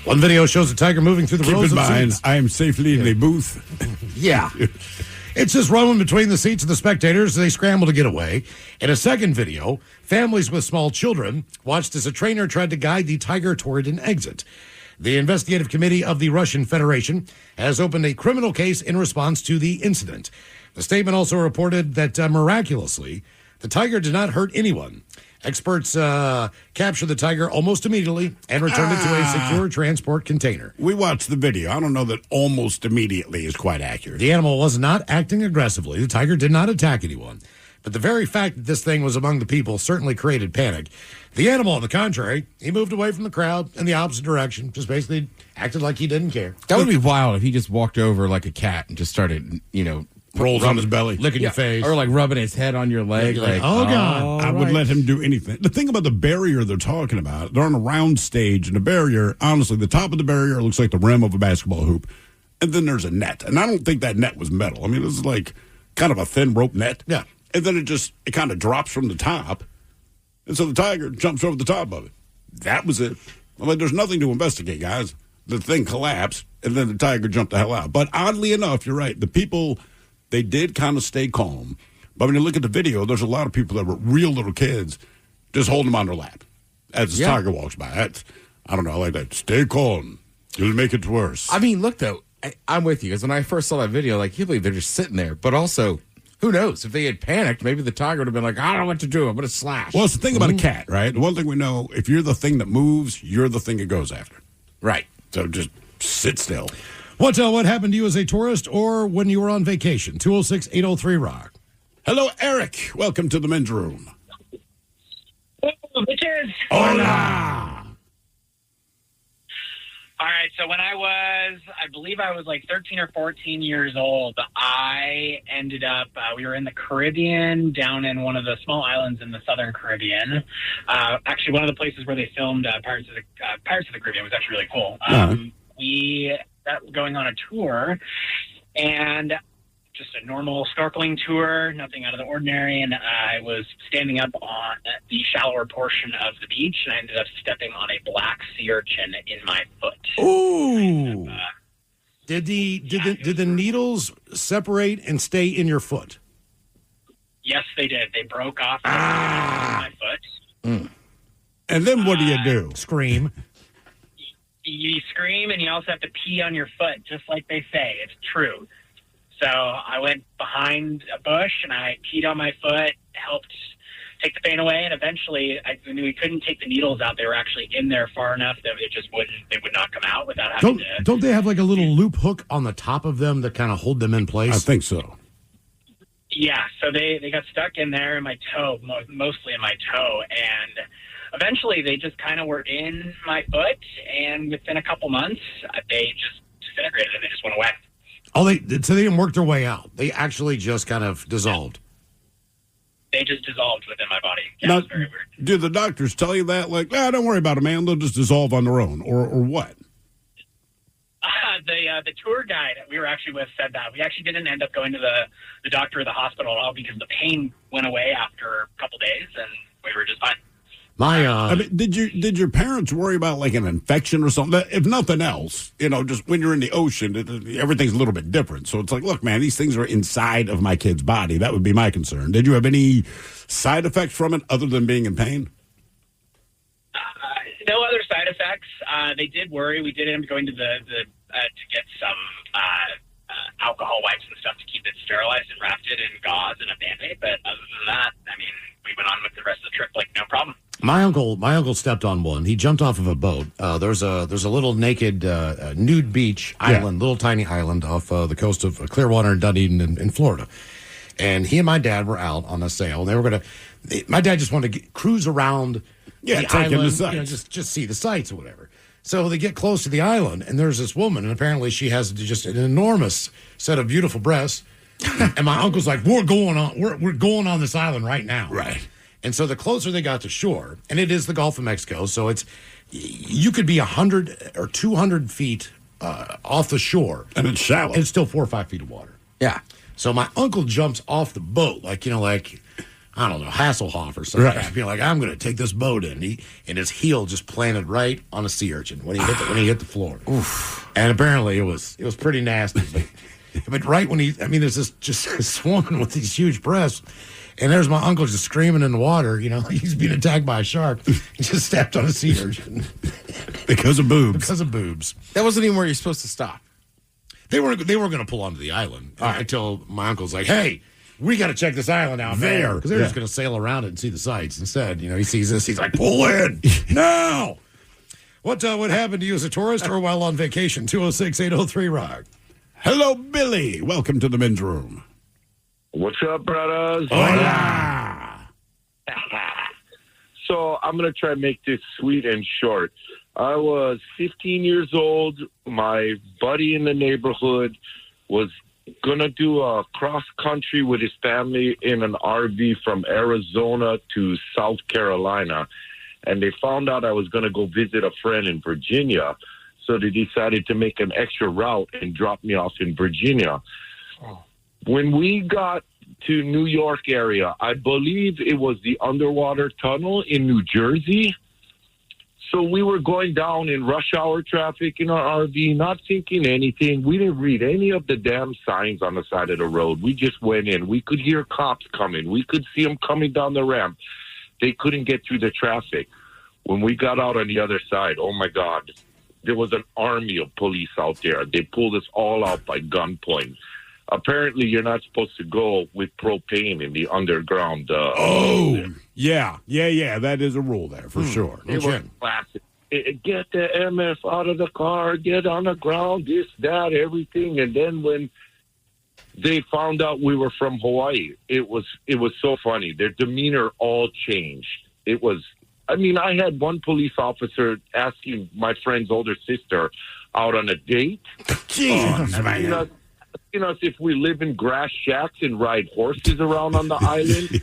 One video shows a tiger moving through the rows of seats. Keep in mind, I am safely in the booth. Yeah. It's just roaming between the seats of the spectators as they scramble to get away. In a second video, families with small children watched as a trainer tried to guide the tiger toward an exit. The investigative committee of the Russian Federation has opened a criminal case in response to the incident. The statement also reported that miraculously, the tiger did not hurt anyone. Experts captured the tiger almost immediately and returned it to a secure transport container. We watched the video. I don't know that almost immediately is quite accurate. The animal was not acting aggressively. The tiger did not attack anyone. But the very fact that this thing was among the people certainly created panic. The animal, on the contrary, he moved away from the crowd in the opposite direction, just basically acted like he didn't care. That would be wild if he just walked over like a cat and just started, rolls on his belly, licking your face, or like rubbing his head on your leg. Like, oh God! I would let him do anything. The thing about the barrier they're talking about, they're on a round stage, and the barrier, honestly, the top of the barrier looks like the rim of a basketball hoop, and then there's a net, and I don't think that net was metal. I mean, this is like kind of a thin rope net. Yeah, and then it kind of drops from the top, and so the tiger jumps over the top of it. That was it. I mean, there's nothing to investigate, guys. The thing collapsed, and then the tiger jumped the hell out. But oddly enough, you're right. The people, they did kind of stay calm. But when you look at the video, there's a lot of people that were real little kids just holding them on their lap as the tiger walks by. I don't know. I like that. Stay calm. You'll make it worse. I mean, look, though, I'm with you. Because when I first saw that video, like, you believe they're just sitting there. But also, who knows? If they had panicked, maybe the tiger would have been like, I don't know what to do. I'm going to slash. Well, it's the thing about a cat, right? The one thing we know, if you're the thing that moves, you're the thing it goes after. Right. So just sit still. What happened to you as a tourist or when you were on vacation? 206-803-ROCK. Hello, Eric. Welcome to the men's room. Hello, bitches. Hola. All right, so when I believe I was like 13 or 14 years old, I ended up, we were in the Caribbean, down in one of the small islands in the southern Caribbean. Actually, one of the places where they filmed Pirates of the Caribbean was actually really cool. We got going on a tour, and just a normal snorkeling tour, nothing out of the ordinary, and I was standing up on the shallower portion of the beach, and I ended up stepping on a black sea urchin in my foot. Ooh! Did the needles separate and stay in your foot? Yes, they did. They broke off my foot. And then what do you do? Scream. You scream, and you also have to pee on your foot, just like they say. It's true. So I went behind a bush and I peed on my foot, helped take the pain away, and eventually I knew we couldn't take the needles out. They were actually in there far enough that they would not come out without having to. Don't they have like a little loop hook on the top of them that kind of hold them in place? I think so. Yeah, so they got stuck in there in my toe, mostly in my toe, and eventually they just kind of were in my foot, and within a couple months they just disintegrated and they just went away. Oh, so they didn't work their way out. They actually just kind of dissolved. They just dissolved within my body. Yeah, Now, it was very weird. do the doctors tell you that? Like, don't worry about it, man. They'll just dissolve on their own, or what? The tour guide we were actually with said that. We actually didn't end up going to the doctor or the hospital at all because the pain went away after a couple days, and we were just fine. I mean, did your parents worry about like an infection or something? If nothing else, just when you're in the ocean, everything's a little bit different. So it's like, look, man, these things are inside of my kid's body. That would be my concern. Did you have any side effects from it other than being in pain? No other side effects. They did worry. We did end up going to to get some alcohol wipes and stuff to keep it sterilized and wrapped it in gauze and a Band-Aid. But other than that, I mean, we went on with the rest of the trip like no problem. My uncle stepped on one. He jumped off of a boat. There's a little naked nude beach island, little tiny island off the coast of Clearwater and Dunedin in Florida. And he and my dad were out on a sail. They were my dad just wanted to cruise around the island, the sights. Just see the sights or whatever. So they get close to the island, and there's this woman, and apparently she has just an enormous set of beautiful breasts. And my uncle's like, we're going on this island right now. Right. And so the closer they got to shore, and it is the Gulf of Mexico, so you could be 100 or 200 feet off the shore. And it's shallow. And it's still 4 or 5 feet of water. Yeah. So my uncle jumps off the boat, like I don't know, Hasselhoff or something. Right. Like, I'm going to take this boat in. And his heel just planted right on a sea urchin when he hit the floor. Oof. And apparently it was pretty nasty. But right when there's this woman with these huge breasts. And there's my uncle just screaming in the water. He's being attacked by a shark. He just stepped on a sea urchin. Because of boobs. Because of boobs. That wasn't even where you're supposed to stop. They were going to pull onto the island until my uncle's like, hey, we got to check this island out there. Because they're just going to sail around it and see the sights. Instead, he sees this. He's like, pull in now. What happened to you as a tourist or while on vacation? 206-803-ROCK. Hello, Billy. Welcome to the men's room. What's up, brothers? Hola. So I'm going to try and make this sweet and short. I was 15 years old. My buddy in the neighborhood was going to do a cross-country with his family in an RV from Arizona to South Carolina. And they found out I was going to go visit a friend in Virginia. So they decided to make an extra route and drop me off in Virginia. When we got to New York area, I believe it was the underwater tunnel in New Jersey. So we were going down in rush hour traffic in our RV, not thinking anything. We didn't read any of the damn signs on the side of the road. We just went in. We could hear cops coming. We could see them coming down the ramp. They couldn't get through the traffic. When we got out on the other side, oh, my God, there was an army of police out there. They pulled us all out by gunpoint. Apparently, you're not supposed to go with propane in the underground. Yeah. That is a rule there for sure. It was classic. Get the MF out of the car, get on the ground, this, that, everything. And then when they found out we were from Hawaii, it was so funny. Their demeanor all changed. I had one police officer asking my friend's older sister out on a date. Jesus, man. Us if we live in grass shacks and ride horses around on the island.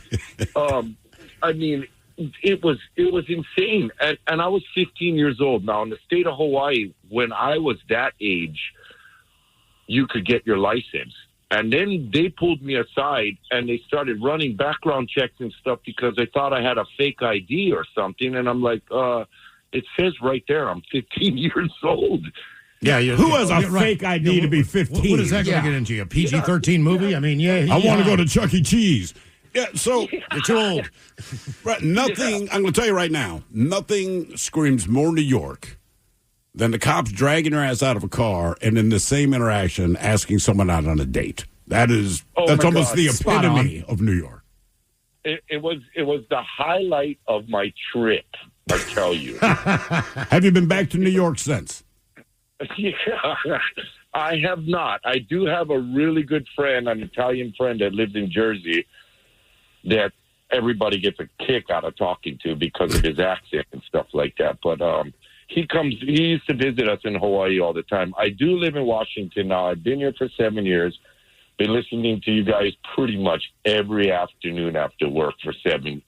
It was insane. And I was 15 years old. Now, in the state of Hawaii, when I was that age, you could get your license. And then they pulled me aside and they started running background checks and stuff because they thought I had a fake ID or something. And I'm like, it says right there, I'm 15 years old. Yeah, who has a fake ID to be 15? What is that going to get into? A PG-13 movie? I mean, I want to go to Chuck E. Cheese. Yeah, so you're too old. Right, nothing. I'm going to tell you right now. Nothing screams more New York than the cops dragging your ass out of a car and in the same interaction asking someone out on a date. That's almost the epitome of New York. It was the highlight of my trip. I tell you. Have you been back to New York since? Yeah, I have not. I do have a really good friend, an Italian friend that lives in Jersey that everybody gets a kick out of talking to because of his accent and stuff like that. But he used to visit us in Hawaii all the time. I do live in Washington now. I've been here for 7 years. Been listening to you guys pretty much every afternoon after work for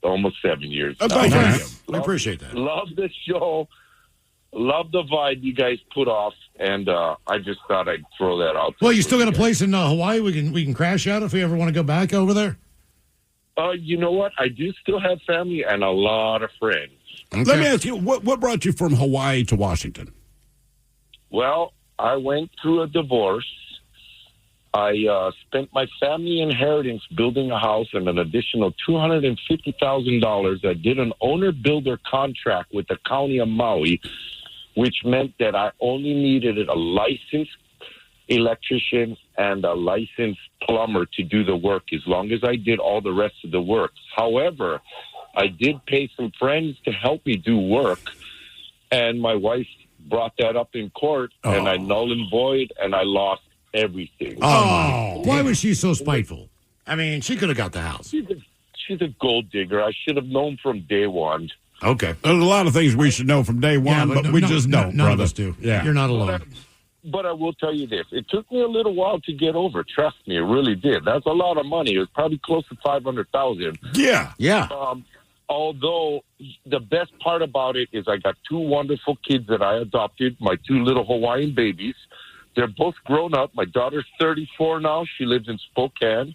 almost 7 years. Thank you. I appreciate that. Love the show. Love the vibe you guys put off, and I just thought I'd throw that out. Well, you still got a place in Hawaii we can crash out if we ever want to go back over there? You know what? I do still have family and a lot of friends. Okay. Let me ask you, what brought you from Hawaii to Washington? Well, I went through a divorce. I spent my family inheritance building a house and an additional $250,000. I did an owner-builder contract with the county of Maui, which meant that I only needed a licensed electrician and a licensed plumber to do the work as long as I did all the rest of the work. However, I did pay some friends to help me do work, and my wife brought that up in court, and I null and void, and I lost everything. Why was she so spiteful? I mean, she could have got the house. She's a gold digger. I should have known from day one. Okay. There's a lot of things we should know from day one, but we just don't, none brother. of us do. Yeah. You're not alone. But I will tell you this. It took me a little while to get over. Trust me, it really did. That's a lot of money. It was probably close to $500,000. Yeah. Although the best part about it is I got two wonderful kids that I adopted, my two little Hawaiian babies. They're both grown up. My daughter's 34 now. She lives in Spokane.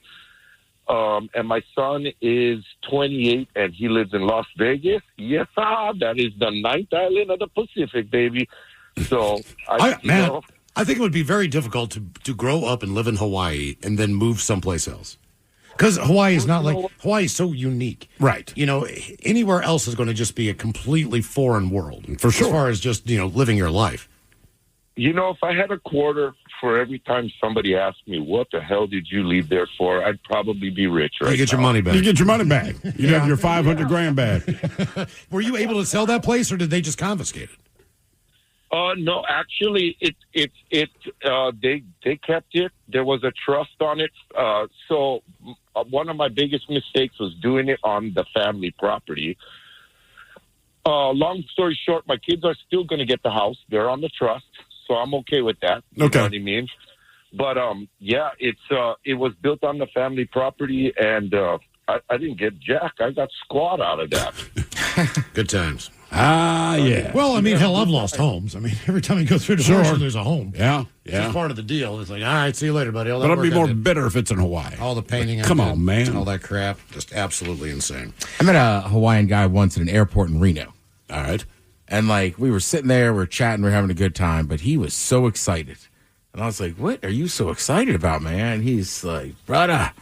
And my son is 28, and he lives in Las Vegas. Yes, that is the ninth island of the Pacific, baby. So, I think it would be very difficult to grow up and live in Hawaii and then move someplace else. Because Hawaii is not Hawaii is so unique. Right. You know, anywhere else is going to just be a completely foreign world. For sure. As far as just, living your life. If I had a quarter for every time somebody asked me, what the hell did you leave there for, I'd probably be rich right now. You get your money back. You get your money back. You have your $500,000 back. Were you able to sell that place, or did they just confiscate it? No, actually, they kept it. There was a trust on it. So one of my biggest mistakes was doing it on the family property. Long story short, my kids are still going to get the house. They're on the trust, so I'm okay with that. You know what I mean? But it was built on the family property, and I didn't get jack. I got squat out of that. Good times. Yeah. Well, I mean, hell, I've lost homes. I mean, every time you go through divorce, there's a home. Yeah. It's just part of the deal. It's like, all right, see you later, buddy. But I'll be more bitter if it's in Hawaii. All the painting. Come on, man. All that crap. Just absolutely insane. I met a Hawaiian guy once at an airport in Reno. All right. And, we were sitting there, we were chatting, we were having a good time, but he was so excited. And I was like, what are you so excited about, man? He's like, brother,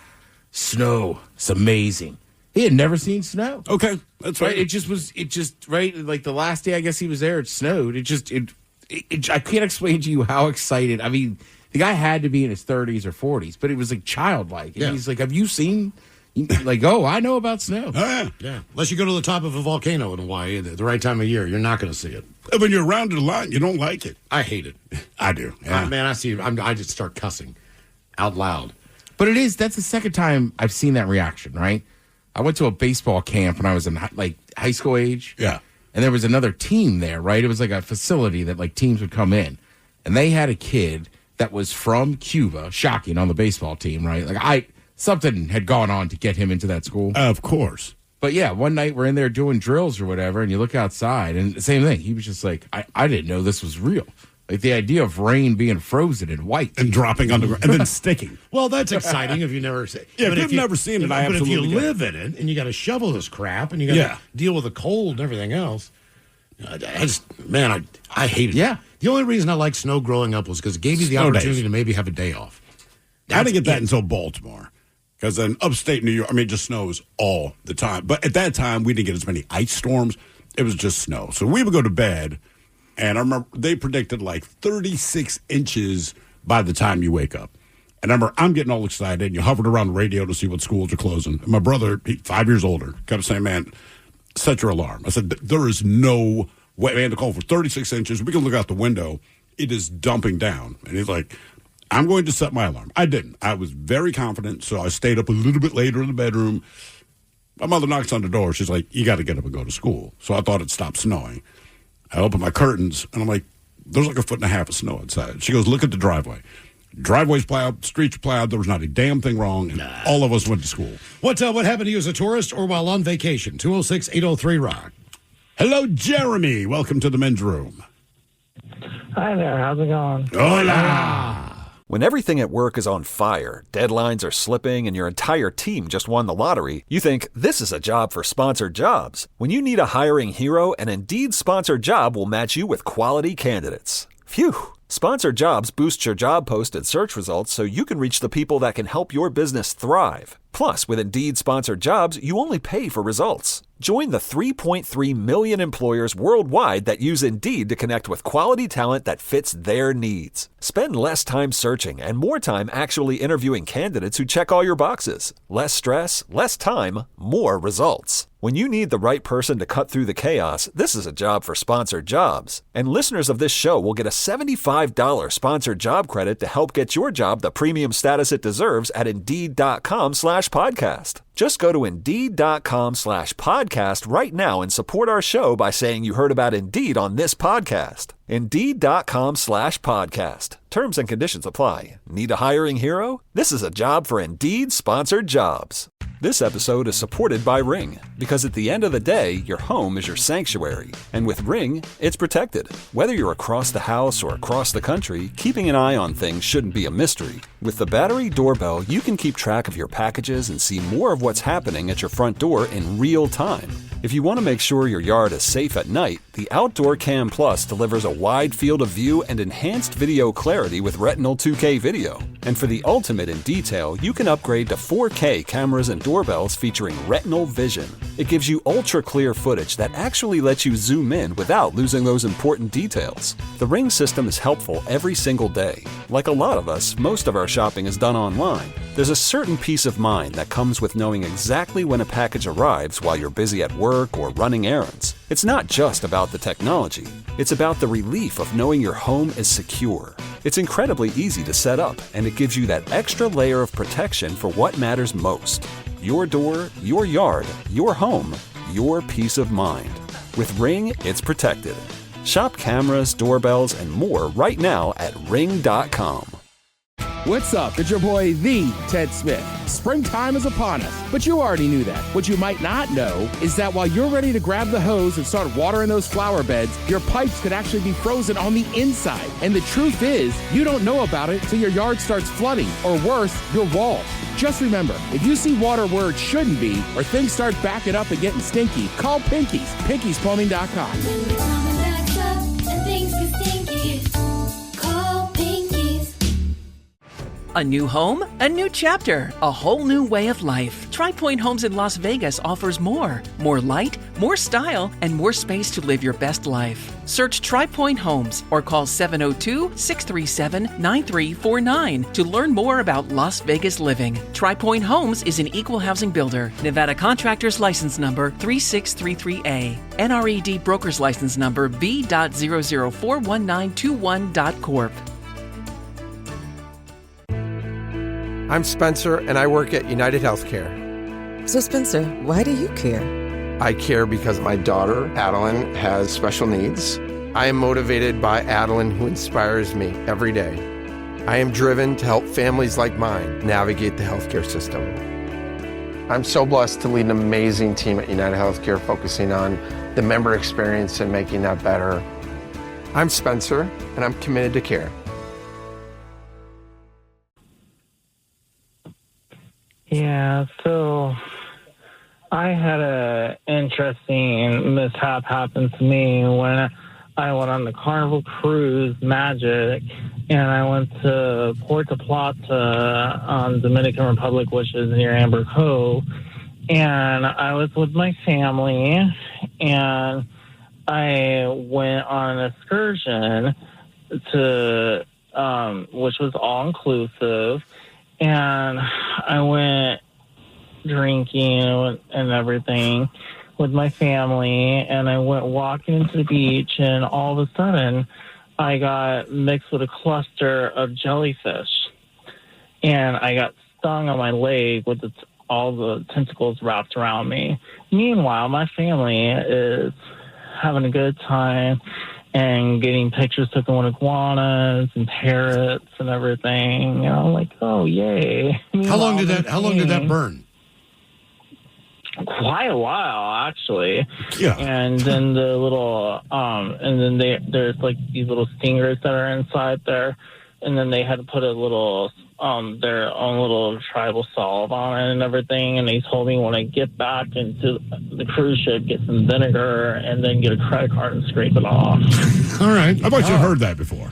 snow. It's amazing. He had never seen snow. Okay. That's right. It just, right? Like the last day I guess he was there, it snowed. I can't explain to you how excited. I mean, the guy had to be in his 30s or 40s, but it was like childlike. And he's like, have you seen, I know about snow. Yeah. Unless you go to the top of a volcano in Hawaii at the right time of year, you're not going to see it. When you're around it a lot, you don't like it. I hate it. I do. Yeah. I just start cussing out loud. But that's the second time I've seen that reaction, right? I went to a baseball camp when I was in high school age. Yeah. And there was another team there, right? It was like a facility that teams would come in. And they had a kid that was from Cuba, shocking, on the baseball team, right? Something had gone on to get him into that school. Of course. But yeah, one night we're in there doing drills or whatever, and you look outside, and the same thing. He was just like, I didn't know this was real. Like the idea of rain being frozen and white. And dropping on the ground and then sticking. Well, that's exciting if you never see it. Yeah, if you've never seen it, I absolutely But if you live in it and you got to shovel this crap and you got to deal with the cold and everything else, I hate it. Yeah. The only reason I liked snow growing up was because it gave you the opportunity to maybe have a day off. I didn't get that until Baltimore. Because in upstate New York, it just snows all the time. But at that time, we didn't get as many ice storms. It was just snow. So we would go to bed, and I remember they predicted 36 inches by the time you wake up. And I remember I'm getting all excited, and you hovered around the radio to see what schools are closing. And my brother, 5 years older, kept saying, man, set your alarm. I said, there is no way. We had to call for 36 inches. We can look out the window. It is dumping down. And he's like, I'm going to set my alarm. I didn't. I was very confident, so I stayed up a little bit later in the bedroom. My mother knocks on the door. She's like, you got to get up and go to school. So I thought it stopped snowing. I opened my curtains, and I'm like, there's 1.5 feet of snow outside. She goes, look at the driveway. Driveway's plowed, streets plowed. There was not a damn thing wrong. And all of us went to school. What happened to you as a tourist or while on vacation? 206-803-ROCK. Hello, Jeremy. Welcome to the men's room. Hi there. How's it going? Hola. When everything at work is on fire, deadlines are slipping, and your entire team just won the lottery, you think, this is a job for Sponsored Jobs. When you need a hiring hero, an Indeed sponsored job will match you with quality candidates. Phew! Sponsored Jobs boosts your job post and search results so you can reach the people that can help your business thrive. Plus, with Indeed Sponsored Jobs, you only pay for results. Join the 3.3 million employers worldwide that use Indeed to connect with quality talent that fits their needs. Spend less time searching and more time actually interviewing candidates who check all your boxes. Less stress, less time, more results. When you need the right person to cut through the chaos, this is a job for Sponsored Jobs. And listeners of this show will get a $75 sponsored job credit to help get your job the premium status it deserves at Indeed.com/podcast. Just go to Indeed.com/podcast right now and support our show by saying you heard about Indeed on this podcast. Indeed.com/podcast. Terms and conditions apply. Need a hiring hero? This is a job for Indeed Sponsored Jobs. This episode is supported by Ring, because at the end of the day, your home is your sanctuary. And with Ring, it's protected. Whether you're across the house or across the country, keeping an eye on things shouldn't be a mystery. With the battery doorbell, you can keep track of your packages and see more of what's happening at your front door in real time. If you want to make sure your yard is safe at night, the Outdoor Cam Plus delivers a wide field of view and enhanced video clarity with Retinal 2K video. And for the ultimate in detail, you can upgrade to 4K cameras and doorbells featuring Retinal Vision. It gives you ultra-clear footage that actually lets you zoom in without losing those important details. The Ring system is helpful every single day. Like a lot of us, most of our shopping is done online. There's a certain peace of mind that comes with knowing exactly when a package arrives while you're busy at work or running errands. It's not just about the technology. It's about the relief of knowing your home is secure. It's incredibly easy to set up, and it gives you that extra layer of protection for what matters most. Your door, your yard, your home, your peace of mind. With Ring, it's protected. Shop cameras, doorbells, and more right now at Ring.com. What's up? It's your boy, the Ted Smith. Springtime is upon us, but you already knew that. What you might not know is that while you're ready to grab the hose and start watering those flower beds, your pipes could actually be frozen on the inside. And the truth is, you don't know about it till your yard starts flooding, or worse, your walls. Just remember, if you see water where it shouldn't be, or things start backing up and getting stinky, call Pinkies, PinkiesPlumbing.com. A new home, a new chapter, a whole new way of life. Tri Point Homes in Las Vegas offers more. More light, more style, and more space to live your best life. Search Tri Point Homes or call 702-637-9349 to learn more about Las Vegas living. Tri Point Homes is an equal housing builder. Nevada Contractors License Number 3633A. NRED Broker's License Number B.0041921.corp. I'm Spencer, and I work at United Healthcare. So, Spencer, why do you care? I care because my daughter, Adeline, has special needs. I am motivated by Adeline, who inspires me every day. I am driven to help families like mine navigate the healthcare system. I'm so blessed to lead an amazing team at United Healthcare focusing on the member experience and making that better. I'm Spencer, and I'm committed to care. Yeah, so I had a interesting mishap happen to me when I went on the Carnival Cruise Magic, and I went to Puerto Plata on Dominican Republic, which is near Amber Cove, and I was with my family, and I went on an excursion to, which was all inclusive. And I went drinking and everything with my family, and I went walking into the beach, and all of a sudden I got mixed with a cluster of jellyfish, and I got stung on my leg with all the tentacles wrapped around me. Meanwhile, my family is having a good time and getting pictures taken with iguanas and parrots and everything. And I'm like, oh, yay. How long did that burn? Quite a while, actually. Yeah. And then the little, and then there's like these little stingers that are inside there. And then they had to put a little, their own little tribal salve on it and everything. And they told me when I get back into the cruise ship, get some vinegar and then get a credit card and scrape it off. All right. I've actually heard that before.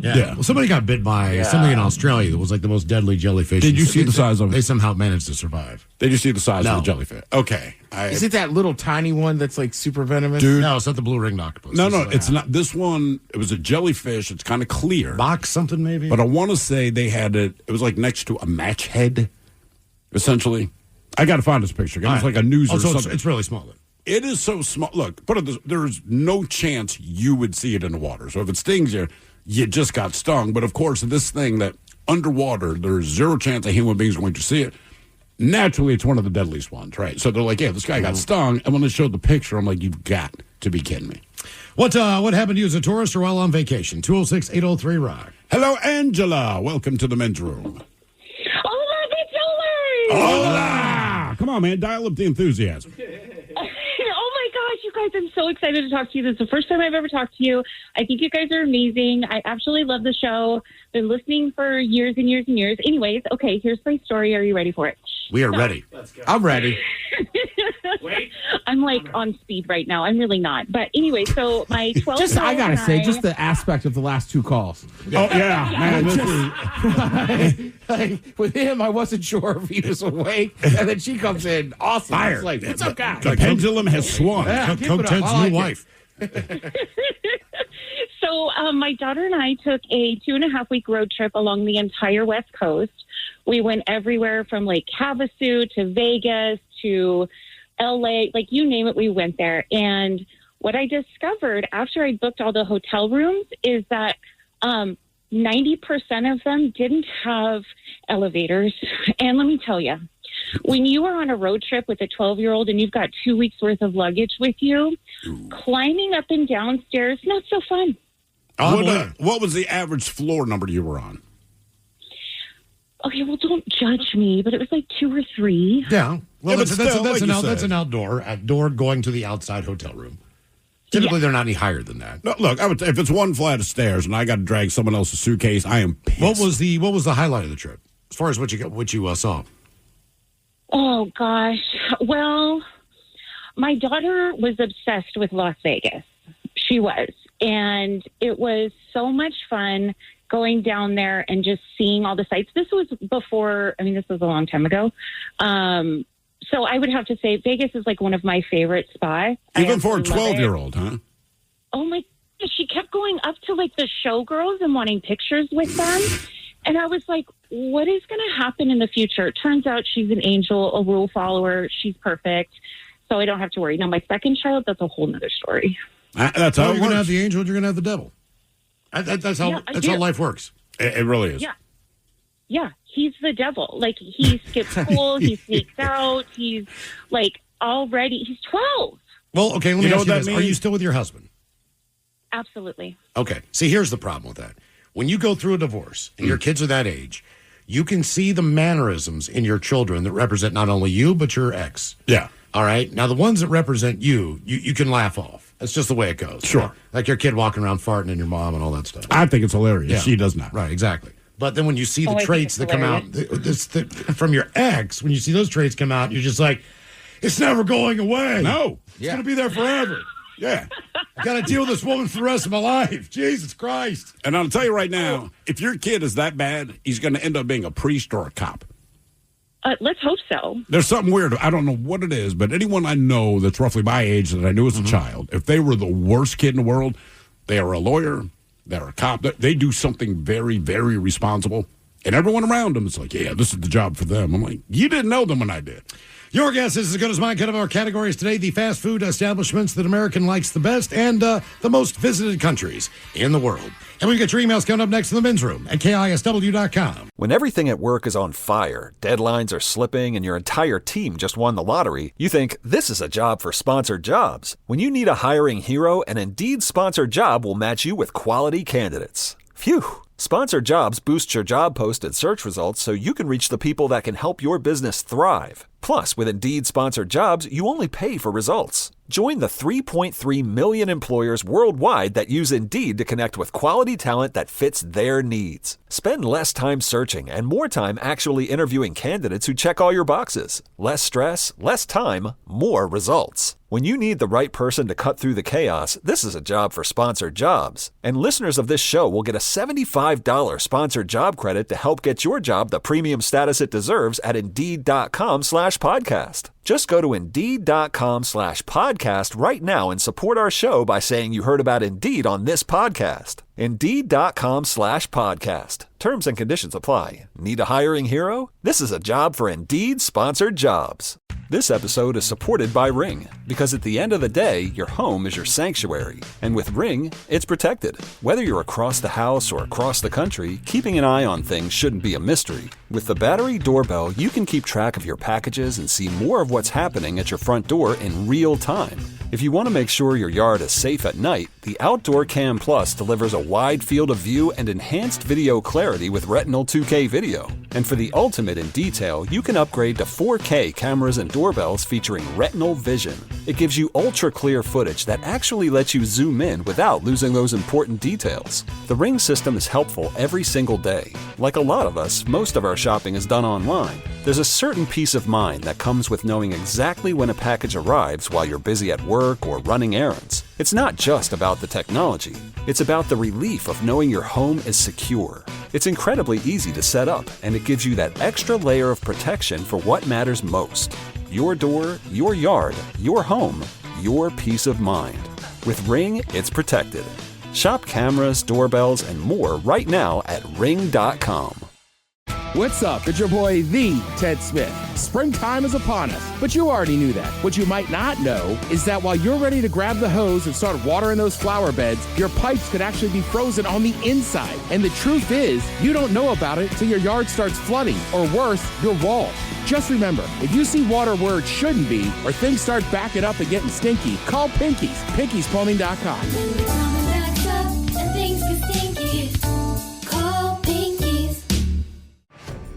Yeah. Well, somebody got bit by something in Australia that was like the most deadly jellyfish. Did you see the size of it? They somehow managed to survive. Did you see the size of the jellyfish? Okay. Is it that little tiny one that's like super venomous? Dude. No, it's not the blue ringed octopus. No, it's not. This one, it was a jellyfish. It's kind of clear. Box something maybe? But I want to say they had it was like next to a match head, essentially. I got to find this picture. It was like a news or something. It's really small then. It is so small. Look, put it this, there's no chance you would see it in the water. So if it stings you, you just got stung. But of course, this thing that underwater, there's zero chance a human being is going to see it. Naturally, it's one of the deadliest ones, right? So they're like, yeah, this guy got stung. And when they showed the picture, I'm like, you've got to be kidding me. What happened to you as a tourist or while on vacation? 206-803-ROCK. Hello, Angela. Welcome to the men's room. Hola, bitch. Hola! Come on, man. Dial up the enthusiasm. Oh my gosh, you guys, I'm so excited to talk to you. This is the first time I've ever talked to you. I think you guys are amazing. I absolutely love the show. Been listening for years and years and years. Anyways, okay, here's my story. Are you ready for it? We are ready. Let's go. I'm ready. I'm like on speed right now. I'm really not. But anyway, so my 12-year-old I gotta say, and just the aspect of the last two calls. Oh, yeah, man. With him, I wasn't sure if he was awake, and then she comes in, awesome. Fire. It's like, what's up, guys? The pendulum has swung. Yeah, keep it up. Ted's I like new it. wife. So my daughter and I took a 2.5-week road trip along the entire West Coast. We went everywhere from Lake Havasu to Vegas to LA, like you name it, we went there. And what I discovered after I booked all the hotel rooms is that 90% of them didn't have elevators. And let me tell you, when you are on a road trip with a 12-year-old and you've got 2 weeks worth of luggage with you, climbing up and down stairs, not so fun. What was the average floor number you were on? Okay, well, don't judge me, but it was like 2 or 3. Yeah. Well, Yeah, that's but still, an outdoor going to the outside hotel room. Typically, they're not any higher than that. No, look, if it's one flight of stairs and I got to drag someone else's suitcase, I am pissed. What was the highlight of the trip as far as what you saw? Oh, gosh. Well, my daughter was obsessed with Las Vegas. She was. And it was so much fun going down there and just seeing all the sights. This was this was a long time ago. So I would have to say Vegas is like one of my favorite spots. Even for a 12-year-old, huh? Oh, my gosh. She kept going up to like the showgirls and wanting pictures with them. And I was like, what is going to happen in the future? It turns out she's an angel, a rule follower. She's perfect. So I don't have to worry. Now, my second child, that's a whole nother story. That's how you're going to have works. the angel and you're going to have the devil. That's how life works. It really is. Yeah, he's the devil. Like, he skips school, he sneaks out, he's like he's 12. Well, okay, let me ask you this. means? Are you still with your husband? Absolutely. Okay. See, here's the problem with that. When you go through a divorce and your kids are that age, you can see the mannerisms in your children that represent not only you, but your ex. Yeah. All right? Now, the ones that represent you can laugh off. That's just the way it goes. Sure. Right? Like your kid walking around farting and your mom and all that stuff. I think it's hilarious. Yeah. She does not. Right, exactly. But then when you see the I think traits it's that come out from your ex, when you see those traits come out, you're just like, it's never going away. No. It's going to be there forever. Yeah. I got to deal with this woman for the rest of my life. Jesus Christ. And I'll tell you right now, if your kid is that bad, he's going to end up being a priest or a cop. Let's hope so. There's something weird. I don't know what it is, but anyone I know that's roughly my age that I knew as a child, if they were the worst kid in the world, they are a lawyer, they're a cop. They do something very, very responsible. And everyone around them is like, yeah, this is the job for them. I'm like, you didn't know them when I did. Your guess is as good as mine. Kind of our categories today: the fast food establishments that American likes the best, and the most visited countries in the world. And we've got your emails coming up next in the men's room at KISW.com. When everything at work is on fire, deadlines are slipping, and your entire team just won the lottery, you think, this is a job for sponsored jobs. When you need a hiring hero, an Indeed sponsored job will match you with quality candidates. Phew! Sponsored jobs boost your job post and search results so you can reach the people that can help your business thrive. Plus, with Indeed sponsored jobs, you only pay for results. Join the 3.3 million employers worldwide that use Indeed to connect with quality talent that fits their needs. Spend less time searching and more time actually interviewing candidates who check all your boxes. Less stress, less time, more results. When you need the right person to cut through the chaos, this is a job for sponsored jobs. And listeners of this show will get a $75 sponsored job credit to help get your job the premium status it deserves at Indeed.com/podcast. Just go to Indeed.com/podcast right now and support our show by saying you heard about Indeed on this podcast. Indeed.com/podcast. Terms and conditions apply. Need a hiring hero? This is a job for Indeed sponsored jobs. This episode is supported by Ring, because at the end of the day, your home is your sanctuary. And with Ring, it's protected. Whether you're across the house or across the country, keeping an eye on things shouldn't be a mystery. With the battery doorbell, you can keep track of your packages and see more of what's happening at your front door in real time. If you want to make sure your yard is safe at night, the Outdoor Cam Plus delivers a wide field of view and enhanced video clarity with Retinal 2K video. And for the ultimate in detail, you can upgrade to 4K cameras and doorbells featuring retinal vision. It gives you ultra-clear footage that actually lets you zoom in without losing those important details. The Ring system is helpful every single day. Like a lot of us, most of our shopping is done online. There's a certain peace of mind that comes with knowing exactly when a package arrives while you're busy at work or running errands. It's not just about the technology. It's about the relief of knowing your home is secure. It's incredibly easy to set up, and it gives you that extra layer of protection for what matters most. Your door, your yard, your home, your peace of mind. With Ring, it's protected. Shop cameras, doorbells, and more right now at Ring.com. What's up? It's your boy, the Ted Smith. Springtime is upon us, but you already knew that. What you might not know is that while you're ready to grab the hose and start watering those flower beds, your pipes could actually be frozen on the inside. And the truth is, you don't know about it till your yard starts flooding, or worse, your walls. Just remember, if you see water where it shouldn't be, or things start backing up and getting stinky, call Pinky's, Pinky'sPlumbing.com.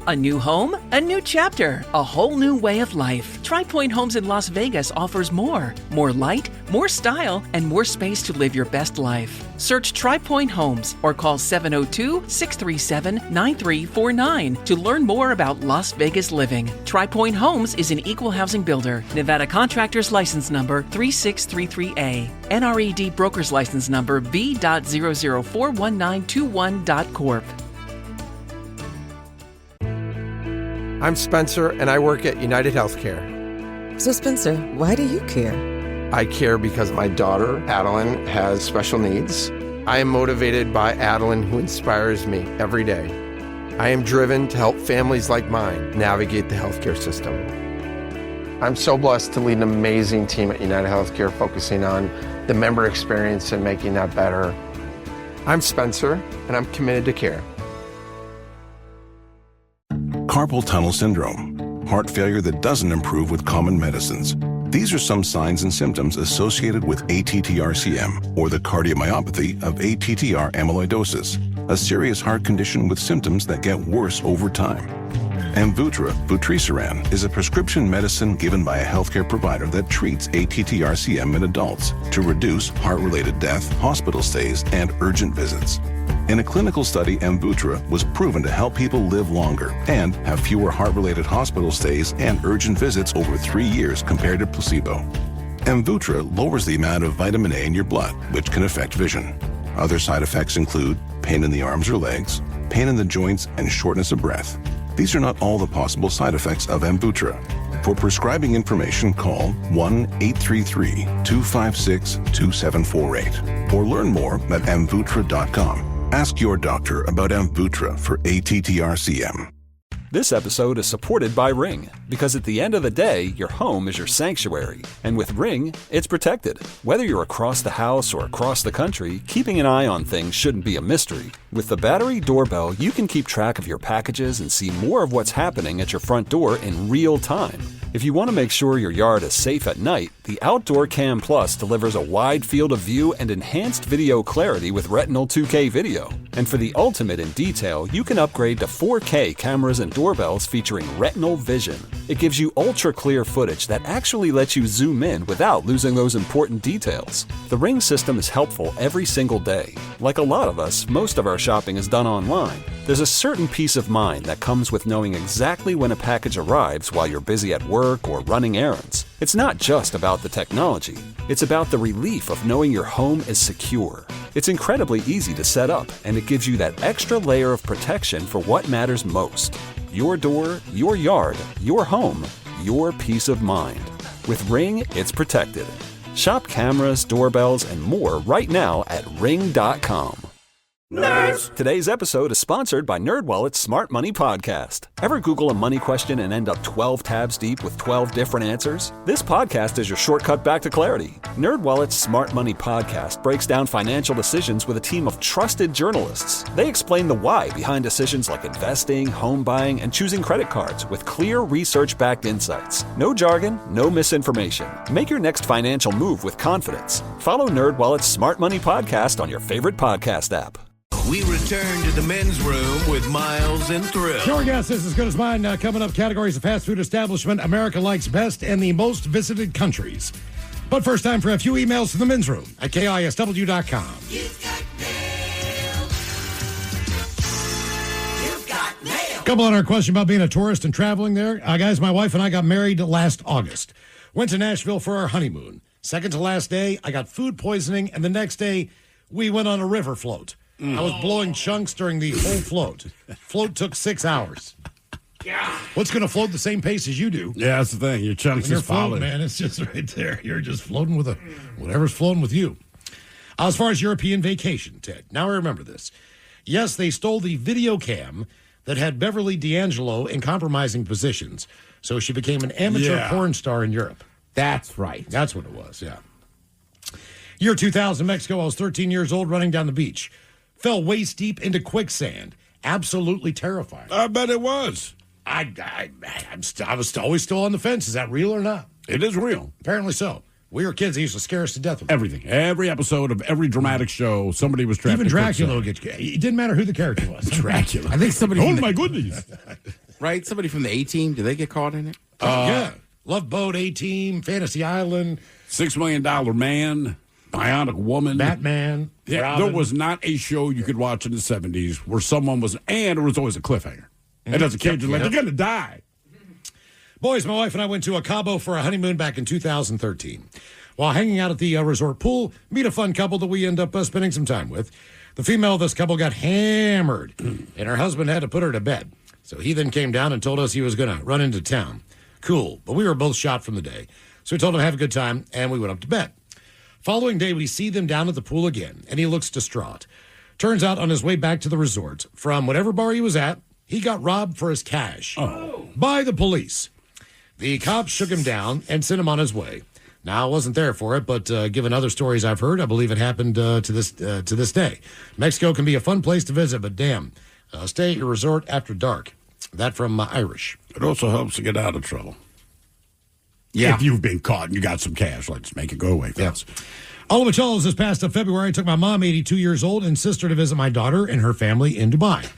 A new home, a new chapter, a whole new way of life. Tri Pointe Homes in Las Vegas offers more. More light, more style, and more space to live your best life. Search Tri Pointe Homes or call 702-637-9349 to learn more about Las Vegas living. Tri Pointe Homes is an equal housing builder. Nevada Contractors License Number 3633A. NRED Broker's License Number V.0041921.corp. I'm Spencer, and I work at United Healthcare. So, Spencer, why do you care? I care because my daughter, Adeline, has special needs. I am motivated by Adeline, who inspires me every day. I am driven to help families like mine navigate the healthcare system. I'm so blessed to lead an amazing team at United Healthcare focusing on the member experience and making that better. I'm Spencer, and I'm committed to care. Carpal tunnel syndrome, heart failure that doesn't improve with common medicines. These are some signs and symptoms associated with ATTR-CM, or the cardiomyopathy of ATTR amyloidosis, a serious heart condition with symptoms that get worse over time. Amvuttra, vutrisiran, is a prescription medicine given by a healthcare provider that treats ATTR-CM in adults to reduce heart-related death, hospital stays, and urgent visits. In a clinical study, Amvuttra was proven to help people live longer and have fewer heart-related hospital stays and urgent visits over 3 years compared to placebo. Amvuttra lowers the amount of vitamin A in your blood, which can affect vision. Other side effects include pain in the arms or legs, pain in the joints, and shortness of breath. These are not all the possible side effects of Amvuttra. For prescribing information, call 1-833-256-2748 or learn more at amvuttra.com. Ask your doctor about Amvuttra for ATTR-CM. This episode is supported by Ring, because at the end of the day, your home is your sanctuary. And with Ring, it's protected. Whether you're across the house or across the country, keeping an eye on things shouldn't be a mystery. With the battery doorbell, you can keep track of your packages and see more of what's happening at your front door in real time. If you want to make sure your yard is safe at night, the Outdoor Cam Plus delivers a wide field of view and enhanced video clarity with Retinal 2K video. And for the ultimate in detail, you can upgrade to 4K cameras and doorbells featuring retinal vision. It gives you ultra-clear footage that actually lets you zoom in without losing those important details. The Ring system is helpful every single day. Like a lot of us, most of our shopping is done online. There's a certain peace of mind that comes with knowing exactly when a package arrives while you're busy at work or running errands. It's not just about the technology. It's about the relief of knowing your home is secure. It's incredibly easy to set up, and it gives you that extra layer of protection for what matters most. Your door, your yard, your home, your peace of mind. With Ring, it's protected. Shop cameras, doorbells, and more right now at Ring.com. Nerds! Today's episode is sponsored by NerdWallet's Smart Money Podcast. Ever Google a money question and end up 12 tabs deep with 12 different answers? This podcast is your shortcut back to clarity. NerdWallet's Smart Money Podcast breaks down financial decisions with a team of trusted journalists. They explain the why behind decisions like investing, home buying, and choosing credit cards with clear research-backed insights. No jargon, no misinformation. Make your next financial move with confidence. Follow NerdWallet's Smart Money Podcast on your favorite podcast app. we return to the men's room with Miles and Thrill. Your guess is as good as mine. Coming up, categories of fast food establishment America likes best and the most visited countries. But first, time for a few emails to the men's room at KISW.com. Couple on our question about being a tourist and traveling there. Guys, my wife and I got married last August. Went to Nashville for our honeymoon. Second to last day, I got food poisoning, and the next day, we went on a river float. I was blowing chunks during the whole float. Float took 6 hours. What's going to float the same pace as you do? Yeah, that's the thing. Your chunks You're is floating, falling. man. It's just right there. You're just floating with whatever's floating with you. As far as European vacation, Ted, now I remember this. Yes, they stole the video cam that had Beverly D'Angelo in compromising positions. So she became an amateur porn star in Europe. That's right. That's what it was, yeah. Year 2000, Mexico. I was 13 years old running down the beach. Fell waist deep into quicksand. Absolutely terrifying. I bet it was. I was always still on the fence. Is that real or not? It is real. Apparently so. We were kids. They used to scare us to death with everything. Every episode of every dramatic show, somebody was trapped. Even Dracula would get. It didn't matter who the character was. Dracula. I think somebody. Oh my goodness! Right, somebody from the A-Team. Did they get caught in it? Yeah, Love Boat, A-Team, Fantasy Island, $6 Million Man, Bionic Woman, Batman. Yeah, Robin. there was not a show you could watch in the 70s where someone was, and there was always a cliffhanger. And as a kid, you're like, they're going to die. Boys, my wife and I went to Cabo for a honeymoon back in 2013. While hanging out at the resort pool, meet a fun couple that we end up spending some time with. The female of this couple got hammered, and her husband had to put her to bed. So he then came down and told us he was going to run into town. Cool, but we were both shot from the day. So we told him to have a good time, and we went up to bed. Following day, we see them down at the pool again, and he looks distraught. Turns out on his way back to the resort, from whatever bar he was at, he got robbed for his cash by the police. The cops shook him down and sent him on his way. Now, I wasn't there for it, but given other stories I've heard, I believe it happened to this day. Mexico can be a fun place to visit, but damn, stay at your resort after dark. That from Irish. It also helps to get out of trouble. Yeah. If you've been caught and you got some cash, let's make it go away fast. All of Machelos this past February, I took my mom, 82 years old, and sister to visit my daughter and her family in Dubai.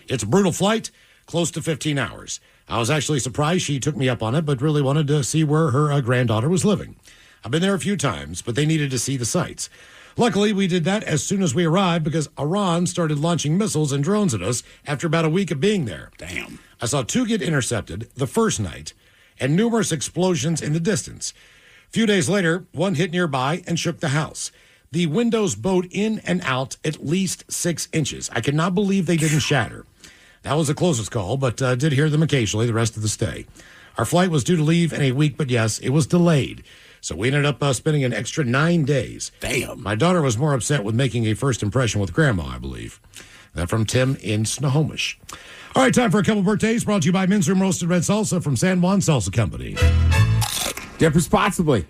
It's a brutal flight, close to 15 hours. I was actually surprised she took me up on it, but really wanted to see where her granddaughter was living. I've been there a few times, but they needed to see the sights. Luckily, we did that as soon as we arrived because Iran started launching missiles and drones at us after about a week of being there. Damn. I saw 2 get intercepted the first night and numerous explosions in the distance. A few days later, one hit nearby and shook the house. The windows bowed in and out at least 6 inches. I could not believe they didn't shatter. That was the closest call, but did hear them occasionally the rest of the stay. Our flight was due to leave in a week, but yes, it was delayed. So we ended up spending an extra 9 days. Damn. My daughter was more upset with making a first impression with Grandma, I believe. That from Tim in Snohomish. All right, time for a couple birthdays brought to you by Men's Room Roasted Red Salsa from San Juan Salsa Company. Dip responsibly.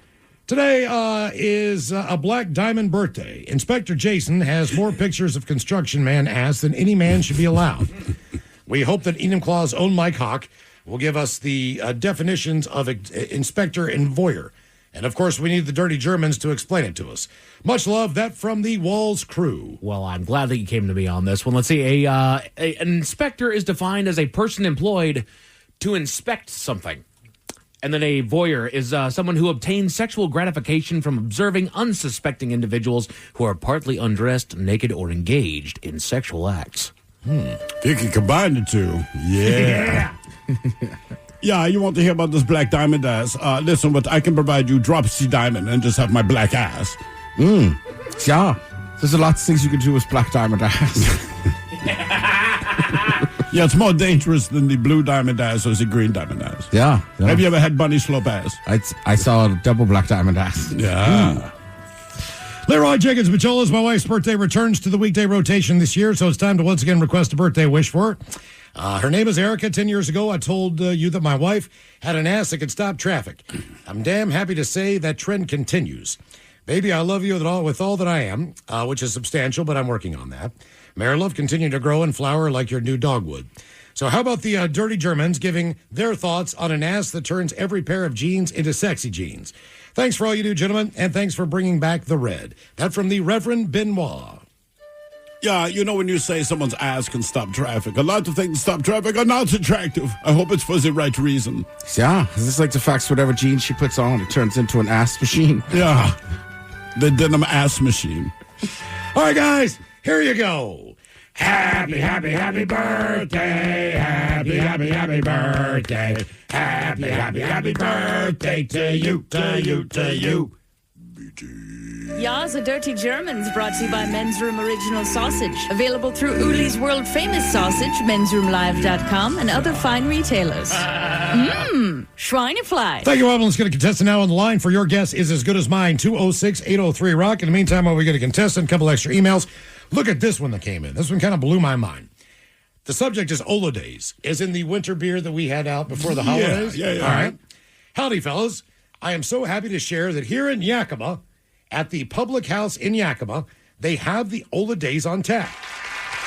Today is a Black Diamond birthday. Inspector Jason has more pictures of construction man ass than any man should be allowed. We hope that Enumclaw's own Mike Hawk will give us the definitions of inspector and voyeur. And, of course, we need the dirty Germans to explain it to us. Much love, that from the Walls crew. Well, I'm glad that you came to me on this one. Let's see. An inspector is defined as a person employed to inspect something. And then a voyeur is someone who obtains sexual gratification from observing unsuspecting individuals who are partly undressed, naked, or engaged in sexual acts. If you can combine the two, yeah. Yeah, you want to hear about this black diamond ass? Listen, but I can provide you drop C diamond and just have my black ass. Yeah. There's a lot of things you can do with black diamond ass. Yeah, it's more dangerous than the blue diamond ass or the green diamond ass. Yeah. Have you ever had bunny slope ass? I saw a double black diamond ass. Yeah. Leroy Jenkins Macholas, my wife's birthday returns to the weekday rotation this year, so it's time to once again request a birthday wish for her. Her name is Erica. 10 years ago, I told you that my wife had an ass that could stop traffic. I'm damn happy to say that trend continues. Baby, I love you with all that I am, which is substantial, but I'm working on that. May our love continue to grow and flower like your new dog would. So how about the dirty Germans giving their thoughts on an ass that turns every pair of jeans into sexy jeans? Thanks for all you do, gentlemen, and thanks for bringing back the red. That from the Reverend Benoit. Yeah, you know when you say someone's ass can stop traffic, a lot of things stop traffic are not attractive. I hope it's for the right reason. Yeah, this is like the fact whatever jeans she puts on, it turns into an ass machine. Yeah, the denim ass machine. All right, guys, here you go. Happy, happy, happy birthday. Happy, happy, happy birthday. Happy, happy, happy birthday to you, to you, to you. Ya's a Dirty Germans brought to you by Men's Room Original Sausage. Available through Uli's World Famous Sausage, mensroomlive.com, and other fine retailers. Schweinefly. Thank you, Robin. Let's get a contestant now on the line for your guess is as good as mine. 206-803-ROCK. In the meantime, while we get a contestant, a couple extra emails. Look at this one that came in. This one kind of blew my mind. The subject is Ola Days, as in the winter beer that we had out before the holidays. Yeah. All right. Howdy, fellas. I am so happy to share that here in Yakima, at the public house in Yakima, they have the Ola Days on tap.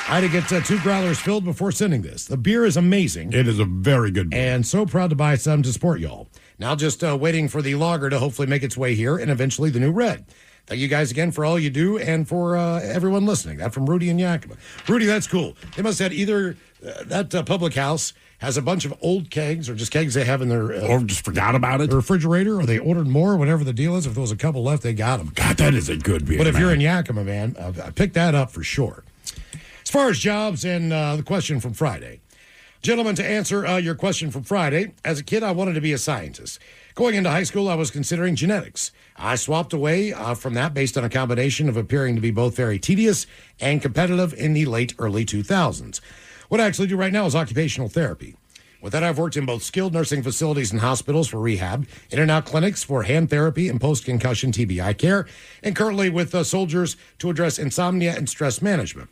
I had to get 2 growlers filled before sending this. The beer is amazing. It is a very good beer. And so proud to buy some to support y'all. Now just waiting for the lager to hopefully make its way here and eventually the new red. Thank you guys again for all you do and for everyone listening. That from Rudy in Yakima. Rudy, that's cool. They must have either that public house has a bunch of old kegs or just kegs they have in their... or just forgot about it. Their refrigerator, or they ordered more, whatever the deal is. If there was a couple left, they got them. God, that is a good beer, But if man. you're in Yakima, man, I picked that up for sure. As far as jobs and the question from Friday. Gentlemen, to answer your question from Friday, as a kid, I wanted to be a scientist. Going into high school, I was considering genetics. I swapped away from that based on a combination of appearing to be both very tedious and competitive in the early 2000s. What I actually do right now is occupational therapy. With that, I've worked in both skilled nursing facilities and hospitals for rehab, in and out clinics for hand therapy and post-concussion TBI care, and currently with soldiers to address insomnia and stress management.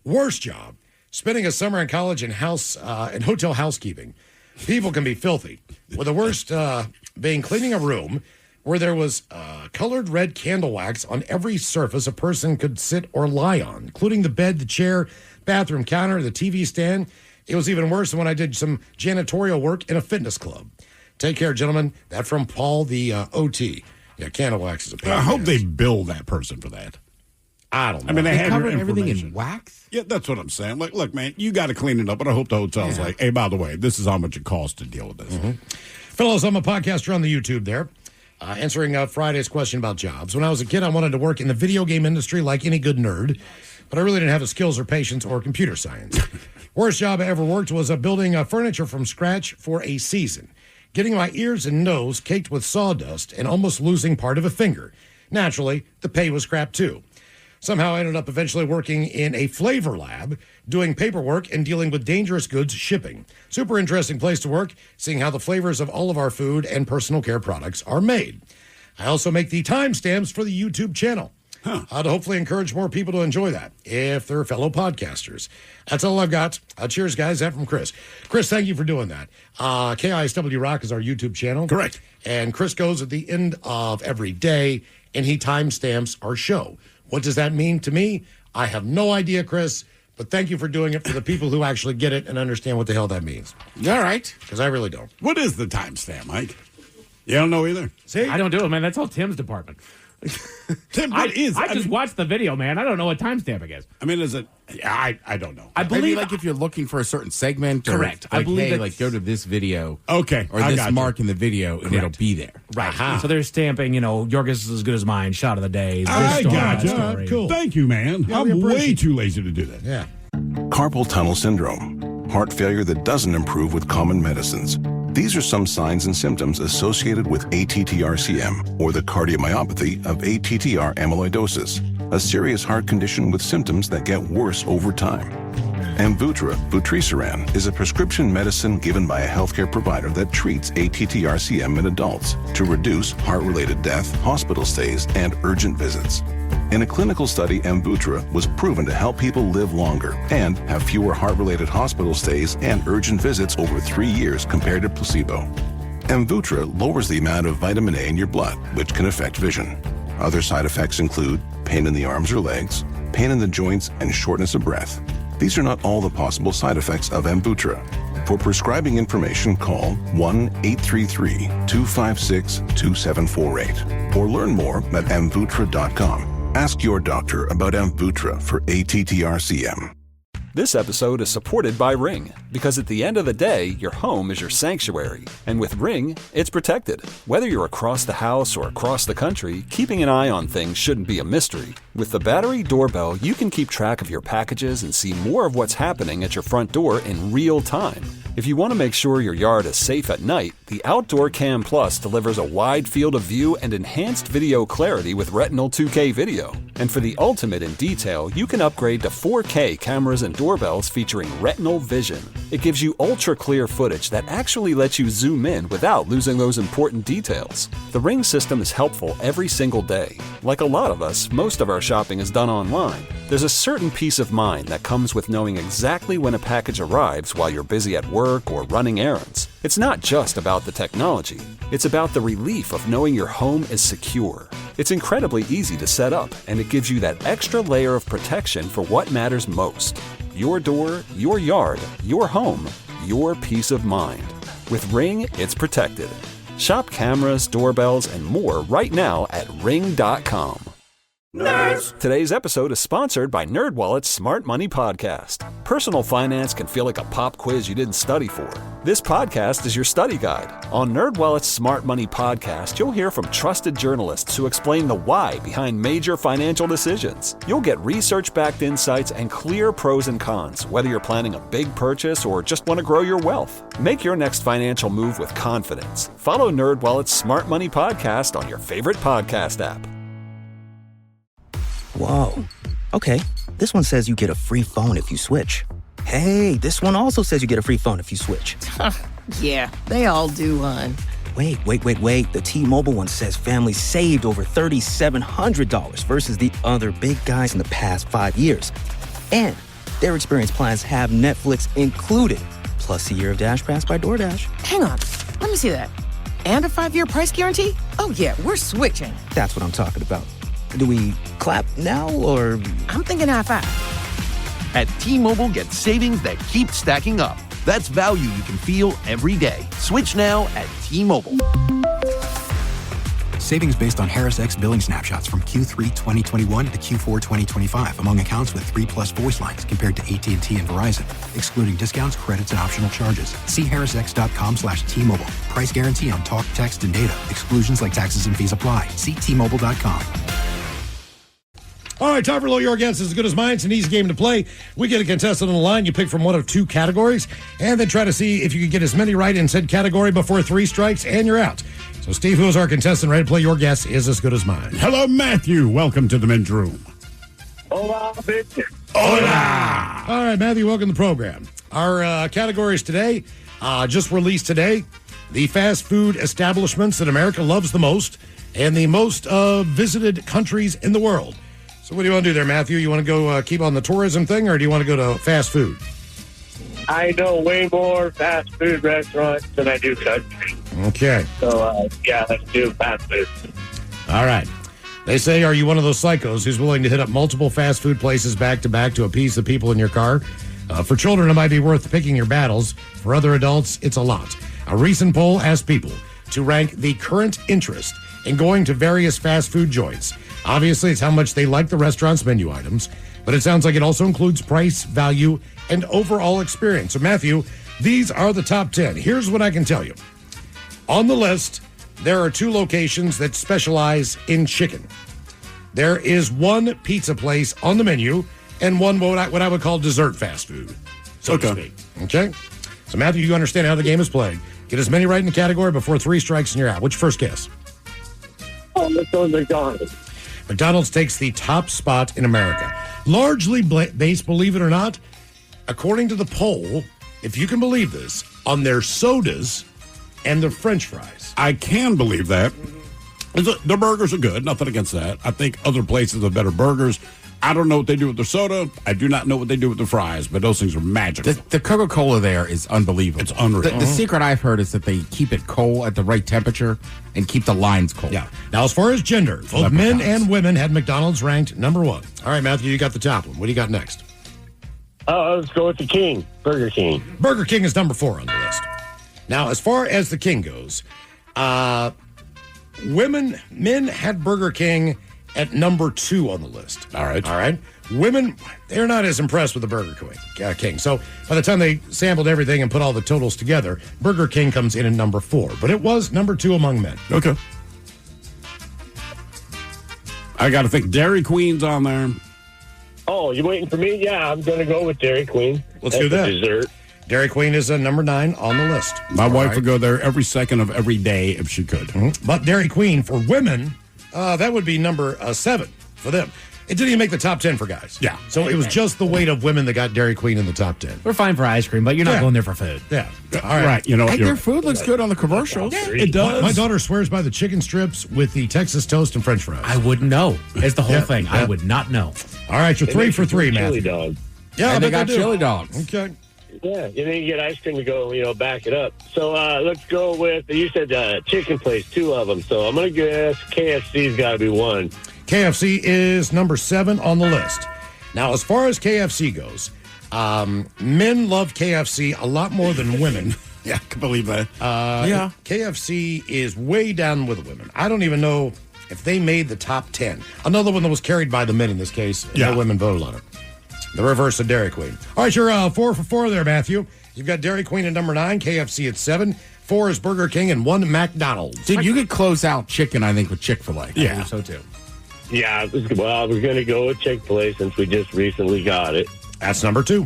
Worst job, spending a summer in college in hotel housekeeping. People can be filthy, with the worst being cleaning a room where there was colored red candle wax on every surface a person could sit or lie on, including the bed, the chair, bathroom counter, the TV stand. It was even worse than when I did some janitorial work in a fitness club. Take care, gentlemen. That from Paul, the OT. Yeah, candle wax is a pain. I hope they bill that person for that. I don't know. I mean, they have covered your everything information. in wax? Yeah, that's what I'm saying. Like, look, man, you got to clean it up, but I hope the hotel's like, hey, by the way, this is how much it costs to deal with this. Fellows, I'm a podcaster on the YouTube there, answering Friday's question about jobs. When I was a kid, I wanted to work in the video game industry like any good nerd, but I really didn't have the skills or patience or computer science. Worst job I ever worked was building furniture from scratch for a season, getting my ears and nose caked with sawdust and almost losing part of a finger. Naturally, the pay was crap too. Somehow I ended up eventually working in a flavor lab, doing paperwork and dealing with dangerous goods shipping. Super interesting place to work, seeing how the flavors of all of our food and personal care products are made. I also make the timestamps for the YouTube channel. To hopefully encourage more people to enjoy that, if they're fellow podcasters. That's all I've got. Cheers, guys. That from Chris. Chris, thank you for doing that. KISW Rock is our YouTube channel. Correct. And Chris goes at the end of every day, and he timestamps our show. What does that mean to me? I have no idea, Chris, but thank you for doing it for the people who actually get it and understand what the hell that means. All right. Because I really don't. What is the timestamp, Mike? You don't know either? See? I don't do it, man. That's all Tim's department. Tim, I I just watched the video, man. I don't know what timestamping is. I mean, is it? I don't know. I Maybe believe like if you're looking for a certain segment. Or Correct. Like, I believe hey, that's- like go to this video. Okay. Or I this got you. mark in the video, and it'll be there. Right. So they're stamping, your guess is as good as mine, shot of the day. I this story, got that you. story. Cool. Thank you, man. Yeah, we I'm appreciate way it. too lazy to do that. Yeah. Carpal tunnel syndrome, heart failure that doesn't improve with common medicines. These are some signs and symptoms associated with ATTR-CM, or the cardiomyopathy of ATTR amyloidosis, a serious heart condition with symptoms that get worse over time. Amvuttra, vutrisiran, is a prescription medicine given by a healthcare provider that treats ATTR-CM in adults to reduce heart-related death, hospital stays, and urgent visits. In a clinical study, Amvuttra was proven to help people live longer and have fewer heart-related hospital stays and urgent visits over 3 years compared to placebo. Amvuttra lowers the amount of vitamin A in your blood, which can affect vision. Other side effects include pain in the arms or legs, pain in the joints, and shortness of breath. These are not all the possible side effects of Amvuttra. For prescribing information, call 1-833-256-2748 or learn more at amvuttra.com. Ask your doctor about Amvuttra for ATTR-CM. This episode is supported by Ring, because at the end of the day, your home is your sanctuary. And with Ring, it's protected. Whether you're across the house or across the country, keeping an eye on things shouldn't be a mystery. With the battery doorbell, you can keep track of your packages and see more of what's happening at your front door in real time. If you want to make sure your yard is safe at night, the Outdoor Cam Plus delivers a wide field of view and enhanced video clarity with Retinal 2K video. And for the ultimate in detail, you can upgrade to 4K cameras and doorbells featuring Retinal Vision. It gives you ultra-clear footage that actually lets you zoom in without losing those important details. The Ring system is helpful every single day. Like a lot of us, most of our shopping is done online. There's a certain peace of mind that comes with knowing exactly when a package arrives while you're busy at work or running errands. It's not just about the technology. It's about the relief of knowing your home is secure. It's incredibly easy to set up, and it gives you that extra layer of protection for what matters most. Your door, your yard, your home, your peace of mind. With Ring, it's protected. Shop cameras, doorbells, and more right now at ring.com. Nerds! Today's episode is sponsored by NerdWallet's Smart Money Podcast. Personal finance can feel like a pop quiz you didn't study for. This podcast is your study guide. On NerdWallet's Smart Money Podcast, you'll hear from trusted journalists who explain the why behind major financial decisions. You'll get research-backed insights and clear pros and cons, whether you're planning a big purchase or just want to grow your wealth. Make your next financial move with confidence. Follow NerdWallet's Smart Money Podcast on your favorite podcast app. Whoa. Okay, this one says you get a free phone if you switch. Hey, this one also says you get a free phone if you switch. Yeah, they all do, hon. Wait. The T-Mobile one says families saved over $3,700 versus the other big guys in the past 5 years. And their experience plans have Netflix included, plus a year of Dash Pass by DoorDash. Hang on, let me see that. And a 5-year price guarantee? Oh yeah, we're switching. That's what I'm talking about. Do we clap now, or...? I'm thinking high five. At T-Mobile, get savings that keep stacking up. That's value you can feel every day. Switch now at T-Mobile. Savings based on Harris X billing snapshots from Q3 2021 to Q4 2025 among accounts with 3+ voice lines compared to AT&T and Verizon, excluding discounts, credits, and optional charges. See harrisx.com/T-Mobile. Price guarantee on talk, text, and data. Exclusions like taxes and fees apply. See T-Mobile.com. All right, time for Low Your Guess is as good as mine. It's an easy game to play. We get a contestant on the line. You pick from one of two categories, and then try to see if you can get as many right in said category before 3 strikes, and you're out. So, Steve, who is our contestant ready to play Your Guess is as good as mine? Hello, Matthew. Welcome to the men's room. Hola, bitch. Hola. All right, Matthew, welcome to the program. Our categories today, just released today, the fast food establishments that America loves the most and the most visited countries in the world. So what do you want to do there, Matthew? You want to go keep on the tourism thing, or do you want to go to fast food? I know way more fast food restaurants than I do country. Okay. So, yeah, let's do fast food. All right. They say, are you one of those psychos who's willing to hit up multiple fast food places back to back to appease the people in your car? For children, it might be worth picking your battles. For other adults, it's a lot. A recent poll asked people to rank the current interest in going to various fast food joints. Obviously, it's how much they like the restaurant's menu items, but it sounds like it also includes price, value, and overall experience. So, Matthew, these are the top 10. Here's what I can tell you. On the list, there are 2 locations that specialize in chicken. There is one pizza place on the menu and one what I would call dessert fast food, so to speak. Okay? So, Matthew, you understand how the game is played. Get as many right in the category before 3 strikes and you're out. What's your first guess? Oh, let's go to McDonald's. McDonald's takes the top spot in America. Largely based, believe it or not, according to the poll, if you can believe this, on their sodas and their French fries. I can believe that. The burgers are good. Nothing against that. I think other places have better burgers. I don't know what they do with their soda. I do not know what they do with the fries, but those things are magical. The Coca-Cola there is unbelievable. It's unreal. The secret I've heard is that they keep it cold at the right temperature and keep the lines cold. Yeah. Now, as far as gender, both men and women had McDonald's ranked number 1. All right, Matthew, you got the top one. What do you got next? Let's go with the King, Burger King. Burger King is number 4 on the list. Now, as far as the King goes, men had Burger King at number 2 on the list. All right. All right. Women, they're not as impressed with the Burger King. So by the time they sampled everything and put all the totals together, Burger King comes in at number 4. But it was number 2 among men. Okay. I got to think Dairy Queen's on there. Oh, you waiting for me? Yeah, I'm going to go with Dairy Queen. Let's do that. Dessert. Dairy Queen is number 9 on the list. My wife would go there every second of every day if she could. Mm-hmm. But Dairy Queen for women, that would be number 7 for them. It didn't even make the top 10 for guys. Yeah. So it was just the weight of women that got Dairy Queen in the top 10. We're fine for ice cream, but you're not going there for food. Yeah. All right. You know, Hey, their food looks good on the commercials. Yeah, it does. My daughter swears by the chicken strips with the Texas toast and French fries. I wouldn't know. It's the whole thing. Yeah. I would not know. All right, you're 3 for 3, Matthew. Chili dog. Yeah, And I they bet got do. chili dogs. Okay. Yeah, and then you get ice cream to go, back it up. So let's go with, you said chicken place, 2 of them. So I'm going to guess KFC's got to be 1. KFC is number 7 on the list. Now, as far as KFC goes, men love KFC a lot more than women. Yeah, I can believe that. Yeah. KFC is way down with the women. I don't even know if they made the top 10. Another one that was carried by the men in this case. Yeah. No women voted on it. The reverse of Dairy Queen. All right, you're 4 for 4 there, Matthew. You've got Dairy Queen at number 9, KFC at 7, 4 is Burger King, and 1 McDonald's. Dude, you could close out chicken, I think, with Chick-fil-A. Yeah. So too. Yeah, I was going to go with Chick-fil-A since we just recently got it. That's number 2.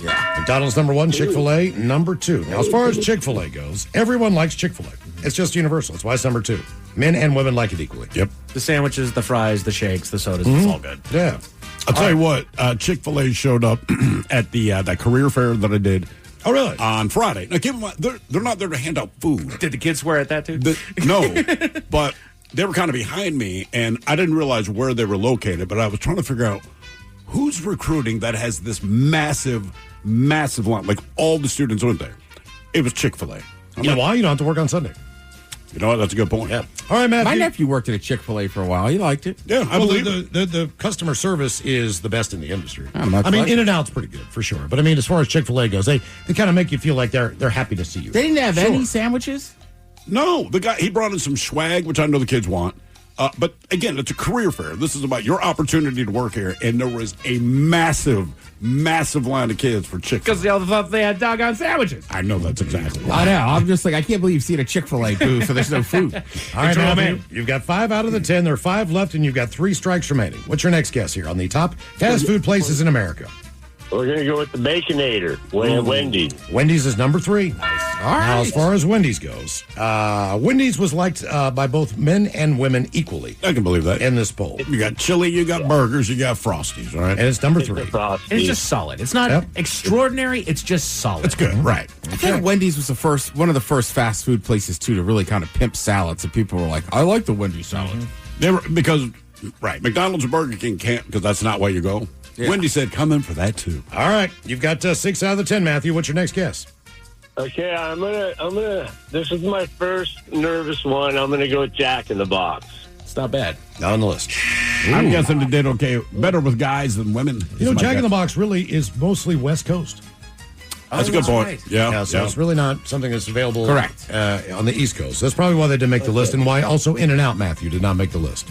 Yeah. McDonald's number 1, Chick-fil-A number 2. Now, as far as Chick-fil-A goes, everyone likes Chick-fil-A. It's just universal. That's why it's number 2. Men and women like it equally. Yep. The sandwiches, the fries, the shakes, the sodas, it's all good. Yeah. I'll tell you what, Chick-fil-A showed up at the that career fair that I did. Oh, really? On Friday. Now, keep in mind, they're not there to hand out food. Did the kids swear at that too? No, but they were kind of behind me, and I didn't realize where they were located, but I was trying to figure out who's recruiting that has this massive line. Like, all the students went there. It was Chick-fil-A. You know why? You don't have to work on Sunday. You know what? That's a good point. Yeah. All right, Matthew. My nephew worked at a Chick-fil-A for a while. He liked it. Yeah, I believe it. The customer service is the best in the industry. Oh, my I mean, pleasure. In-N-Out's pretty good, for sure. But, I mean, as far as Chick-fil-A goes, they kind of make you feel like they're happy to see you. They didn't have Sure. any sandwiches? No, the guy, he brought in some swag, which I know the kids want. But again, it's a career fair. This is about your opportunity to work here. And there was a massive line of kids for Chick-fil-A. Because they all thought they had doggone sandwiches. I know that's exactly why. I know. I'm just like, I can't believe you've seen a Chick-fil-A booth, so there's no food. All right, Matthew, you've got 5 out of the 10. There are 5 left, and you've got 3 strikes remaining. What's your next guess here on the top fast food places in America? We're going to go with the Baconator, Wendy's. Wendy's is number 3. Nice. All right. Now, as far as Wendy's goes, Wendy's was liked by both men and women equally. I can believe that. In this poll. You got chili, you got burgers, you got Frosties, all right? And it's number 3. It's just solid. It's not extraordinary. It's just solid. It's good, right. I feel like Wendy's was one of the first fast food places, too, to really kind of pimp salads. And people were like, I like the Wendy's salad. They were, because, right, McDonald's and Burger King can't, because that's not where you go. Yeah. Wendy said, come in for that, too. All right. You've got 6 out of the 10, Matthew. What's your next guess? Okay, I'm gonna. This is my first nervous one. I'm gonna go with Jack in the Box. It's not bad. Not on the list. I'm guessing they did okay, better with guys than women. You know, Jack in the Box really is mostly West Coast. That's a good point. Right. Yeah. So it's really not something that's available Correct. On the East Coast. That's probably why they didn't make the list, and why also In-N-Out, Matthew, did not make the list.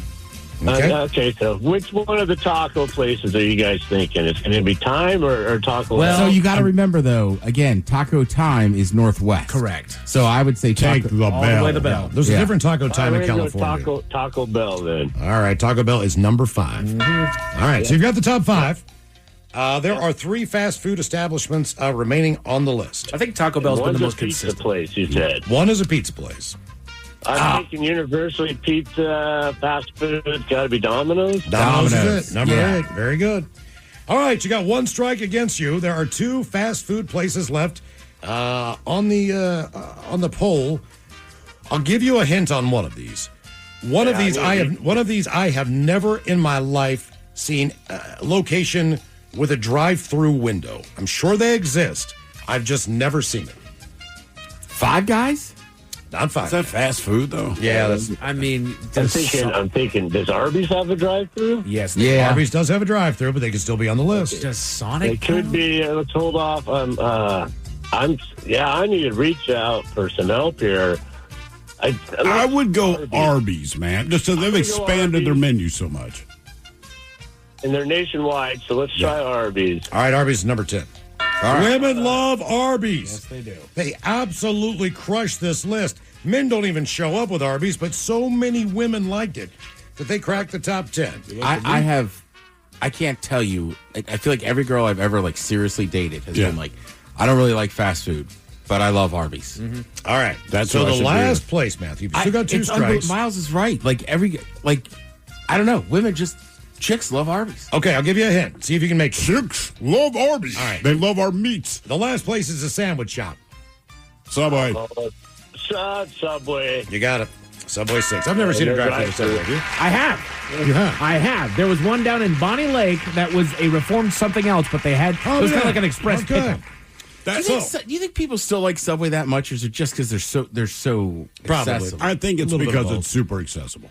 Okay. So which one of the taco places are you guys thinking? It's going to be Time or Taco Well, So you got to remember, though, again, Taco Time is Northwest. Correct. So I would say Take Taco. the All bell. the way the bell. There's a different Taco Time in I'm gonna California. go Taco Bell then. All right, Taco Bell is number 5. All right, so you've got the top 5. There are 3 fast food establishments remaining on the list. I think Taco Bell's been One's the a most pizza consistent. place, you said. One is a pizza place. I'm thinking Universally Pizza, fast food. Got to be Domino's. Domino's is it. Number Yeah. 8. Very good. All right, you got 1 strike against you. There are 2 fast food places left on the poll. I'll give you a hint on one of these. One of these I have never in my life seen a location with a drive-through window. I'm sure they exist. I've just never seen it. Five Guys? Not 5. Is that fast food, though? Yeah, that's. I mean, I'm thinking. Does Arby's have a drive-through? yes. Yeah. Arby's does have a drive-through, but they can still be on the list. Does Sonic? It could be. Let's hold off. I need to reach out for some help here. I would go Arby's, man. Just so they've expanded their menu so much. And they're nationwide, so let's try Arby's. All right, Arby's is number 10. Women love Arby's. Yes, they do. They absolutely crush this list. Men don't even show up with Arby's, but so many women liked it that they cracked the top 10. I can't tell you. I feel like every girl I've ever seriously dated has been like, I don't really like fast food, but I love Arby's. Mm-hmm. All right, that's so what I the last place, Matthew. You still got 2 strikes. Miles is right. I don't know. Chicks love Arby's. Okay, I'll give you a hint. See if you can make it. Chicks love Arby's. All right. They love our meats. The last place is a sandwich shop. Subway. Subway. You got it. Subway 6. I've never seen a drive-thru Subway. Have you? I have. You have? I have. There was one down in Bonnie Lake that was a reformed something else, but they had it was kind of like an express pickup. Do you think people still like Subway that much, or is it just because they're so Probably. accessible? I think it's A little bit because of it's super accessible.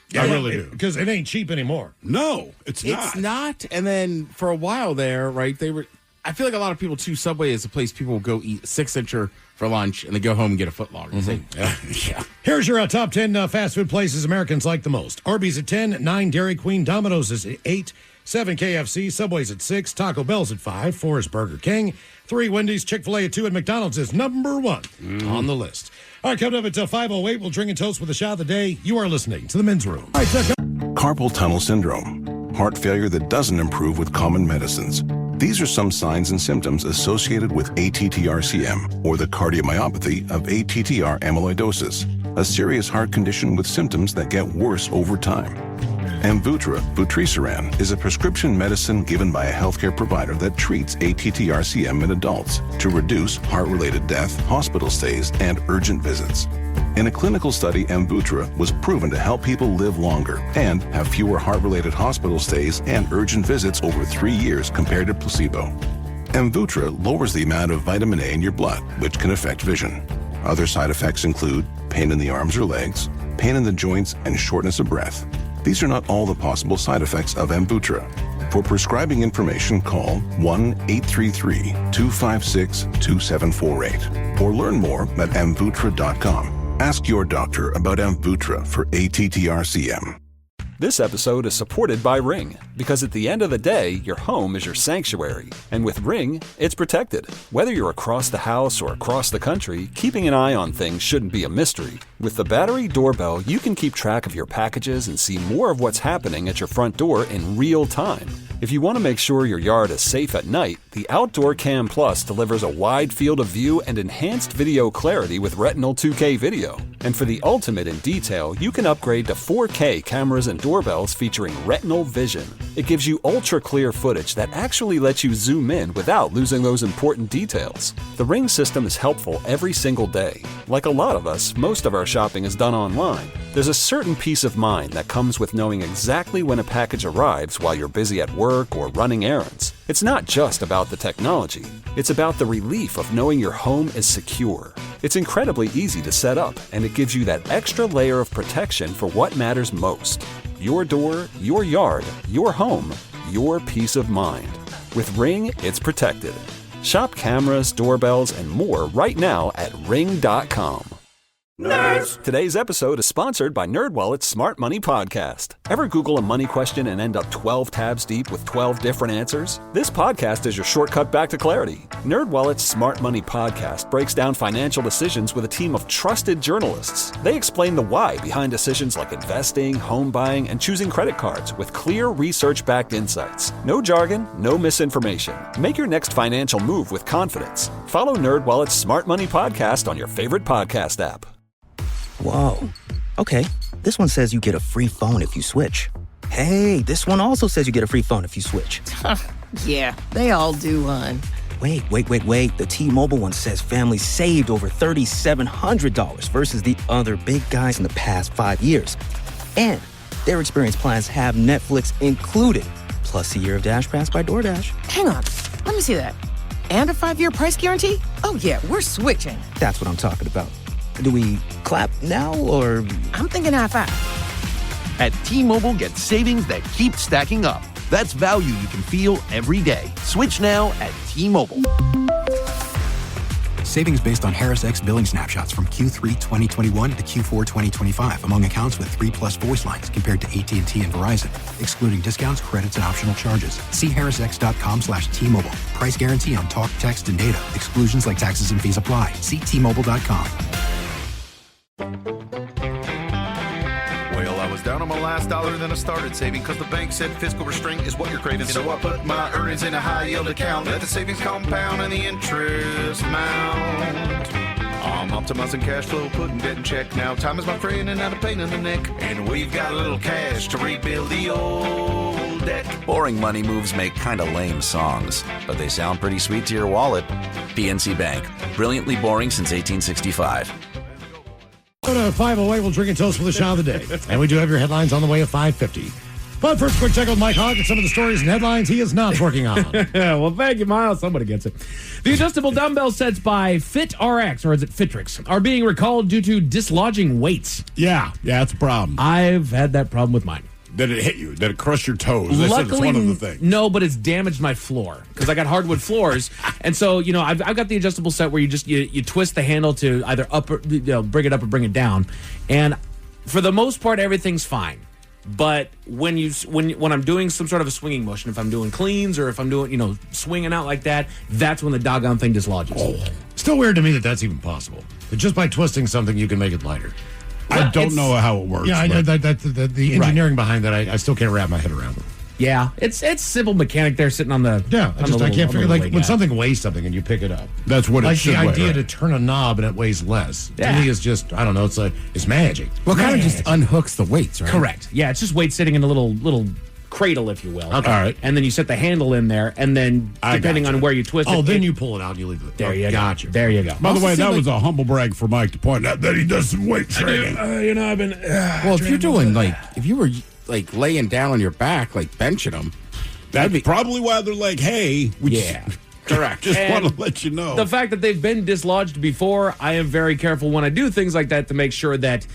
Yeah, I really do. Because it ain't cheap anymore. No, it's not. It's not. And then for a while there, right, I feel like a lot of people, too, Subway is a place people will go eat 6-incher for lunch and they go home and get a foot longer. Yeah. Here's your top 10 fast food places Americans like the most. Arby's at 10, 9 Dairy Queen, Domino's is at 8, 7 KFC, Subway's at 6, Taco Bell's at 5, 4 is Burger King, 3 Wendy's, Chick-fil-A at 2, and McDonald's is number 1 on the list. All right, coming up at 5:08, we'll drink and toast with a shot of the day. You are listening to The Men's Room. All right, Carpal tunnel syndrome, heart failure that doesn't improve with common medicines. These are some signs and symptoms associated with ATTR-CM, or the cardiomyopathy of ATTR amyloidosis, a serious heart condition with symptoms that get worse over time. Amvuttra, vutrisiran, is a prescription medicine given by a healthcare provider that treats ATTR-CM in adults to reduce heart-related death, hospital stays, and urgent visits. In a clinical study, Amvuttra was proven to help people live longer and have fewer heart-related hospital stays and urgent visits over 3 years compared to placebo. Amvuttra lowers the amount of vitamin A in your blood, which can affect vision. Other side effects include pain in the arms or legs, pain in the joints, and shortness of breath. These are not all the possible side effects of Amvuttra. For prescribing information, call 1-833-256-2748 or learn more at amvuttra.com. Ask your doctor about Amvuttra for ATTR-CM. This episode is supported by Ring, because at the end of the day, your home is your sanctuary. And with Ring, it's protected. Whether you're across the house or across the country, keeping an eye on things shouldn't be a mystery. With the battery doorbell, you can keep track of your packages and see more of what's happening at your front door in real time. If you want to make sure your yard is safe at night, the Outdoor Cam Plus delivers a wide field of view and enhanced video clarity with Retinal 2K video. And for the ultimate in detail, you can upgrade to 4K cameras and doorbells featuring Retinal Vision. It gives you ultra-clear footage that actually lets you zoom in without losing those important details. The Ring system is helpful every single day. Like a lot of us, most of our shopping is done online. There's a certain peace of mind that comes with knowing exactly when a package arrives while you're busy at work or running errands. It's not just about the technology. It's about the relief of knowing your home is secure. It's incredibly easy to set up, and it gives you that extra layer of protection for what matters most. Your door, your yard, your home, your peace of mind. With Ring, it's protected. Shop cameras, doorbells, and more right now at ring.com. Nerds! Today's episode is sponsored by NerdWallet's Smart Money Podcast. Ever Google a money question and end up 12 tabs deep with 12 different answers? This podcast is your shortcut back to clarity. NerdWallet's Smart Money Podcast breaks down financial decisions with a team of trusted journalists. They explain the why behind decisions like investing, home buying, and choosing credit cards with clear research-backed insights. No jargon, no misinformation. Make your next financial move with confidence. Follow NerdWallet's Smart Money Podcast on your favorite podcast app. Whoa. Okay, this one says you get a free phone if you switch. Hey, this one also says you get a free phone if you switch. Yeah, they all do, hon. Wait. The T-Mobile one says families saved over $3,700 versus the other big guys in the past 5 years. And their experience plans have Netflix included, plus a year of Dash Pass by DoorDash. Hang on, let me see that. And a 5-year price guarantee? Oh yeah, we're switching. That's what I'm talking about. Do we clap now, or...? I'm thinking high five. At T-Mobile, get savings that keep stacking up. That's value you can feel every day. Switch now at T-Mobile. Savings based on Harris X billing snapshots from Q3 2021 to Q4 2025 among accounts with 3+ voice lines compared to AT&T and Verizon, excluding discounts, credits, and optional charges. See harrisx.com/T-Mobile. Price guarantee on talk, text, and data. Exclusions like taxes and fees apply. See T-Mobile.com. Well, I was down on my last dollar and then I started saving because the bank said fiscal restraint is what you're craving. So I put my earnings in a high yield account. Let the savings compound and the interest mount. I'm optimizing cash flow, putting debt in check now. Time is my friend and not a pain in the neck. And we've got a little cash to rebuild the old deck. Boring money moves make kind of lame songs, but they sound pretty sweet to your wallet. PNC Bank. Brilliantly boring since 1865. Go to 508. We'll drink and toast for the shot of the day. And we do have your headlines on the way at 5:50. But first, quick check with Mike Hogg and some of the stories and headlines he is not working on. Well, thank you, Miles. Somebody gets it. The adjustable dumbbell sets by FitRx, or is it Fitrix, are being recalled due to dislodging weights. Yeah, that's a problem. I've had that problem with mine. Did it hit you? Did it crush your toes? They said it's one of the things. No, but it's damaged my floor because I got hardwood floors, and so I've got the adjustable set where you twist the handle to either up or bring it up or bring it down, and for the most part everything's fine. But when I'm doing some sort of a swinging motion, if I'm doing cleans or if I'm doing swinging out like that, that's when the doggone thing dislodges. Oh, still weird to me that that's even possible. But just by twisting something, you can make it lighter. I don't know how it works. Yeah, I know the engineering behind that, I still can't wrap my head around. Yeah, it's simple mechanic there sitting on the I can't figure when something weighs something and you pick it up. That's what it should the weigh, idea right? to turn a knob and it weighs less. To me, is just I don't know. It's magic. Well, kind of just unhooks the weights, right? Correct. Yeah, it's just weight sitting in a little cradle, if you will. Okay. All right. And then you set the handle in there, and then depending on where you twist it. Then you pull it out and you leave it. There you gotcha. go. There you go. By the way, that was a humble brag for Mike to point out that he does some weight training. I've been. Well, if you're doing if you were laying down on your back, benching them, that's probably why they're like, hey, correct. Just want to let you know. The fact that they've been dislodged before, I am very careful when I do things like that to make sure that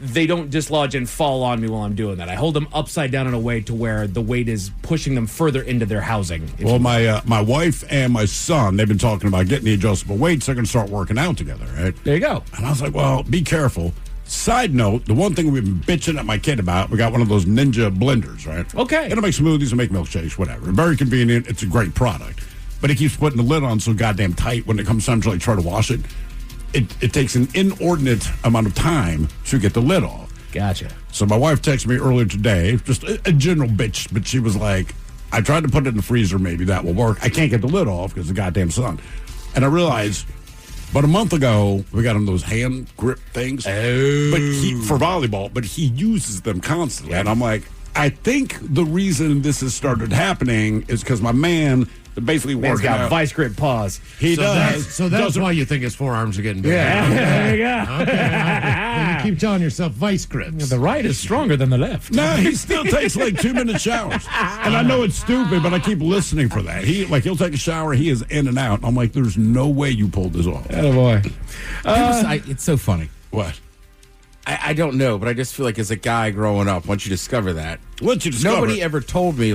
they don't dislodge and fall on me while I'm doing that. I hold them upside down in a way to where the weight is pushing them further into their housing. Well, my wife and my son, they've been talking about getting the adjustable weights. They're going to start working out together, right? There you go. And I was like, well, be careful. Side note, the one thing we've been bitching at my kid about, we got one of those Ninja blenders, right? Okay. It'll make smoothies and make milkshakes, whatever. Very convenient. It's a great product. But it keeps putting the lid on so goddamn tight when it comes time to try to wash it. It takes an inordinate amount of time to get the lid off. Gotcha. So my wife texted me earlier today, just a general bitch, but she was like, I tried to put it in the freezer, maybe that will work. I can't get the lid off because of the goddamn sun. And I realized about a month ago, we got him those hand grip things but for volleyball, but he uses them constantly. And I'm like, I think the reason this has started happening is because my man basically Man's working got out. vice grip paws. He does. So that's why you think his forearms are getting big. Yeah, there you go. Okay. You keep telling yourself vice grips. The right is stronger than the left. No, he still takes 2-minute showers. And I know it's stupid, but I keep listening for that. He'll take a shower, he is in and out. I'm like, there's no way you pulled this off. Attaboy. It's so funny. What? I don't know, but I just feel like as a guy growing up, once you discover that, nobody ever told me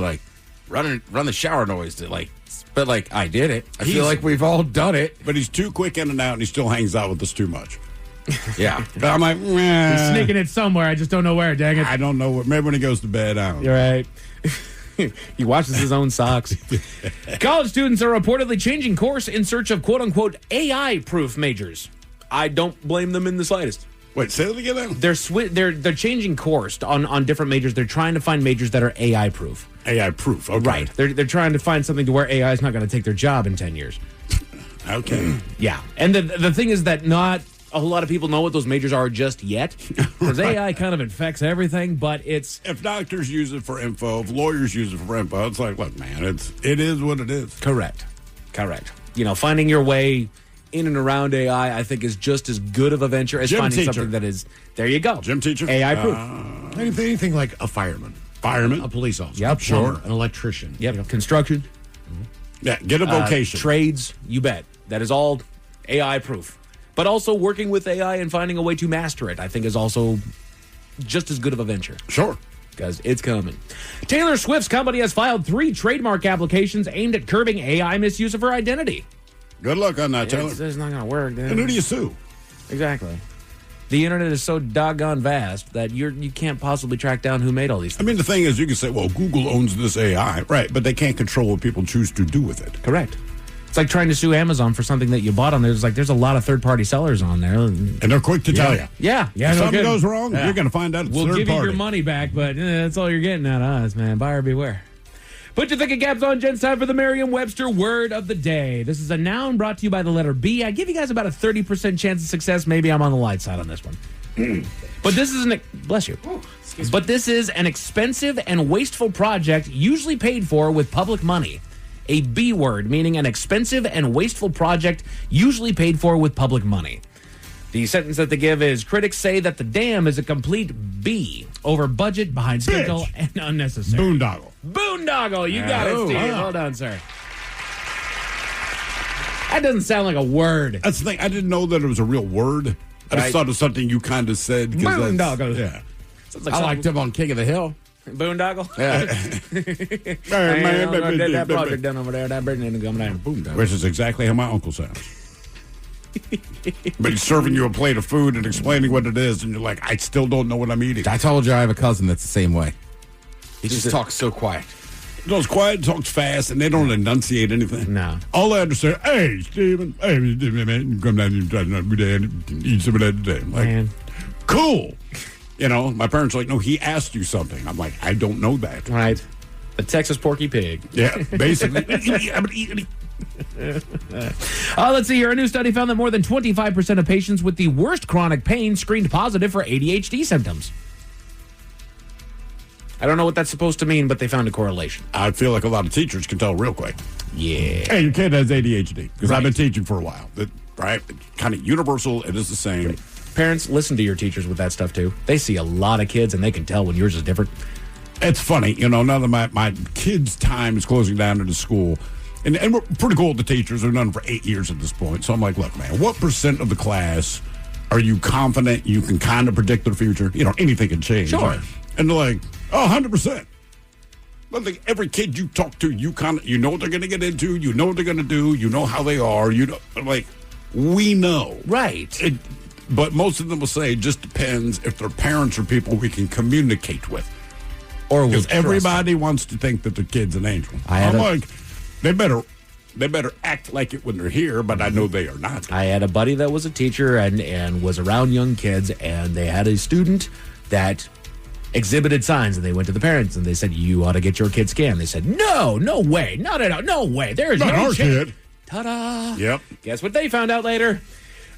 run the shower noise to but I did it. I feel like we've all done it. But he's too quick in and out, and he still hangs out with us too much. Yeah. But I'm like, meh. He's sneaking it somewhere. I just don't know where, dang it. I don't know. Maybe when he goes to bed, I don't know. You're right. He washes his own socks. College students are reportedly changing course in search of quote-unquote AI-proof majors. I don't blame them in the slightest. Wait, say that again? They're changing course on different majors. They're trying to find majors that are AI proof. AI proof, okay. Right. They're trying to find something to where AI is not going to take their job in 10 years. Okay. Yeah. And the thing is that not a whole lot of people know what those majors are just yet. Because AI kind of infects everything, but it's... If doctors use it for info, if lawyers use it for info, it's like, look, man, it is what it is. Correct. Finding your way in and around AI, I think, is just as good of a venture as finding something that is... There you go. Gym teacher. AI proof. Anything like a fireman. A police officer. Yep, sure. An electrician. Yep. Construction. Yeah, get a vocation. Trades, you bet. That is all AI proof. But also working with AI and finding a way to master it, I think, is also just as good of a venture. Sure. Because it's coming. Taylor Swift's company has filed 3 trademark applications aimed at curbing AI misuse of her identity. Good luck on that, Taylor. It's not going to work, dude. And who do you sue? Exactly. The internet is so doggone vast that you can't possibly track down who made all these things. I mean, the thing is, you can say, well, Google owns this AI, right? But they can't control what people choose to do with it. Correct. It's like trying to sue Amazon for something that you bought on there. There's a lot of third-party sellers on there. And they're quick to tell you. Yeah. If something goes wrong, you're going to find out it's We'll third give party. you your money back, but that's all you're getting out of us, man. Buyer beware. Put your thinking caps on, gents. Time for the Merriam-Webster word of the day. This is a noun brought to you by the letter B. I give you guys about a 30% chance of success. Maybe I'm on the light side on this one. But this is bless you. But this is an expensive and wasteful project usually paid for with public money. A B word, meaning an expensive and wasteful project usually paid for with public money. The sentence that they give is, critics say that the dam is a complete B, over budget, behind schedule, and unnecessary. Boondoggle. Boondoggle. You got it, Steve. Well done, sir. That doesn't sound like a word. That's the thing. I didn't know that it was a real word. I just thought it was something you kind of said. Boondoggle. Yeah. Like I liked him on King of the Hill. Boondoggle? Yeah. Get that project done over there. That Britain ain't coming down. Boondoggle. Which is exactly how my uncle sounds. But he's serving you a plate of food and explaining what it is, and you're like, I still don't know what I'm eating. I told you I have a cousin that's the same way. He just talks so quiet. He goes quiet, talks fast, and they don't enunciate anything. No. All I understand, hey, Steven, hey, man, come down and eat some of that today. I'm like, Man. Cool. You know, my parents are like, no, he asked you something. I'm like, I don't know that. Right. The Texas Porky Pig. Yeah, basically. Let's see here. A new study found that more than 25% of patients with the worst chronic pain screened positive for ADHD symptoms. I don't know what that's supposed to mean, but they found a correlation. I feel like a lot of teachers can tell real quick. Yeah. Hey, your kid has ADHD, because I've been teaching for a while. Right? Kind of universal. It is the same. Right. Parents, listen to your teachers with that stuff, too. They see a lot of kids, and they can tell when yours is different. It's funny. You know, now that my kids' time is closing down into school, and we're pretty cool with the teachers. We've known them for 8 years at this point. So I'm like, look, man, what percent of the class are you confident you can kind of predict their future? You know, anything can change. Sure. Right? And they're like, 100%. I think every kid you talk to, you know what they're going to get into. You know what they're going to do. You know how they are. We know. Right. But most of them will say it just depends if their parents are people we can communicate with. Or because everybody wants to think that their kid's an angel. I'm like, they better act like it when they're here, but I know they are not. I had a buddy that was a teacher and was around young kids, and they had a student that exhibited signs, and they went to the parents and they said, you ought to get your kid scanned. They said, no way, no way. There's not no our chance. kid. Ta-da. Yep. Guess what they found out later?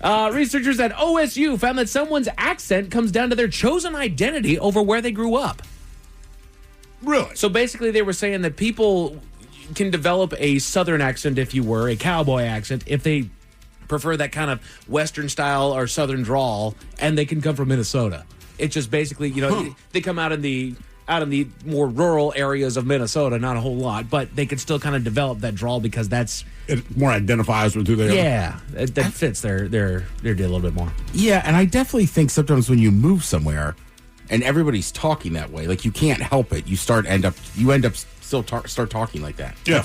Researchers at OSU found that someone's accent comes down to their chosen identity over where they grew up. Really? So basically they were saying that people can develop a southern accent, if you were, a cowboy accent, if they prefer that kind of western style or southern drawl, and they can come from Minnesota. It's just basically, they come out in the more rural areas of Minnesota, not a whole lot, but they can still kind of develop that drawl because it more identifies with who they are. Yeah, that fits their deal a little bit more. Yeah, and I definitely think sometimes when you move somewhere and everybody's talking that way, like you can't help it. You end up still start talking like that. Yeah.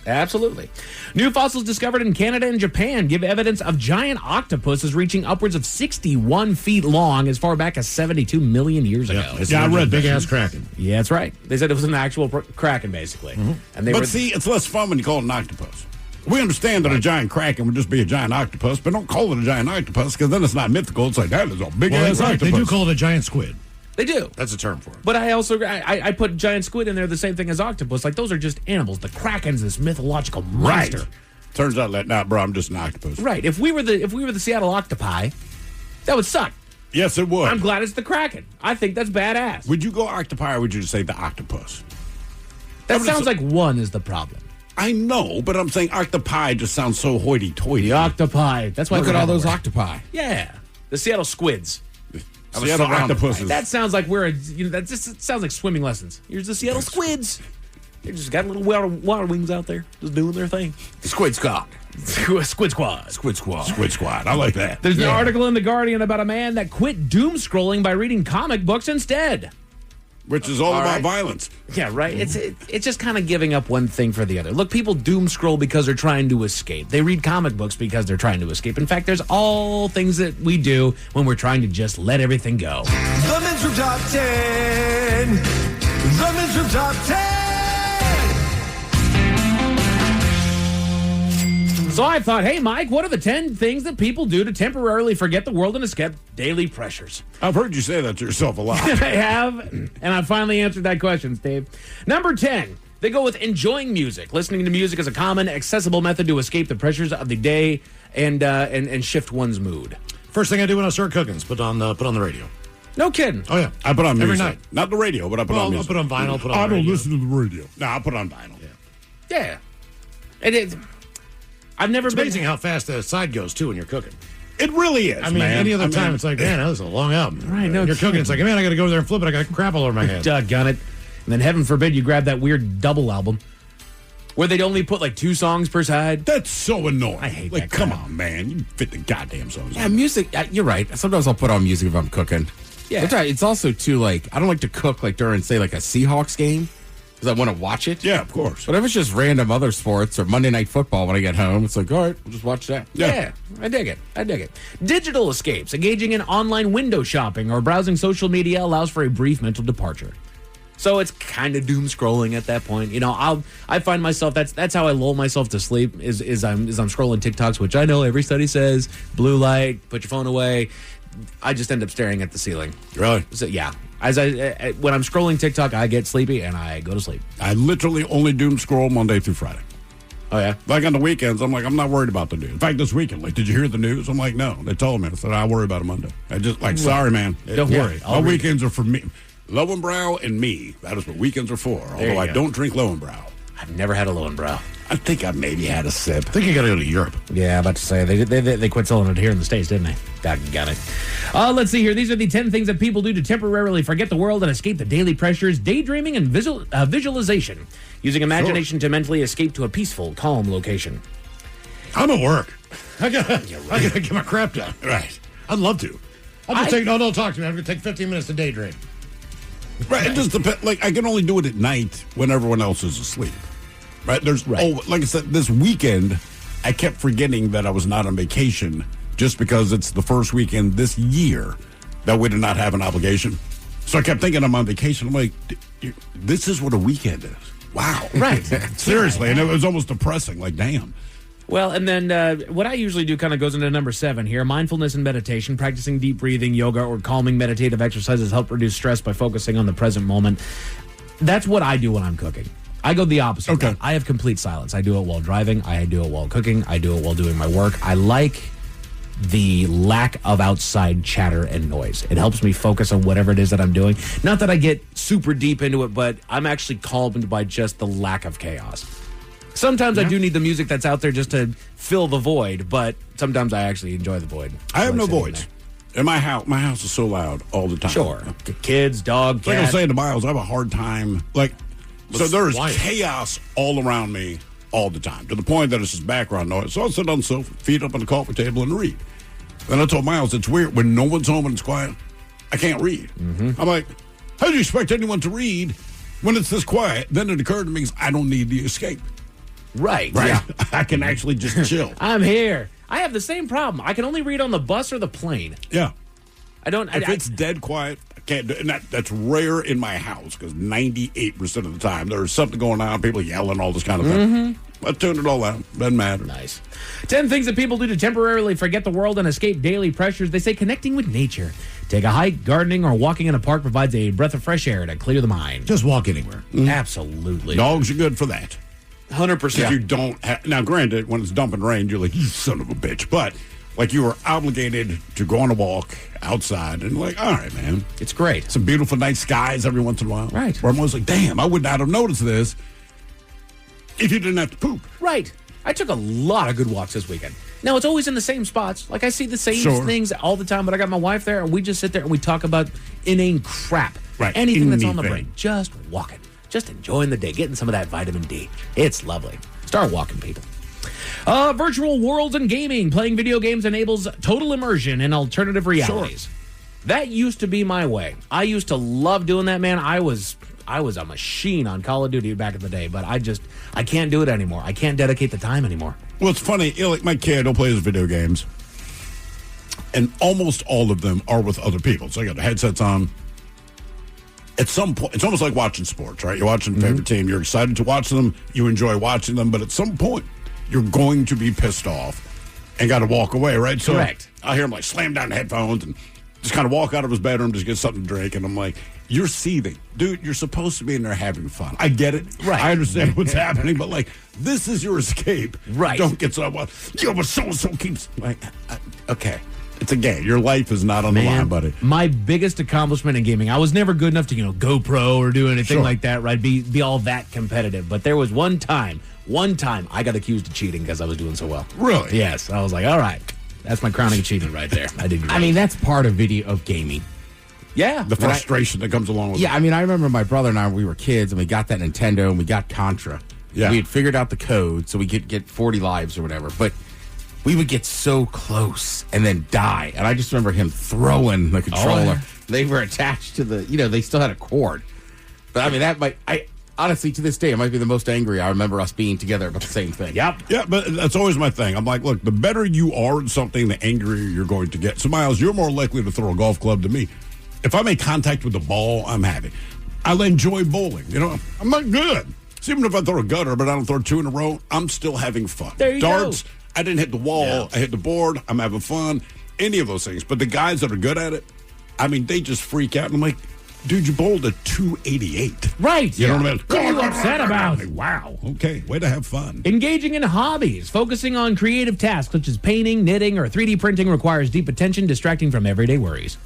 Absolutely. New fossils discovered in Canada and Japan give evidence of giant octopuses reaching upwards of 61 feet long as far back as 72 million years ago. Yeah, I read big ass kraken. Yeah, that's right. They said it was an actual kraken, basically. Mm-hmm. And see, it's less fun when you call it an octopus. We understand that a giant kraken would just be a giant octopus, but don't call it a giant octopus because then it's not mythical. It's like, that is a big ass octopus. They do call it a giant squid. They do. That's a term for it. But I also I put giant squid in there, the same thing as octopus. Like, those are just animals. The kraken's this mythological monster. Right. Turns out that, nah, bro, I'm just an octopus. Right. If we were the Seattle Octopi, that would suck. Yes, it would. I'm glad it's the kraken. I think that's badass. Would you go octopi or would you just say the octopus? That sounds like one is the problem. I know, but I'm saying octopi just sounds so hoity-toity. The octopi. That's why look at all those octopi. Yeah. The Seattle squids. Seattle octopuses. That sounds like that just sounds like swimming lessons. Here's the Seattle squids. They just got little water wings out there, just doing their thing. Squid Squad. Squid Squad. Squid Squad. Squid Squad. I like that. There's an article in The Guardian about a man that quit doom scrolling by reading comic books instead. which is all about violence. Yeah, right. It's just kind of giving up one thing for the other. Look, people doom scroll because they're trying to escape. They read comic books because they're trying to escape. In fact, there's all things that we do when we're trying to just let everything go. The Men's Room Top 10. The Men's Room Top 10. So I thought, hey, Mike, what are the 10 things that people do to temporarily forget the world and escape daily pressures? I've heard you say that to yourself a lot. I have, and I finally answered that question, Steve. Number 10, they go with enjoying music. Listening to music is a common, accessible method to escape the pressures of the day and shift one's mood. First thing I do when I start cooking is put on the radio. No kidding. Oh, yeah. I put on music. Every night. Not the radio, but I put on music. I'll put on vinyl, put on I don't radio. listen to the radio. No, I'll put on vinyl. Yeah. It is. I've never It's amazing how fast the side goes, too, when you're cooking. It really is, I mean, man. any other time, it's like, man, that was a long album. Right, no You're cooking, kidding. it's like, man, I got to go there and flip it. I got crap all over my head. Doggone it. And then heaven forbid you grab that weird double album where they'd only put like 2 songs per side. That's so annoying. I hate like, that come crap. on, man. You fit the goddamn songs. Yeah, music. You're right. Sometimes I'll put on music if I'm cooking. Yeah. It's also too like I don't like to cook like during say like a Seahawks game because I want to watch it. Yeah, of course. But if it's just random other sports or Monday Night Football when I get home, it's like all right, we'll just watch that. Yeah, I dig it. Digital escapes. Engaging in online window shopping or browsing social media allows for a brief mental departure. So it's kind of doom scrolling at that point. You know, I find myself that's how I lull myself to sleep is I'm scrolling TikToks, which I know every study says blue light, put your phone away. I just end up staring at the ceiling. Really? So yeah. When I'm scrolling TikTok, I get sleepy and I go to sleep. I literally only doom scroll Monday through Friday. Oh, yeah? Like on the weekends, I'm like, I'm not worried about the news. In fact, this weekend, like, did you hear the news? I'm like, no. They told me. I said, I'll worry about it Monday. I just, like, sorry, man. Don't worry. My weekends are for me. Lowenbrow and me. That is what weekends are for. Although I don't drink Lowenbrow. I've never had a Lowenbrow. I think I maybe had a sip. I think you got to go to Europe. Yeah, I'm about to say. They quit selling it here in the States, didn't they? Got it. Let's see here. These are the 10 things that people do to temporarily forget the world and escape the daily pressures. Daydreaming and visualization. Using imagination to mentally escape to a peaceful, calm location. I'm at work. I gotta get my crap done. Right. I'd love to. I'll just take, don't talk to me. I'm going to take 15 minutes to daydream. Right. It just depends. Like, I can only do it at night when everyone else is asleep. Right. Like I said, this weekend, I kept forgetting that I was not on vacation just because it's the first weekend this year that we did not have an obligation. So I kept thinking I'm on vacation. I'm like, this is what a weekend is. Wow. Right. Seriously. And it was almost depressing. Like, damn. Well, and then what I usually do kind of goes into number 7 here. Mindfulness and meditation. Practicing deep breathing, yoga, or calming meditative exercises help reduce stress by focusing on the present moment. That's what I do when I'm cooking. I go the opposite. Okay. I have complete silence. I do it while driving. I do it while cooking. I do it while doing my work. I like the lack of outside chatter and noise. It helps me focus on whatever it is that I'm doing. Not that I get super deep into it, but I'm actually calmed by just the lack of chaos. Sometimes I do need the music that's out there just to fill the void, but sometimes I actually enjoy the void. I have no voids. In my house is so loud all the time. Sure. Kids, dog, cat. Like I was saying to Miles, I have a hard time. Like, so there's quiet. chaos all around me all the time, to the point that it's just background noise. So I'll sit on the sofa, feet up on the coffee table, and read. And I told Miles, it's weird. When no one's home and it's quiet, I can't read. I'm like, how do you expect anyone to read when it's this quiet? Then it occurred to me, I don't need the escape. Right. Yeah. I can actually just chill. I'm here. I have the same problem. I can only read on the bus or the plane. Yeah. I don't. If it's dead quiet, I can't do it. And that's rare in my house because 98% of the time there's something going on, people yelling, all this kind of thing. I tune it all out. Doesn't matter. Nice. 10 things that people do to temporarily forget the world and escape daily pressures. They say connecting with nature. Take a hike, gardening, or walking in a park provides a breath of fresh air to clear the mind. Just walk anywhere. Absolutely. Dogs are good for that. 100%. If you don't now, granted, when it's dumping rain, you're like, you son of a bitch. But like you are obligated to go on a walk outside and like, all right, man. It's great. Some beautiful night skies every once in a while. Right. Where I'm always like, damn, I would not have noticed this if you didn't have to poop. Right. I took a lot of good walks this weekend. Now, it's always in the same spots. Like, I see the same Sure. things all the time, but I got my wife there, and we just sit there and we talk about inane crap. Right. Anything that's on the Anything. brain. Just walking. Just enjoying the day. Getting some of that vitamin D. It's lovely. Start walking, people. Virtual worlds and gaming. Playing video games enables total immersion in alternative realities. That used to be my way. I used to love doing that, man. I was a machine on Call of Duty back in the day, but I can't do it anymore. I can't dedicate the time anymore. Well, it's funny. Like my kid will play his video games, and almost all of them are with other people. So I got the headsets on. At some point, it's almost like watching sports, right? You're watching a favorite team. You're excited to watch them. You enjoy watching them. But at some point, you're going to be pissed off and got to walk away, right? So Correct. I hear him like slam down the headphones and just kind of walk out of his bedroom, just get something to drink. And I'm like, you're seething. Dude, you're supposed to be in there having fun. I get it. Right. I understand what's happening. But like, this is your escape. Right. Don't get so, but so-and-so keeps, like, okay. It's a game. Your life is not on the line, buddy. My biggest accomplishment in gaming, I was never good enough to, go pro or do anything like that, right? Be all that competitive. But there was one time I got accused of cheating because I was doing so well. Really? Yes. I was like, all right, that's my crowning achievement right there. I did great. I mean, that's part of gaming. Yeah. The frustration that comes along with it. Yeah, I mean, I remember my brother and I, we were kids, and we got that Nintendo, and we got Contra. Yeah. We had figured out the code so we could get 40 lives or whatever. But we would get so close and then die. And I just remember him throwing the controller. They were attached to they still had a cord. But I mean, honestly, to this day, it might be the most angry I remember us being together about the same thing. Yep. Yeah, but that's always my thing. I'm like, look, the better you are at something, the angrier you're going to get. So, Miles, you're more likely to throw a golf club than me. If I make contact with the ball, I'm happy. I'll enjoy bowling. I'm not good. So even if I throw a gutter, but I don't throw two in a row, I'm still having fun. There you Darts, go. I didn't hit the wall. I hit the board. I'm having fun. Any of those things. But the guys that are good at it, I mean, they just freak out. And I'm like, dude, you bowled a 288. Right. You know what I mean? What are you upset about? Wow. Okay. Way to have fun. Engaging in hobbies, focusing on creative tasks such as painting, knitting, or 3D printing requires deep attention, distracting from everyday worries.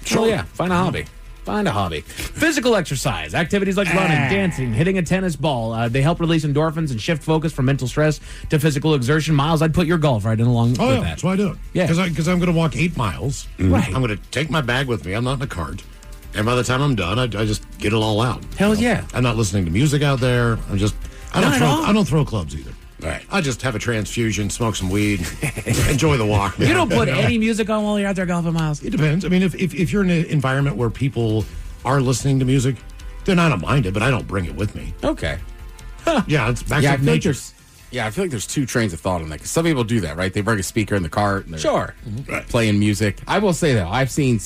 Sure. So yeah, find a hobby. Find a hobby. Physical exercise, activities like running, dancing, hitting a tennis ball. They help release endorphins and shift focus from mental stress to physical exertion. Miles, I'd put your golf right in along with that. That's why I do it. Yeah. Because I'm going to walk 8 miles. Right. I'm going to take my bag with me. I'm not in a cart. And by the time I'm done, I just get it all out. Hell yeah. I'm not listening to music out there. I don't throw clubs either. Right. I just have a transfusion, smoke some weed, enjoy the walk. You don't put any music on while you're out there golfing, Miles? It depends. I mean, if you're in an environment where people are listening to music, then I don't mind it, but I don't bring it with me. Okay. Yeah, it's back I to feel nature. I feel like there's two trains of thought on that. 'Cause some people do that, right? They bring a speaker in the cart and they're Sure. playing music. I will say, though, I've seen,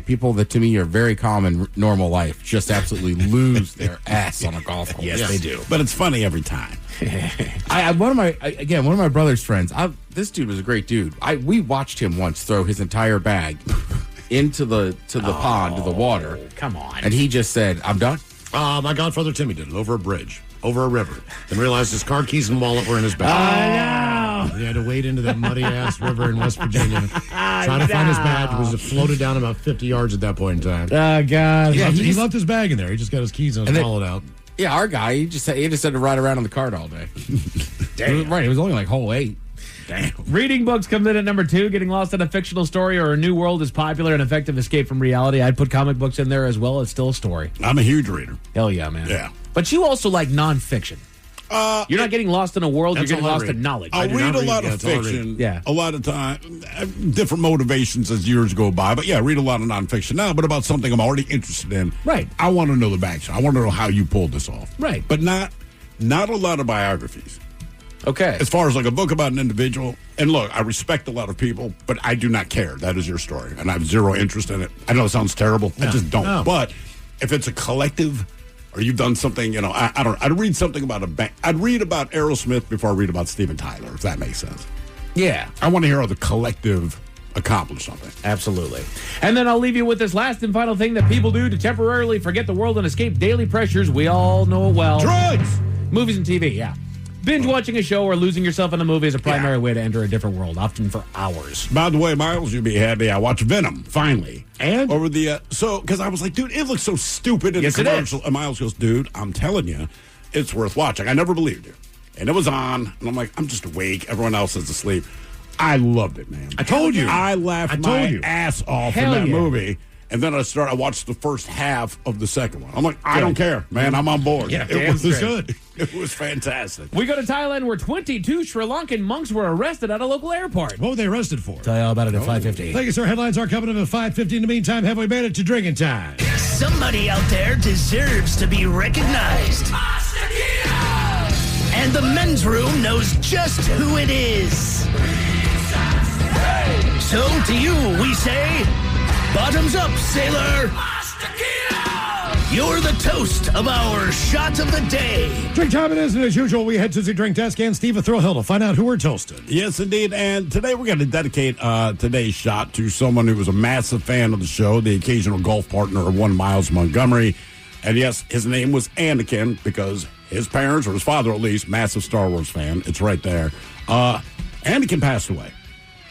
people that to me are very calm in normal life just absolutely lose their ass on a golf course. Yes, they do. But it's funny every time. One of my brother's friends, this dude was a great dude. We watched him once throw his entire bag into the pond, to the water. Come on. And he just said, I'm done. My godfather Timmy did it over a bridge, over a river, then realized his car keys and wallet were in his bag. I know. He had to wade into that muddy-ass river in West Virginia, trying to find his bag. It was floated down about 50 yards at that point in time. Oh, God. Yeah, he left his bag in there. He just got his keys and his wallet out. Yeah, our guy, he just had to ride around on the cart all day. Damn. Right, it was only like hole 8. Damn. Reading books comes in at number 2. Getting lost in a fictional story or a new world is popular and effective escape from reality. I'd put comic books in there as well. It's still a story. I'm a huge reader. Hell yeah, man. Yeah. But you also like nonfiction. You're not getting lost in a world. You're getting lost in knowledge. I'll read a lot of fiction. Yeah. A lot of time, different motivations as years go by. But yeah, read a lot of nonfiction now, but about something I'm already interested in. Right. I want to know the backstory. I want to know how you pulled this off. Right. But not a lot of biographies. Okay. As far as like a book about an individual, and look, I respect a lot of people, but I do not care. That is your story, and I have zero interest in it. I know it sounds terrible. I just don't. No. But if it's a collective, or you've done something, I don't. I'd read something about a bank. I'd read about Aerosmith before I read about Steven Tyler, if that makes sense. Yeah. I want to hear how the collective accomplished something. Absolutely. And then I'll leave you with this last and final thing that people do to temporarily forget the world and escape daily pressures. We all know it well. Drugs! Movies and TV, yeah. Binge watching a show or losing yourself in a movie is a primary way to enter a different world, often for hours. By the way, Miles, you'll be happy. I watched Venom, finally. And? Over the, because I was like, dude, it looks so stupid in Yes, the it commercial. And Miles goes, dude, I'm telling you, it's worth watching. I never believed you. And it was on, and I'm like, I'm just awake. Everyone else is asleep. I loved it, man. I told you. I laughed my ass off in that movie. And then I watched the first half of the second one. I'm like, I don't care, man. I'm on board. Yeah, it was straight. good. It was fantastic. We go to Thailand where 22 Sri Lankan monks were arrested at a local airport. What were they arrested for? Tell you all about it at 5:50. Thank you, sir. Headlines are coming up at 5:50. In the meantime, have we made it to drinking time? Somebody out there deserves to be recognized. And the men's room knows just who it is. So to you, we say, bottoms up, sailor. You're the toast of our shot of the day. Drink time it is, and as usual, we head to the drink desk and Steve Thrill Hill to find out who we're toasting. Yes, indeed. And today we're going to dedicate today's shot to someone who was a massive fan of the show, the occasional golf partner of one Miles Montgomery. And yes, his name was Anakin because his parents, or his father at least, massive Star Wars fan. It's right there. Anakin passed away,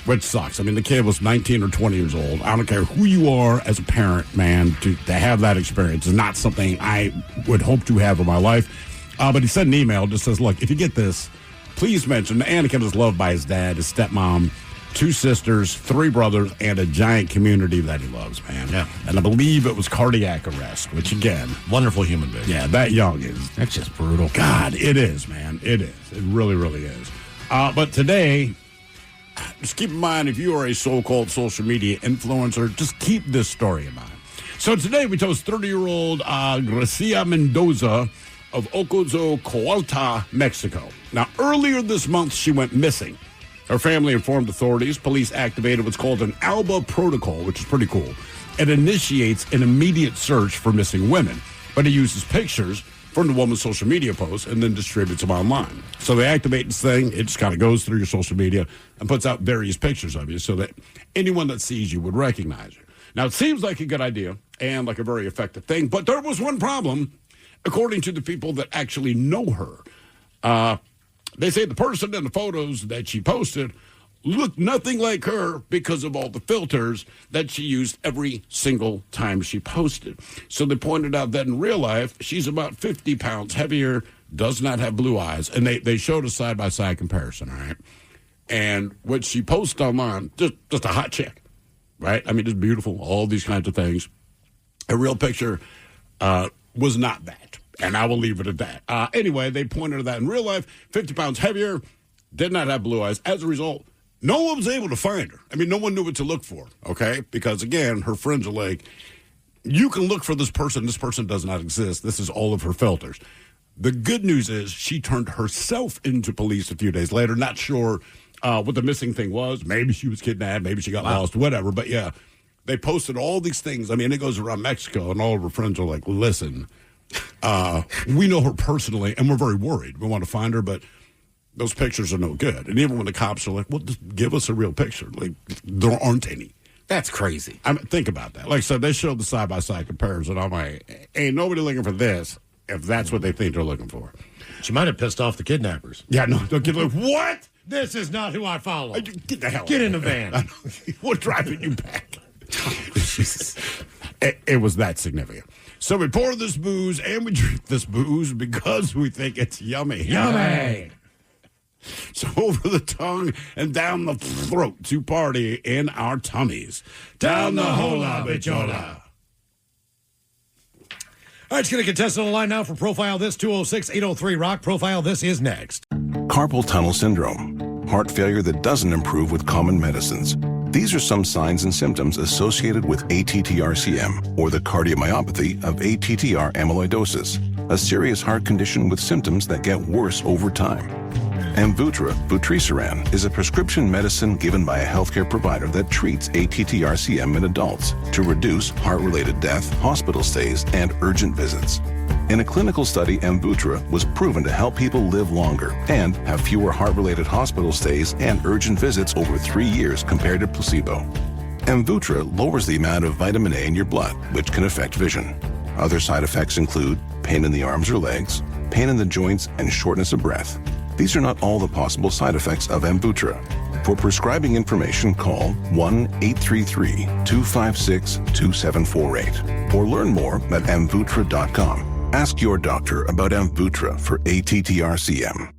which sucks. I mean, the kid was 19 or 20 years old. I don't care who you are as a parent, man, to have that experience is not something I would hope to have in my life. But he sent an email, just says, look, if you get this, please mention Anakin is loved by his dad, his stepmom, 2 sisters, 3 brothers, and a giant community that he loves, man. Yeah. And I believe it was cardiac arrest, which, again, wonderful human being. Yeah, that young is. That's just brutal. God, it is, man. It is. It really, really is. But today, just keep in mind, if you are a so-called social media influencer, just keep this story in mind. So today we toast 30-year-old Gracia Mendoza of Ocozocoalta, Mexico. Now, earlier this month, she went missing. Her family informed authorities. Police activated what's called an ALBA protocol, which is pretty cool. It initiates an immediate search for missing women, but it uses pictures from the woman's social media posts and then distributes them online. So they activate this thing. It just kind of goes through your social media and puts out various pictures of you so that anyone that sees you would recognize you. Now, it seems like a good idea and like a very effective thing, but there was one problem, according to the people that actually know her. They say the person in the photos that she posted looked nothing like her because of all the filters that she used every single time she posted. So they pointed out that in real life, she's about 50 pounds heavier, does not have blue eyes. And they showed a side-by-side comparison, all right? And what she posted online, just a hot chick, right? I mean, just beautiful, all these kinds of things. A real picture was not that. And I will leave it at that. Anyway, they pointed to that in real life, 50 pounds heavier, did not have blue eyes. As a result, no one was able to find her. I mean, no one knew what to look for, okay? Because, again, her friends are like, you can look for this person does not exist. This is all of her filters. The good news is she turned herself into police a few days later. Not sure what the missing thing was. Maybe she was kidnapped. Maybe she got lost, whatever. But, yeah, they posted all these things. I mean, it goes around Mexico, and all of her friends are like, listen, we know her personally, and we're very worried. We want to find her, but those pictures are no good. And even when the cops are like, well, just give us a real picture. Like, there aren't any. That's crazy. I mean, think about that. Like I said, they showed the side-by-side comparison. I'm like, ain't nobody looking for this if that's what they think they're looking for. She might have pissed off the kidnappers. Yeah, no, don't get like, what? This is not who I follow. Get the hell Get out in the of van. here. We're driving you back. It was that significant. So we pour this booze and we drink this booze because we think it's yummy. Yummy. So over the tongue and down the throat to party in our tummies. Down the hola bichola. All right, let's get a contestant on the line now for Profile This, 206-803-ROCK. Profile This is next. Carpal tunnel syndrome, heart failure that doesn't improve with common medicines. These are some signs and symptoms associated with ATTR-CM, or the cardiomyopathy of ATTR amyloidosis, a serious heart condition with symptoms that get worse over time. Amvuttra, vutrisiran, is a prescription medicine given by a healthcare provider that treats ATTR-CM in adults to reduce heart-related death, hospital stays, and urgent visits. In a clinical study, Amvuttra was proven to help people live longer and have fewer heart-related hospital stays and urgent visits over 3 years compared to placebo. Amvuttra lowers the amount of vitamin A in your blood, which can affect vision. Other side effects include pain in the arms or legs, pain in the joints, and shortness of breath. These are not all the possible side effects of Amvuttra. For prescribing information, call 1-833-256-2748 or learn more at amvuttra.com. Ask your doctor about Amvuttra for ATTR-CM.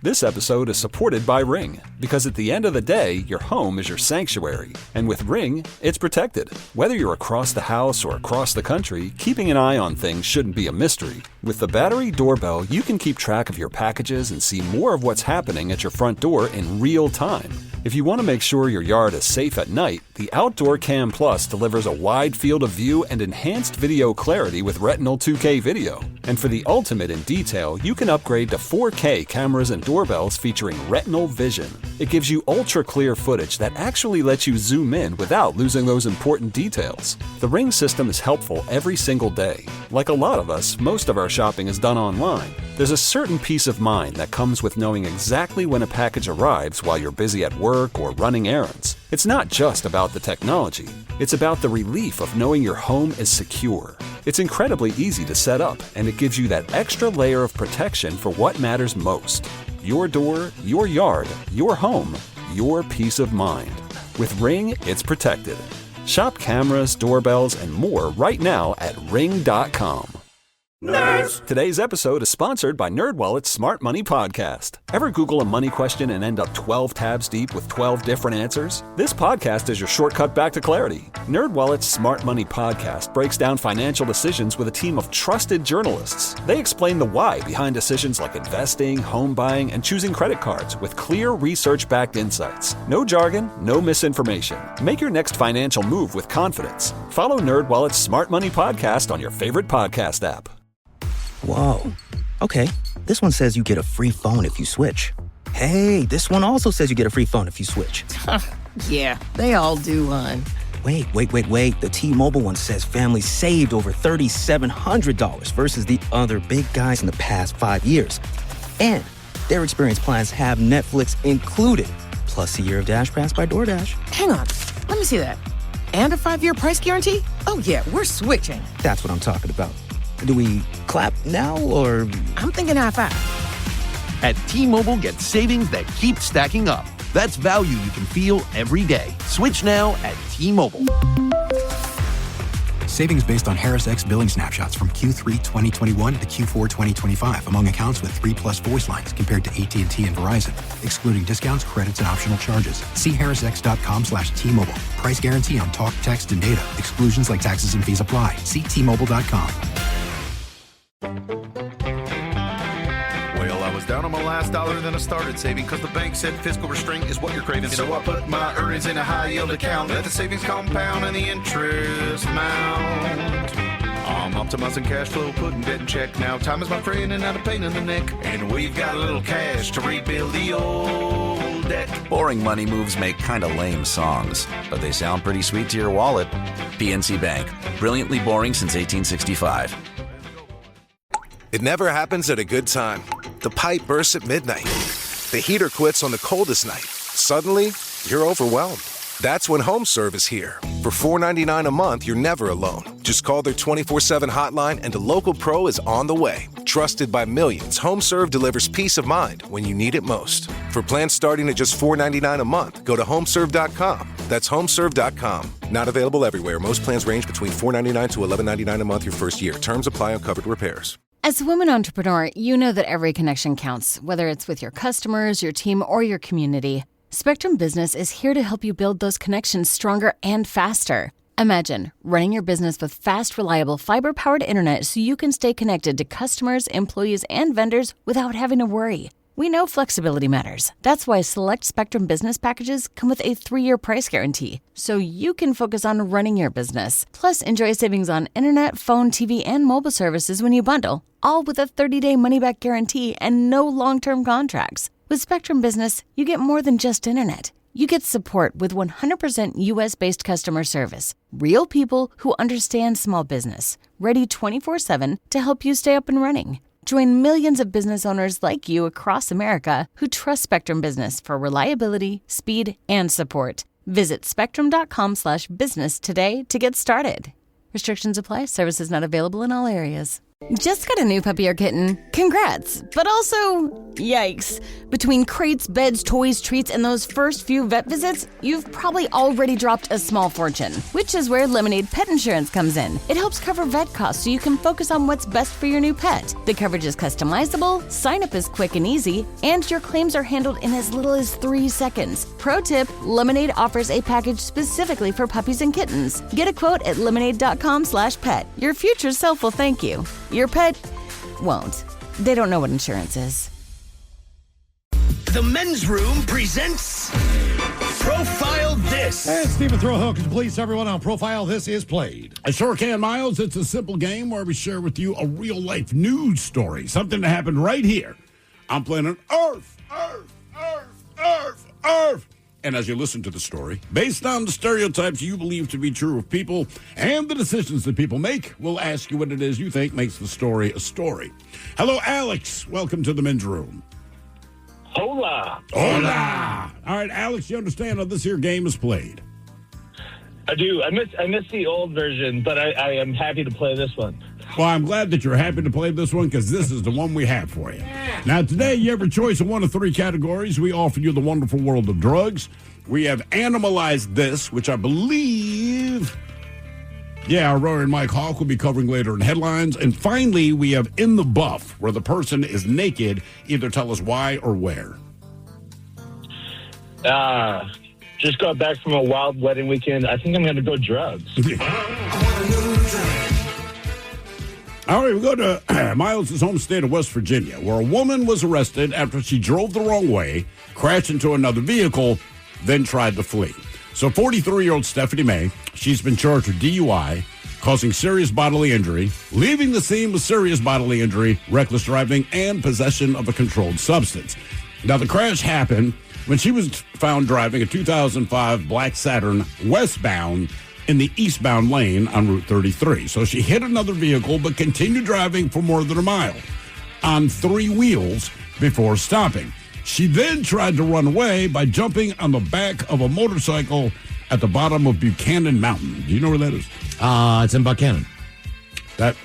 This episode is supported by Ring, because at the end of the day, your home is your sanctuary. And with Ring, it's protected. Whether you're across the house or across the country, keeping an eye on things shouldn't be a mystery. With the battery doorbell, you can keep track of your packages and see more of what's happening at your front door in real time. If you want to make sure your yard is safe at night, the Outdoor Cam Plus delivers a wide field of view and enhanced video clarity with Retinal 2K video. And for the ultimate in detail, you can upgrade to 4K cameras and doorbells featuring Retinal Vision. It gives you ultra-clear footage that actually lets you zoom in without losing those important details. The Ring system is helpful every single day. Like a lot of us, most of our shopping is done online. There's a certain peace of mind that comes with knowing exactly when a package arrives while you're busy at work or running errands. It's not just about the technology. It's about the relief of knowing your home is secure. It's incredibly easy to set up, and it gives you that extra layer of protection for what matters most. Your door, your yard, your home, your peace of mind. With Ring, it's protected. Shop cameras, doorbells, and more right now at ring.com. Nerds! Today's episode is sponsored by NerdWallet's Smart Money Podcast. Ever Google a money question and end up 12 tabs deep with 12 different answers? This podcast is your shortcut back to clarity. NerdWallet's Smart Money Podcast breaks down financial decisions with a team of trusted journalists. They explain the why behind decisions like investing, home buying, and choosing credit cards with clear research-backed insights. No jargon, no misinformation. Make your next financial move with confidence. Follow NerdWallet's Smart Money Podcast on your favorite podcast app. Whoa. Okay, this one says you get a free phone if you switch. Hey, this one also says you get a free phone if you switch. Yeah, they all do, hon. Wait. The T-Mobile one says families saved over $3,700 versus the other big guys in the past 5 years. And their experience plans have Netflix included, plus a year of Dash Pass by DoorDash. Hang on, let me see that. And a 5-year price guarantee? Oh yeah, we're switching. That's what I'm talking about. Do we clap now, or...? I'm thinking high five. At T-Mobile, get savings that keep stacking up. That's value you can feel every day. Switch now at T-Mobile. Savings based on Harris X billing snapshots from Q3 2021 to Q4 2025 among accounts with 3+ voice lines compared to AT&T and Verizon, excluding discounts, credits, and optional charges. See harrisx.com/T-Mobile. Price guarantee on talk, text, and data. Exclusions like taxes and fees apply. See T-Mobile.com. Well, I was down on my last dollar, then I started saving because the bank said fiscal restraint is what you're craving. So I put my earnings in a high yield account. Let the savings compound and the interest mount. I'm optimizing cash flow, putting debt in check. Now time is my friend and not a pain in the neck. And we've got a little cash to rebuild the old debt. Boring money moves make kind of lame songs, but they sound pretty sweet to your wallet. PNC Bank. Brilliantly boring since 1865. It never happens at a good time. The pipe bursts at midnight. The heater quits on the coldest night. Suddenly, you're overwhelmed. That's when HomeServe is here. For $4.99 a month, you're never alone. Just call their 24/7 hotline and a local pro is on the way. Trusted by millions, HomeServe delivers peace of mind when you need it most. For plans starting at just $4.99 a month, go to HomeServe.com. That's HomeServe.com. Not available everywhere. Most plans range between $4.99 to $11.99 a month your first year. Terms apply on covered repairs. As a woman entrepreneur, you know that every connection counts, whether it's with your customers, your team, or your community. Spectrum Business is here to help you build those connections stronger and faster. Imagine running your business with fast, reliable, fiber-powered internet so you can stay connected to customers, employees, and vendors without having to worry. We know flexibility matters. That's why select Spectrum Business packages come with a 3-year price guarantee, so you can focus on running your business. Plus, enjoy savings on internet, phone, TV, and mobile services when you bundle, all with a 30-day money-back guarantee and no long-term contracts. With Spectrum Business, you get more than just internet. You get support with 100% U.S.-based customer service, real people who understand small business, ready 24/7 to help you stay up and running. Join millions of business owners like you across America who trust Spectrum Business for reliability, speed, and support. Visit spectrum.com/business today to get started. Restrictions apply. Services not available in all areas. Just got a new puppy or kitten? Congrats, but also, yikes. Between crates, beds, toys, treats, and those first few vet visits, you've probably already dropped a small fortune, which is where Lemonade Pet Insurance comes in. It helps cover vet costs so you can focus on what's best for your new pet. The coverage is customizable, sign-up is quick and easy, and your claims are handled in as little as 3 seconds. Pro tip, Lemonade offers a package specifically for puppies and kittens. Get a quote at lemonade.com/pet. Your future self will thank you. Your pet won't. They don't know what insurance is. The Men's Room presents Profile This. And Stephen Throwhook completes everyone on Profile This is played. I sure can, Miles. It's a simple game where we share with you a real-life news story, something that happened right here on planet Earth. And as you listen to the story, based on the stereotypes you believe to be true of people and the decisions that people make, we'll ask you what it is you think makes the story a story. Hello, Alex. Welcome to the Men's Room. Hola. Hola. All right, Alex, you understand how this here game is played? I do. I miss the old version, but I am happy to play this one. Well, I'm glad that you're happy to play this one because this is the one we have for you. Now, today, you have a choice of one of 3 categories. We offer you the wonderful world of drugs. We have Animalized This, which I believe, Rory and Mike Hawk will be covering later in headlines. And finally, we have In the Buff, where the person is naked. Either tell us why or where. Just got back from a wild wedding weekend. I think I'm going to go drugs. All right, we go to Miles' home state of West Virginia, where a woman was arrested after she drove the wrong way, crashed into another vehicle, then tried to flee. So 43-year-old Stephanie May, she's been charged with DUI, causing serious bodily injury, leaving the scene with serious bodily injury, reckless driving, and possession of a controlled substance. Now, the crash happened when she was found driving a 2005 black Saturn westbound in the eastbound lane on Route 33. So she hit another vehicle but continued driving for more than a mile on 3 wheels before stopping. She then tried to run away by jumping on the back of a motorcycle at the bottom of Buchanan Mountain. Do you know where that is? It's in Buchanan.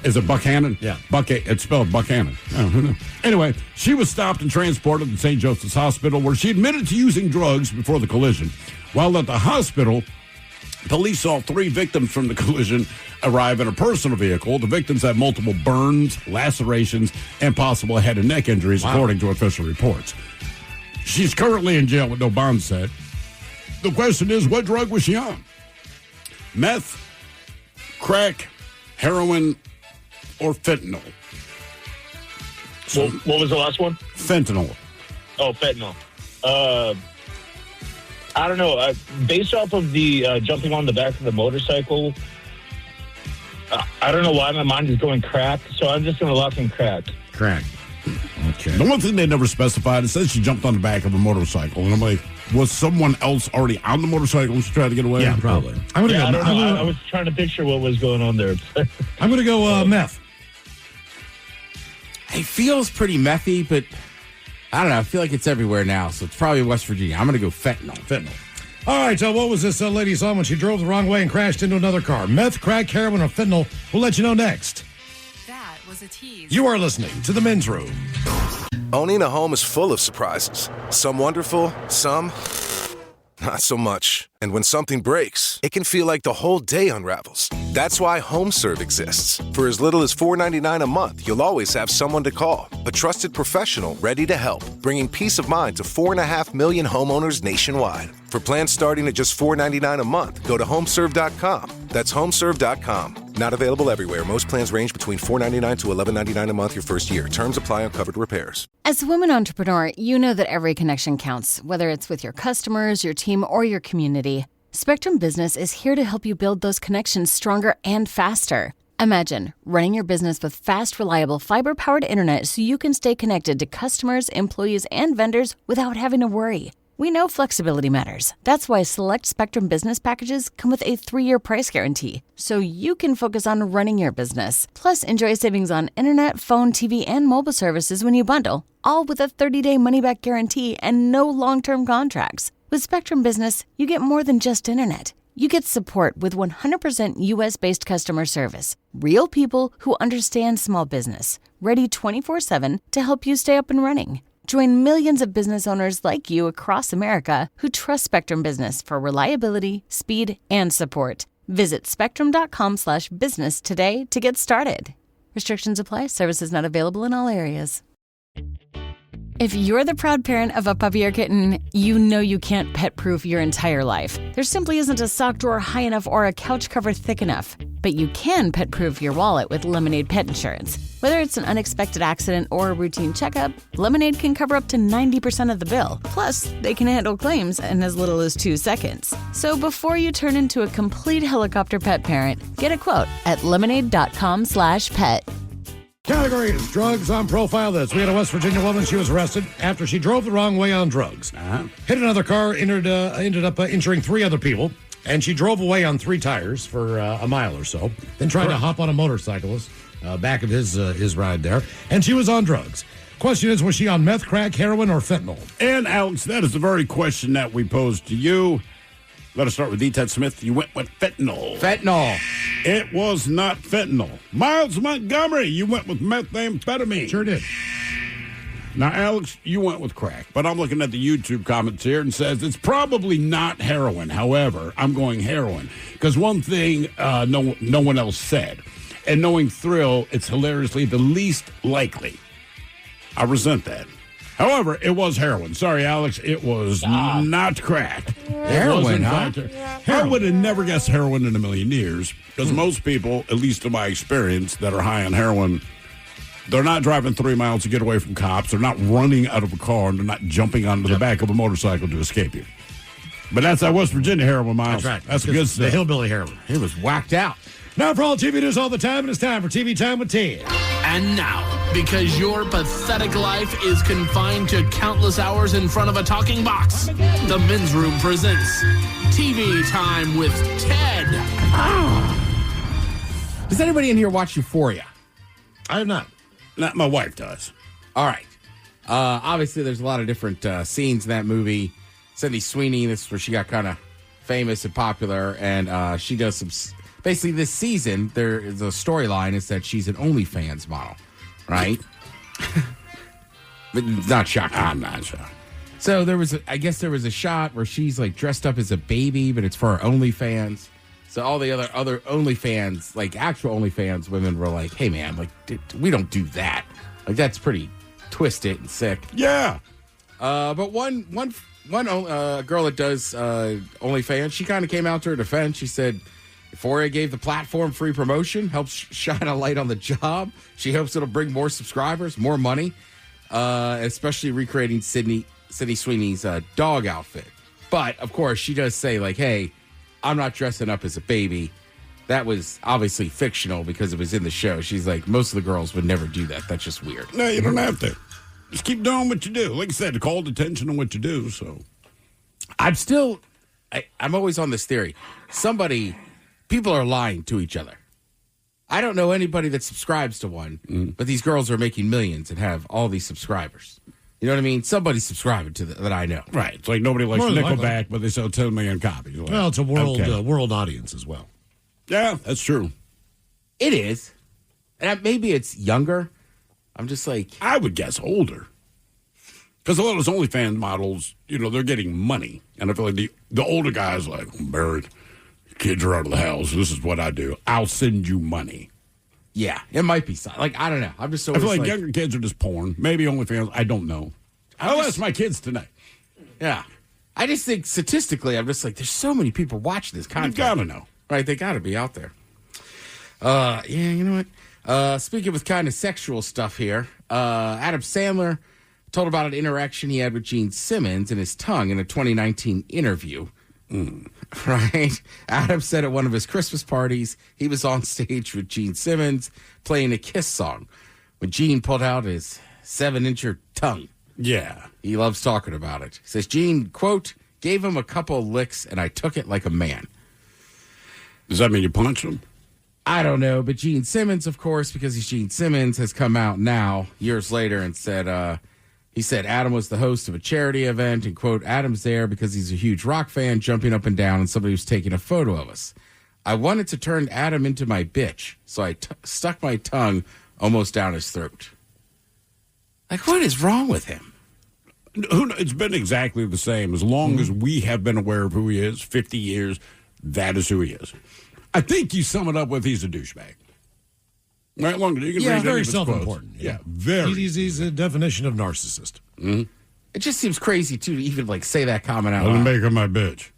Is it Buchanan? Yeah. It's spelled Buchanan. Oh, who knows? Anyway, she was stopped and transported to St. Joseph's Hospital, where she admitted to using drugs before the collision. While at the hospital, police saw 3 victims from the collision arrive in a personal vehicle. The victims had multiple burns, lacerations, and possible head and neck injuries, according to official reports. She's currently in jail with no bond set. The question is, what drug was she on? Meth, crack, heroin, or fentanyl? So, what was the last one? Fentanyl. Oh, fentanyl. I don't know. Based off of the jumping on the back of the motorcycle, I don't know why my mind is going crack, so I'm just going to lock in crack. Crack. Okay. The one thing they never specified, it says she jumped on the back of a motorcycle. And I'm like, was someone else already on the motorcycle and she tried to get away? Yeah, probably. I don't know. I was trying to picture what was going on there. I'm going to go meth. It feels pretty methy, but I don't know. I feel like it's everywhere now, so it's probably West Virginia. I'm going to go fentanyl. All right, so what was this lady's on when she drove the wrong way and crashed into another car? Meth, crack, heroin, or fentanyl? We'll let you know next. That was a tease. You are listening to The Men's Room. Owning a home is full of surprises. Some wonderful, some not so much. And when something breaks, it can feel like the whole day unravels. That's why HomeServe exists. For as little as $4.99 a month, you'll always have someone to call. A trusted professional ready to help, bringing peace of mind to 4.5 million homeowners nationwide. For plans starting at just $4.99 a month, go to homeserve.com. That's homeserve.com. Not available everywhere. Most plans range between $4.99 to $11.99 a month your first year. Terms apply on covered repairs. As a woman entrepreneur, you know that every connection counts, whether it's with your customers, your team, or your community. Spectrum Business is here to help you build those connections stronger and faster. Imagine running your business with fast, reliable, fiber-powered internet so you can stay connected to customers, employees, and vendors without having to worry. We know flexibility matters. That's why select Spectrum Business packages come with a 3-year price guarantee, so you can focus on running your business. Plus, enjoy savings on internet, phone, TV, and mobile services when you bundle, all with a 30-day money-back guarantee and no long-term contracts. With Spectrum Business, you get more than just internet. You get support with 100% US-based customer service. Real people who understand small business. Ready 24/7 to help you stay up and running. Join millions of business owners like you across America who trust Spectrum Business for reliability, speed, and support. Visit spectrum.com/business today to get started. Restrictions apply. Services not available in all areas. If you're the proud parent of a puppy or kitten, you know you can't pet-proof your entire life. There simply isn't a sock drawer high enough or a couch cover thick enough. But you can pet-proof your wallet with Lemonade Pet Insurance. Whether it's an unexpected accident or a routine checkup, Lemonade can cover up to 90% of the bill. Plus, they can handle claims in as little as 2 seconds. So before you turn into a complete helicopter pet parent, get a quote at lemonade.com/pet. Category is drugs on Profile This. We had a West Virginia woman. She was arrested after she drove the wrong way on drugs. Hit another car, ended up injuring 3 other people. And she drove away on 3 tires for a mile or so. Then tried to hop on a motorcyclist back of his ride there. And she was on drugs. Question is, was she on meth, crack, heroin, or fentanyl? And, Alex, that is the very question that we posed to you. Let us start with D. Ted Smith. You went with fentanyl. Fentanyl. It was not fentanyl. Miles Montgomery, you went with methamphetamine. Sure did. Now, Alex, you went with crack, but I'm looking at the YouTube comments here and says it's probably not heroin. However, I'm going heroin because one thing no one else said, and knowing Thrill, it's hilariously the least likely. I resent that. However, it was heroin. Sorry, Alex, it was not crack. Heroin, huh? I would have never guessed heroin in a million years because most people, at least in my experience, that are high on heroin, they're not driving 3 miles to get away from cops. They're not running out of a car, and they're not jumping onto the back of a motorcycle to escape you. But that's that West Virginia heroin, Miles. That's right. That's good stuff. The hillbilly heroin. He was whacked out. Now for all TV news all the time, and it's time for TV Time with Ted. And now, because your pathetic life is confined to countless hours in front of a talking box, the Men's Room presents TV Time with Ted. Does anybody in here watch Euphoria? I have not. My wife does. All right. Obviously, there's a lot of different scenes in that movie. Sydney Sweeney, this is where she got kind of famous and popular, and she does some... Basically, this season, there is a storyline is that she's an OnlyFans model, right? But not shocking. I'm not shocked. So I guess there was a shot where she's like dressed up as a baby, but it's for her OnlyFans. So all the other OnlyFans, like actual OnlyFans women were like, hey man, like we don't do that. Like that's pretty twisted and sick. Yeah. But one girl that does OnlyFans, she kind of came out to her defense. She said, Euphoria gave the platform free promotion, helps shine a light on the job. She hopes it'll bring more subscribers, more money, especially recreating Sydney Sweeney's dog outfit. But, of course, she does say, like, hey, I'm not dressing up as a baby. That was obviously fictional because it was in the show. She's like, most of the girls would never do that. That's just weird. No, you don't have to. Just keep doing what you do. Like I said, call attention on what you do, so. I'm always on this theory. People are lying to each other. I don't know anybody that subscribes to one, but these girls are making millions and have all these subscribers. You know what I mean? Somebody's subscribing to that I know. Right. It's like nobody likes Nickelback, but they sell 10 million copies. Like, well, it's a world audience as well. Yeah, that's true. It is. And maybe it's younger. I'm just like... I would guess older. Because a lot of those OnlyFans models, they're getting money. And I feel like the older guys like, I'm married. Kids are out of the house. This is what I do. I'll send you money. Yeah, it might be. Like, I don't know. I'm just so. I feel like younger kids are just porn. Maybe OnlyFans. I don't know. I'll ask my kids tonight. Yeah. I just think statistically, I'm just like, there's so many people watching this content. You gotta know. Right, they gotta be out there. Yeah, you know what? Speaking with kind of sexual stuff here, Adam Sandler told about an interaction he had with Gene Simmons and his tongue in a 2019 interview. Right? Adam said at one of his Christmas parties, he was on stage with Gene Simmons playing a Kiss song when Gene pulled out his 7-incher tongue. Yeah. He loves talking about it. He says, Gene, quote, gave him a couple of licks and I took it like a man. Does that mean you punched him? I don't know, but Gene Simmons, of course, because he's Gene Simmons, has come out now, years later, and said He said Adam was the host of a charity event, and, quote, Adam's there because he's a huge rock fan, jumping up and down, and somebody was taking a photo of us. I wanted to turn Adam into my bitch, so I stuck my tongue almost down his throat. Like, what is wrong with him? It's been exactly the same. As long as we have been aware of who he is, 50 years, that is who he is. I think you sum it up with he's a douchebag. Right, longer. You can read very any of his self-important. quotes. Yeah, very. He's a definition of narcissist. Mm-hmm. It just seems crazy, too, to even, like, say that comment out I'm loud. make her my bitch.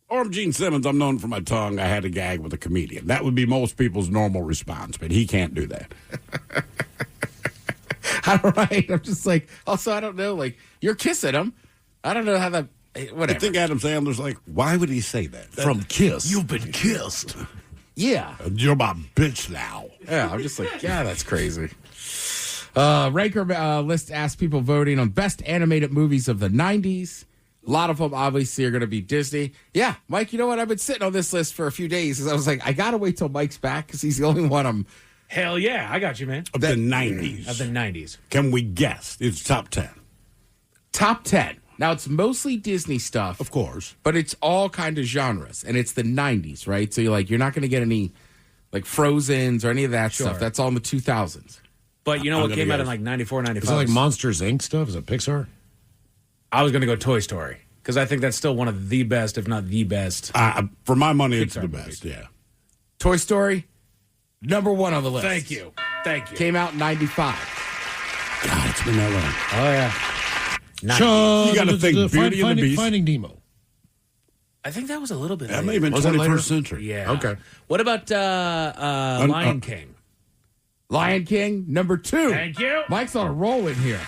Or I'm Gene Simmons. I'm known for my tongue. I had a gag with a comedian. That would be most people's normal response, but he can't do that. All right. I'm just like, also, I don't know. Like, you're kissing him. I don't know how that, whatever. I think Adam Sandler's like, why would he say that? From Kiss. You've been kissed. Yeah. You're my bitch now. Yeah, I'm just like, yeah, that's crazy. Ranker list asks people voting on best animated movies of the 90s. A lot of them, obviously, are going to be Disney. Yeah, Mike, you know what? I've been sitting on this list for a few days because I was like, I got to wait till Mike's back because he's the only one I'm... Hell yeah, I got you, man. Of the 90s. Of the 90s. Can we guess? It's top 10. Top 10. Now, it's mostly Disney stuff. Of course. But it's all kind of genres. And it's the 90s, right? So you're not going to get any, like, Frozens or any of that stuff. That's all in the 2000s. But you know what came out in, like, 94, 95? Is it like Monsters, Inc. stuff? Is it Pixar? I was going to go Toy Story. Because I think that's still one of the best, if not the best. For my money, it's Pixar the movies. best, yeah. Toy Story, number one on the list. Thank you. Thank you. Came out in 95. God, it's been that long. Oh, yeah. You got to think Beauty and the Beast. Finding Nemo. I think that was a little bit That later. may have been Was that 21st later? century. Yeah. Okay. What about Lion King? Lion King, number 2. Thank you. Mike's on a roll in here.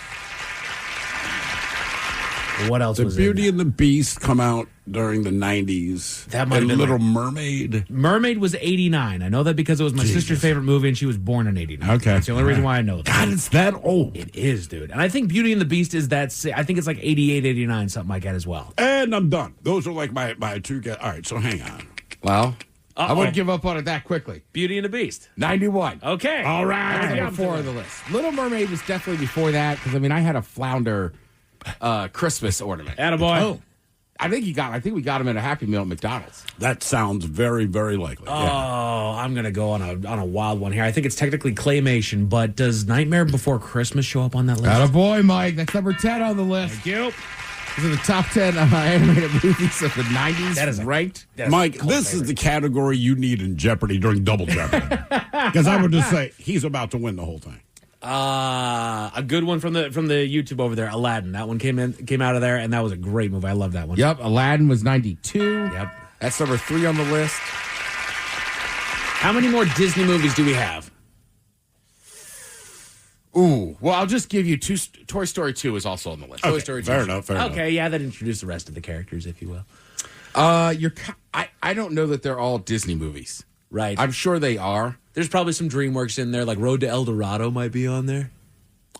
What else The was Beauty in and the Beast come out during the 90s. That might have been Little like- Mermaid. Mermaid was 89. I know that because it was my sister's favorite movie and she was born in 89. Okay. That's the only reason why I know that. God, it's that old. It is, dude. And I think Beauty and the Beast is that, I think it's like 88, 89, something like that as well. And I'm done. Those are like my two guys. All right, so hang on. Well, I Uh-oh. wouldn't give up on it that quickly. Beauty and the Beast. 91. Okay. All right. That's number 4 on the list. Little Mermaid was definitely before that because, I mean, I had a flounder Christmas ornament. Attaboy. Oh. I think we got him in a Happy Meal at McDonald's. That sounds very, very likely. Oh, Yeah. I'm gonna go on a wild one here. I think it's technically claymation, but does Nightmare Before Christmas show up on that list? Attaboy, Mike. That's number 10 on the list. Thank you. These are the top 10 animated movies of the 90s. That is ranked. Mike, this is the category you need in Jeopardy during Double Jeopardy. Because I would just say, he's about to win the whole thing. A good one from the YouTube over there, Aladdin. That one came out of there, and that was a great movie. I love that one. Yep, Aladdin was 92. Yep. That's number 3 on the list. How many more Disney movies do we have? Ooh, well, I'll just give you 2. Toy Story 2 is also on the list. Okay, Toy Story 2. fair enough. Okay, yeah, that introduced the rest of the characters, if you will. I don't know that they're all Disney movies. Right. I'm sure they are. There's probably some DreamWorks in there, like Road to El Dorado might be on there.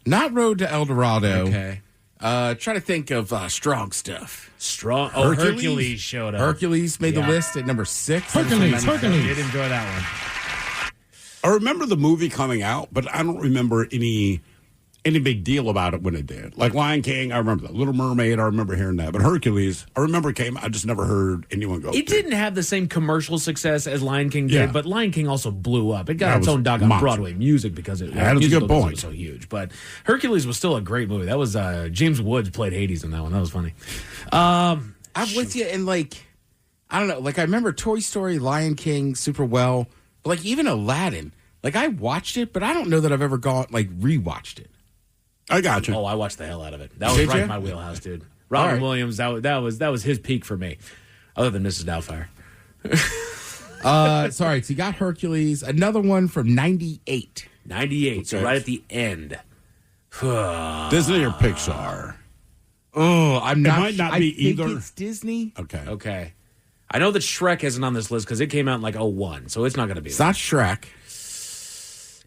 Not Road to El Dorado. Okay. Try to think of strong stuff. Strong. Oh, Hercules showed up. Hercules made the list at number 6. Hercules. I did enjoy that one. I remember the movie coming out, but I don't remember any big deal about it when it did. Like Lion King, I remember that. Little Mermaid, I remember hearing that. But Hercules, I remember it came. I just never heard anyone go. It didn't have the same commercial success as Lion King did, Yeah. but Lion King also blew up. It got That its was own doggone monster. Broadway music because it That's a musical good because it point. was so huge. But Hercules was still a great movie. That was James Woods played Hades in that one. That was funny. I'm with you, and like, I don't know. Like, I remember Toy Story, Lion King super well. But like, even Aladdin. Like, I watched it, but I don't know that I've ever rewatched it. I got you. Oh, I watched the hell out of it. That was Did right you? in my wheelhouse, dude. Robin right. Williams, that was his peak for me. Other than Mrs. Doubtfire. Sorry, so you got Hercules. Another one from 98. 98, so Okay. right at the end. Disney or Pixar? Oh, I'm not. might not I be think either. It's Disney. Okay. Okay. I know that Shrek isn't on this list because it came out in like 01, so it's not going to be It's there. not Shrek.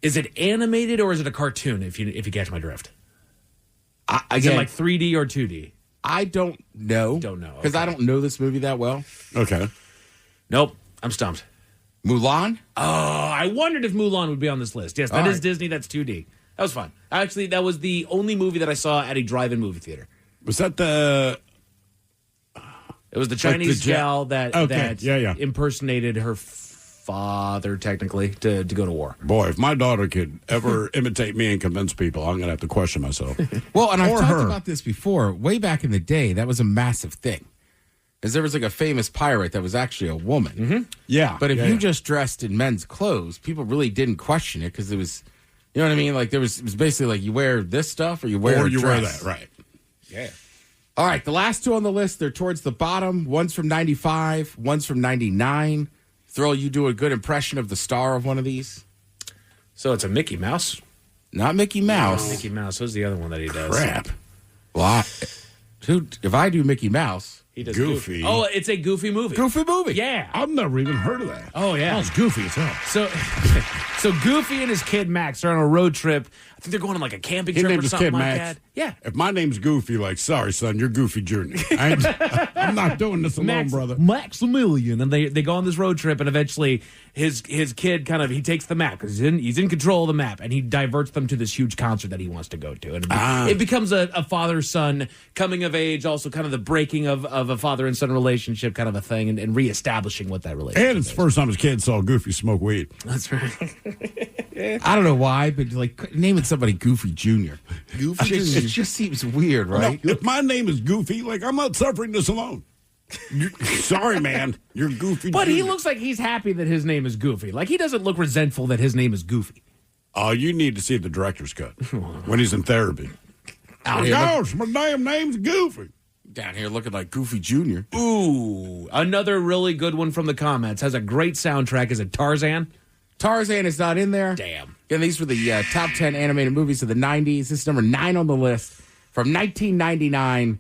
Is it animated or is it a cartoon, if you catch my drift? Is Again, it like 3D or 2D? I don't know. Don't know, Because I don't know this movie that well. Okay. Nope, I'm stumped. Mulan? Oh, I wondered if Mulan would be on this list. Yes, that All is right. Disney, that's 2D. That was fun. Actually, that was the only movie that I saw at a drive-in movie theater. Was that the... It was the Chinese gal that yeah. impersonated her father, technically, to go to war. Boy, if my daughter could ever imitate me and convince people, I'm going to have to question myself. Well, and I've Or talked her. about this before. Way back in the day, that was a massive thing. Because there was like a famous pirate that was actually a woman. Mm-hmm. Yeah. But if yeah, you yeah. just dressed in men's clothes, people really didn't question it because it was, you know what I mean? Like it was basically like you wear this stuff or you wear Or a you wear dress. that, right. Yeah. All right, the last two on the list, they're towards the bottom. One's from 95, one's from 99. Thrill, you do a good impression of the star of one of these? So it's a Mickey Mouse? Not Mickey Mouse. Mickey Mouse. Who's the other one that he does? Crap. Well, if I do Mickey Mouse, He does Goofy. Oh, it's a Goofy movie. Goofy movie. Yeah. I've never even heard of that. Oh, yeah. Oh, it's goofy as hell. So Goofy and his kid Max are on a road trip. I think they're going on like a camping His trip name or is something Kid like Max. that. Yeah. If my name's Goofy, like, sorry, son, you're Goofy Jr. I'm not doing this alone, brother. Maximilian. And they go on this road trip, and eventually his kid he takes the map because he's in control of the map, and he diverts them to this huge concert that he wants to go to. And it becomes a father-son coming of age, also kind of the breaking of a father and son relationship kind of a thing, and reestablishing what that relationship And it's the first time his kid saw Goofy smoke weed. That's right. I don't know why, but like naming somebody Goofy Jr. Goofy Jr. It just seems weird, right? No, if my name is Goofy, like, I'm not suffering this alone. Sorry, man. You're Goofy But Jr. he looks like he's happy that his name is Goofy. Like, he doesn't look resentful that his name is Goofy. Oh, you need to see the director's cut when he's in therapy. Out Oh, here, gosh, my damn name's Goofy. down here looking like Goofy Jr. Ooh, another really good one from the comments. Has a great soundtrack. Is it Tarzan? Tarzan is not in there. Damn. Again, these were the top 10 animated movies of the 90s. This is number 9 on the list from 1999.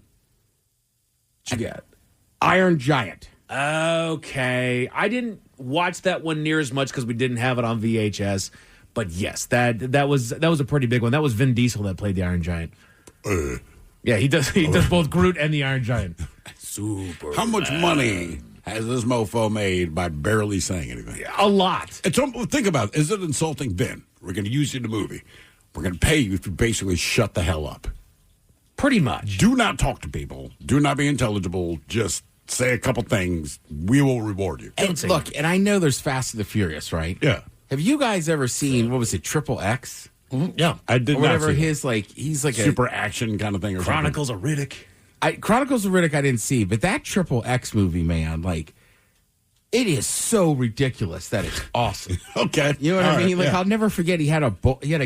What you got? Iron Giant. Okay. I didn't watch that one near as much because we didn't have it on VHS. But yes, that was a pretty big one. That was Vin Diesel that played the Iron Giant. Yeah, he does both Groot and the Iron Giant. Super. How much money has this mofo made by barely saying anything? A lot. Think about it. Is it insulting Ben? We're going to use you in the movie. We're going to pay you if you basically shut the hell up. Pretty much. Do not talk to people. Do not be intelligible. Just say a couple things. We will reward you. And look, and I know there's Fast and the Furious, right? Yeah. Have you guys ever seen, what was it, Triple X? Yeah, I did or whatever not see his, like, he's like super action kind of thing. Or Chronicles of Riddick. Chronicles of Riddick I didn't see, but that Triple X movie, man, like, it is so ridiculous that it's awesome. Okay. You know what All I mean? right, Like, yeah. I'll never forget he had a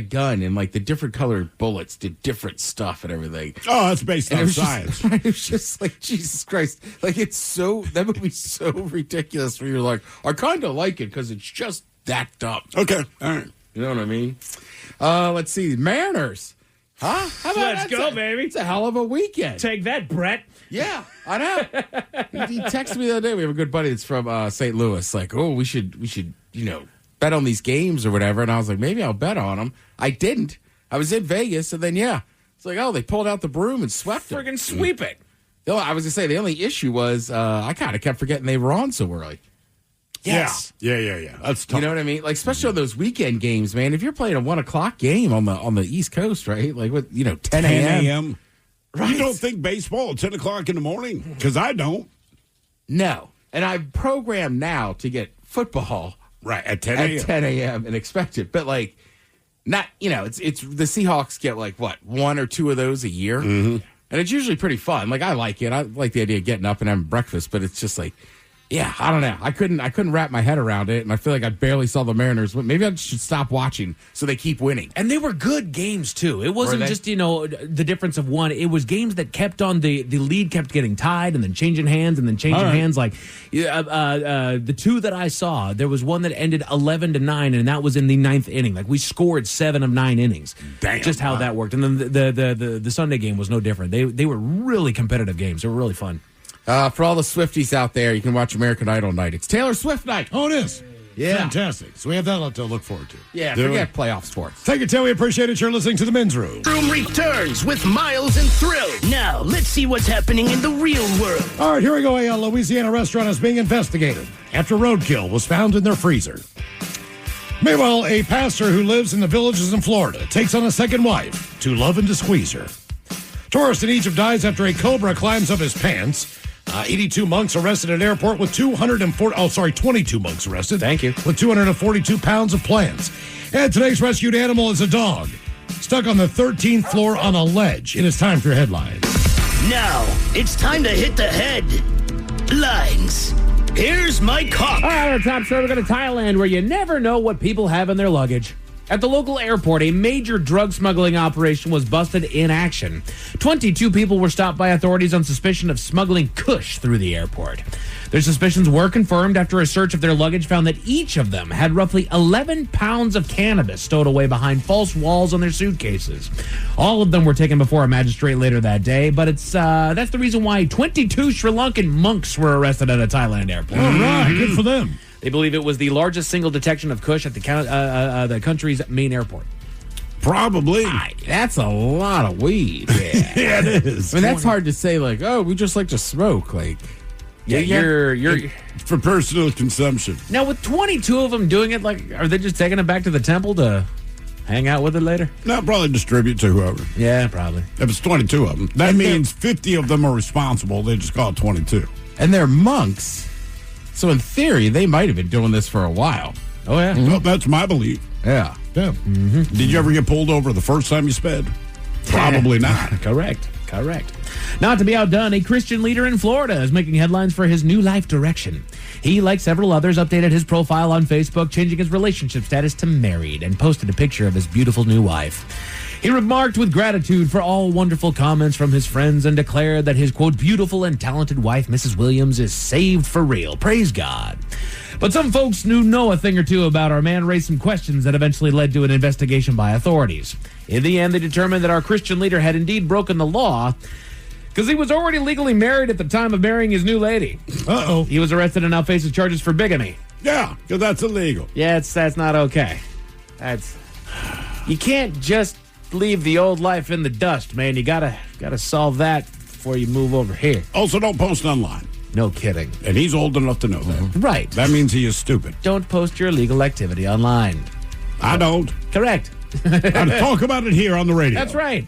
gun, and, like, the different colored bullets did different stuff and everything. Oh, that's based And on it was science. Just, it was just like, Jesus Christ. Like, that movie's so ridiculous where you're like, I kind of like it because it's just that dumb. Okay. All right. You know what I mean? Let's see. Mariners. Huh? How about Let's go, baby. It's a hell of a weekend. Take that, Brett. Yeah, I know. he texted me the other day. We have a good buddy that's from St. Louis. Like, oh, we should, bet on these games or whatever. And I was like, maybe I'll bet on them. I didn't. I was in Vegas, and then it's like, oh, they pulled out the broom and swept it. Friggin' sweep it. I was gonna say the only issue was I kind of kept forgetting they were on so early. Yes. Yeah. That's tough. You know what I mean? Like, especially on those weekend games, man. If you're playing a 1:00 game on the East Coast, right? Like, 10 a.m. Right. You don't think baseball at 10 o'clock in the morning? Because I don't. No. And I'm programmed now to get football right at 10 a.m. At 10 a.m. and expect it. But, like, not, it's the Seahawks get, like, what, 1 or 2 of those a year? Mm-hmm. And it's usually pretty fun. Like, I like it. I like the idea of getting up and having breakfast, but it's just like, yeah, I don't know. I couldn't wrap my head around it, and I feel like I barely saw the Mariners. Maybe I should stop watching so they keep winning. And they were good games, too. It wasn't just, the difference of one. It was games that kept on, the lead kept getting tied and then changing hands and then changing hands. Like, the 2 that I saw, there was one that ended 11-9, and that was in the 9th inning. Like, we scored 7 of 9 innings. Damn. Just how that worked. And then the Sunday game was no different. They were really competitive games. They were really fun. For all the Swifties out there, you can watch American Idol night. It's Taylor Swift night. Oh, it is. Yeah. Fantastic. So we have that to look forward to. Yeah, forget playoff sports. Thank you, Tim. We appreciate it. You're listening to The Men's Room. Room returns with Miles and Thrill. Now, let's see what's happening in the real world. All right, here we go. A Louisiana restaurant is being investigated after roadkill was found in their freezer. Meanwhile, a pastor who lives in the villages in Florida takes on a second wife to love and to squeeze her. Tourist in Egypt dies after a cobra climbs up his pants. 82 monks arrested at airport with 22 monks arrested. Thank you. With 242 pounds of plants. And today's rescued animal is a dog stuck on the 13th floor on a ledge. It is time for your headlines. Now, it's time to hit the headlines. Here's my cop. All right, our top story, we're going to Thailand, where you never know what people have in their luggage. At the local airport, a major drug smuggling operation was busted in action. 22 people were stopped by authorities on suspicion of smuggling kush through the airport. Their suspicions were confirmed after a search of their luggage found that each of them had roughly 11 pounds of cannabis stowed away behind false walls on their suitcases. All of them were taken before a magistrate later that day, but that's the reason why 22 Sri Lankan monks were arrested at a Thailand airport. All right, good for them. They believe it was the largest single detection of kush at the country's main airport. Probably. That's a lot of weed. Yeah, yeah, it is. I mean, that's hard to say, like, oh, we just like to smoke. Like, yeah, you're for personal consumption. Now, with 22 of them doing it, like, are they just taking it back to the temple to hang out with it later? No, probably distribute to whoever. Yeah, probably. If it's 22 of them, that means 50 of them are responsible. They just call it 22. And they're monks. So in theory, they might have been doing this for a while. Oh, yeah. Well, that's my belief. Yeah. Yeah. Mm-hmm. Did you ever get pulled over the first time you sped? Probably not. Correct. Not to be outdone, a Christian leader in Florida is making headlines for his new life direction. He, like several others, updated his profile on Facebook, changing his relationship status to married, and posted a picture of his beautiful new wife. He remarked with gratitude for all wonderful comments from his friends and declared that his, quote, beautiful and talented wife, Mrs. Williams, is saved for real. Praise God. But some folks who know a thing or two about our man raised some questions that eventually led to an investigation by authorities. In the end, they determined that our Christian leader had indeed broken the law because he was already legally married at the time of marrying his new lady. Uh-oh. He was arrested and now faces charges for bigamy. Yeah, because that's illegal. Yeah, that's not okay. You can't just leave the old life in the dust, man. You gotta solve that before you move over here. Also, don't post online. No kidding. And he's old enough to know that. Right. That means he is stupid. Don't post your illegal activity online. I don't. Correct. I talk about it here on the radio. That's right.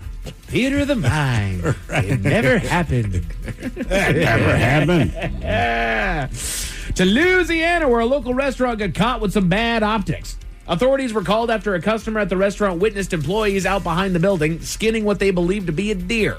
Peter the Mind. It never happened. That never happened. To Louisiana, where a local restaurant got caught with some bad optics. Authorities were called after a customer at the restaurant witnessed employees out behind the building skinning what they believed to be a deer.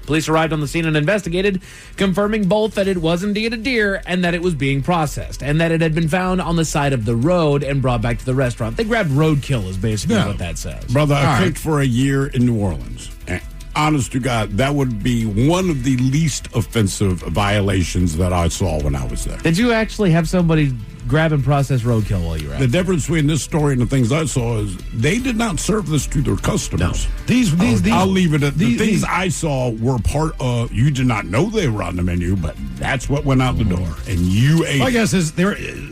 Police arrived on the scene and investigated, confirming both that it was indeed a deer and that it was being processed, and that it had been found on the side of the road and brought back to the restaurant. They grabbed roadkill is basically what that says. Brother, I cooked for a year in New Orleans. And honest to God, that would be one of the least offensive violations that I saw when I was there. Did you actually have somebody grab and process roadkill while you were at The difference between this story and the things I saw is they did not serve this to their customers. No. I'll leave it at the things I saw were part of. You did not know they were on the menu, but that's what went out the door, and you ate. My guess is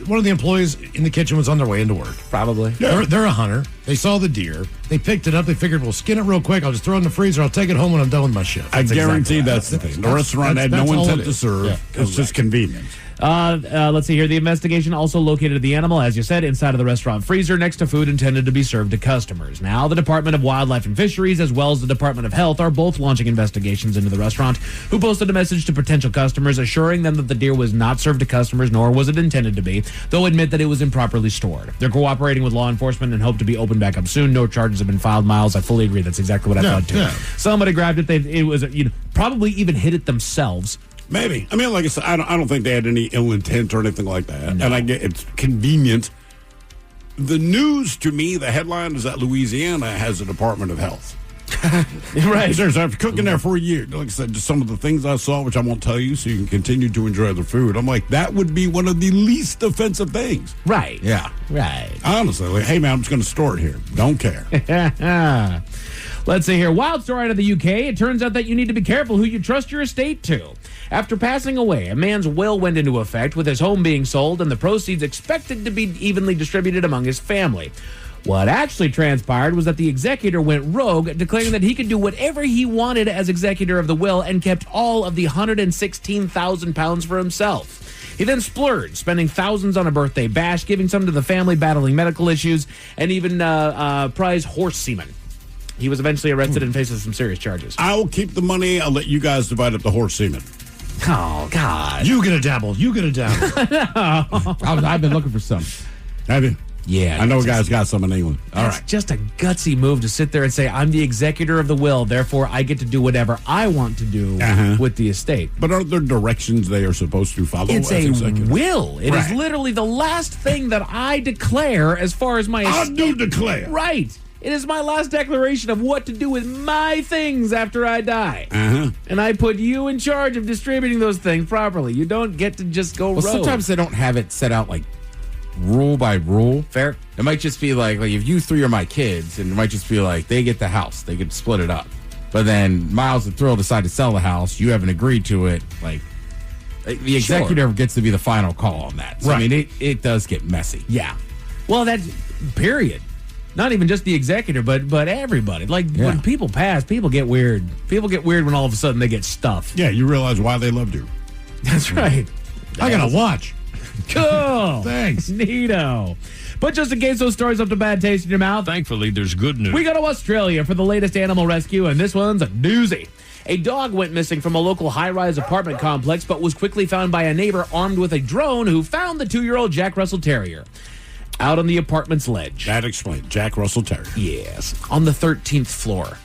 one of the employees in the kitchen was on their way into work. Probably. Yeah. They're a hunter. They saw the deer. They picked it up. They figured, we'll skin it real quick. I'll just throw it in the freezer. I'll take it home when I'm done with my shift. I guarantee that's the thing. The restaurant had no intent to serve. Yeah, it's just convenience. Let's see here. The investigation also located the animal, as you said, inside of the restaurant freezer next to food intended to be served to customers. Now, the Department of Wildlife and Fisheries, as well as the Department of Health, are both launching investigations into the restaurant, who posted a message to potential customers assuring them that the deer was not served to customers, nor was it intended to be, though admit that it was improperly stored. They're cooperating with law enforcement and hope to be opened back up soon. No charges have been filed, Miles. I fully agree. That's exactly what I thought, too. Yeah. Somebody grabbed it. It was, probably even hit it themselves. Maybe. I mean, like I said, I don't think they had any ill intent or anything like that. No. And I get it's convenient. The news to me, the headline is that Louisiana has a Department of Health. Right. I've cooking there for a year. Like I said, just some of the things I saw, which I won't tell you, so you can continue to enjoy the food. I'm like, that would be one of the least offensive things. Right. Yeah. Right. Honestly, like, hey, man, I'm just going to store it here. Don't care. Let's see here. Wild story out of the UK. It turns out that you need to be careful who you trust your estate to. After passing away, a man's will went into effect, with his home being sold and the proceeds expected to be evenly distributed among his family. What actually transpired was that the executor went rogue, declaring that he could do whatever he wanted as executor of the will and kept all of the £116,000 for himself. He then splurged, spending thousands on a birthday bash, giving some to the family battling medical issues, and even prize horse semen. He was eventually arrested and faces some serious charges. I'll keep the money. I'll let you guys divide up the horse semen. Oh, God. You get a dabble. I've been looking for some. Have you? Yeah. I know a guy's got some in England. All That's right. just a gutsy move to sit there and say, I'm the executor of the will, therefore I get to do whatever I want to do with the estate. But aren't there directions they are supposed to follow? It's as a executive? will. It is Right. literally the last thing that I declare as far as my I estate. do declare. Right. It is my last declaration of what to do with my things after I die. And I put you in charge of distributing those things properly. You don't get to just go rogue. Sometimes they don't have it set out like rule by rule. Fair. It might just be like if you three are my kids, and it might just be like they get the house, they get to split it up. But then Miles and Thrill decide to sell the house. You haven't agreed to it. Like the executive gets to be the final call on that. So, Right. I mean, it does get messy. Yeah. Well, that's period. Not even just the executor, but everybody. Like when people pass, people get weird. People get weird when all of a sudden they get stuff. Yeah, you realize why they loved you. That's right. I got to watch. Cool. Thanks. Neato. But just in case those stories left a bad taste in your mouth, thankfully there's good news. We go to Australia for the latest animal rescue, and this one's a doozy. A dog went missing from a local high-rise apartment complex, but was quickly found by a neighbor armed with a drone who found the 2-year-old Jack Russell Terrier out on the apartment's ledge. That explains. Jack Russell Terrier. Yes. On the 13th floor.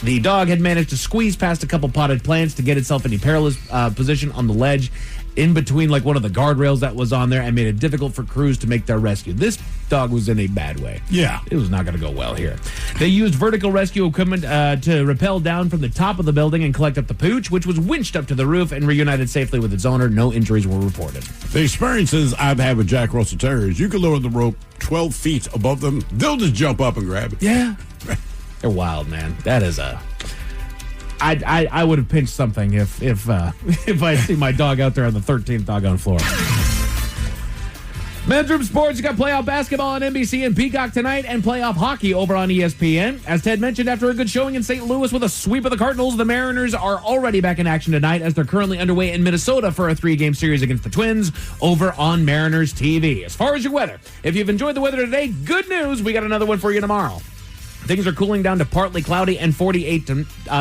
The dog had managed to squeeze past a couple potted plants to get itself in a perilous position on the ledge in between like one of the guardrails that was on there and made it difficult for crews to make their rescue. This dog was in a bad way. Yeah. It was not going to go well here. They used vertical rescue equipment to rappel down from the top of the building and collect up the pooch, which was winched up to the roof and reunited safely with its owner. No injuries were reported. The experiences I've had with Jack Russell Terriers, you can lower the rope 12 feet above them. They'll just jump up and grab it. Yeah. They're wild, man. That is a... I would have pinched something if I see my dog out there on the 13th doggone floor. Men's Room Sports, you got playoff basketball on NBC and Peacock tonight and playoff hockey over on ESPN. As Ted mentioned, after a good showing in St. Louis with a sweep of the Cardinals, the Mariners are already back in action tonight as they're currently underway in Minnesota for a 3-game series against the Twins over on Mariners TV. As far as your weather, if you've enjoyed the weather today, good news, we got another one for you tomorrow. Things are cooling down to partly cloudy and 48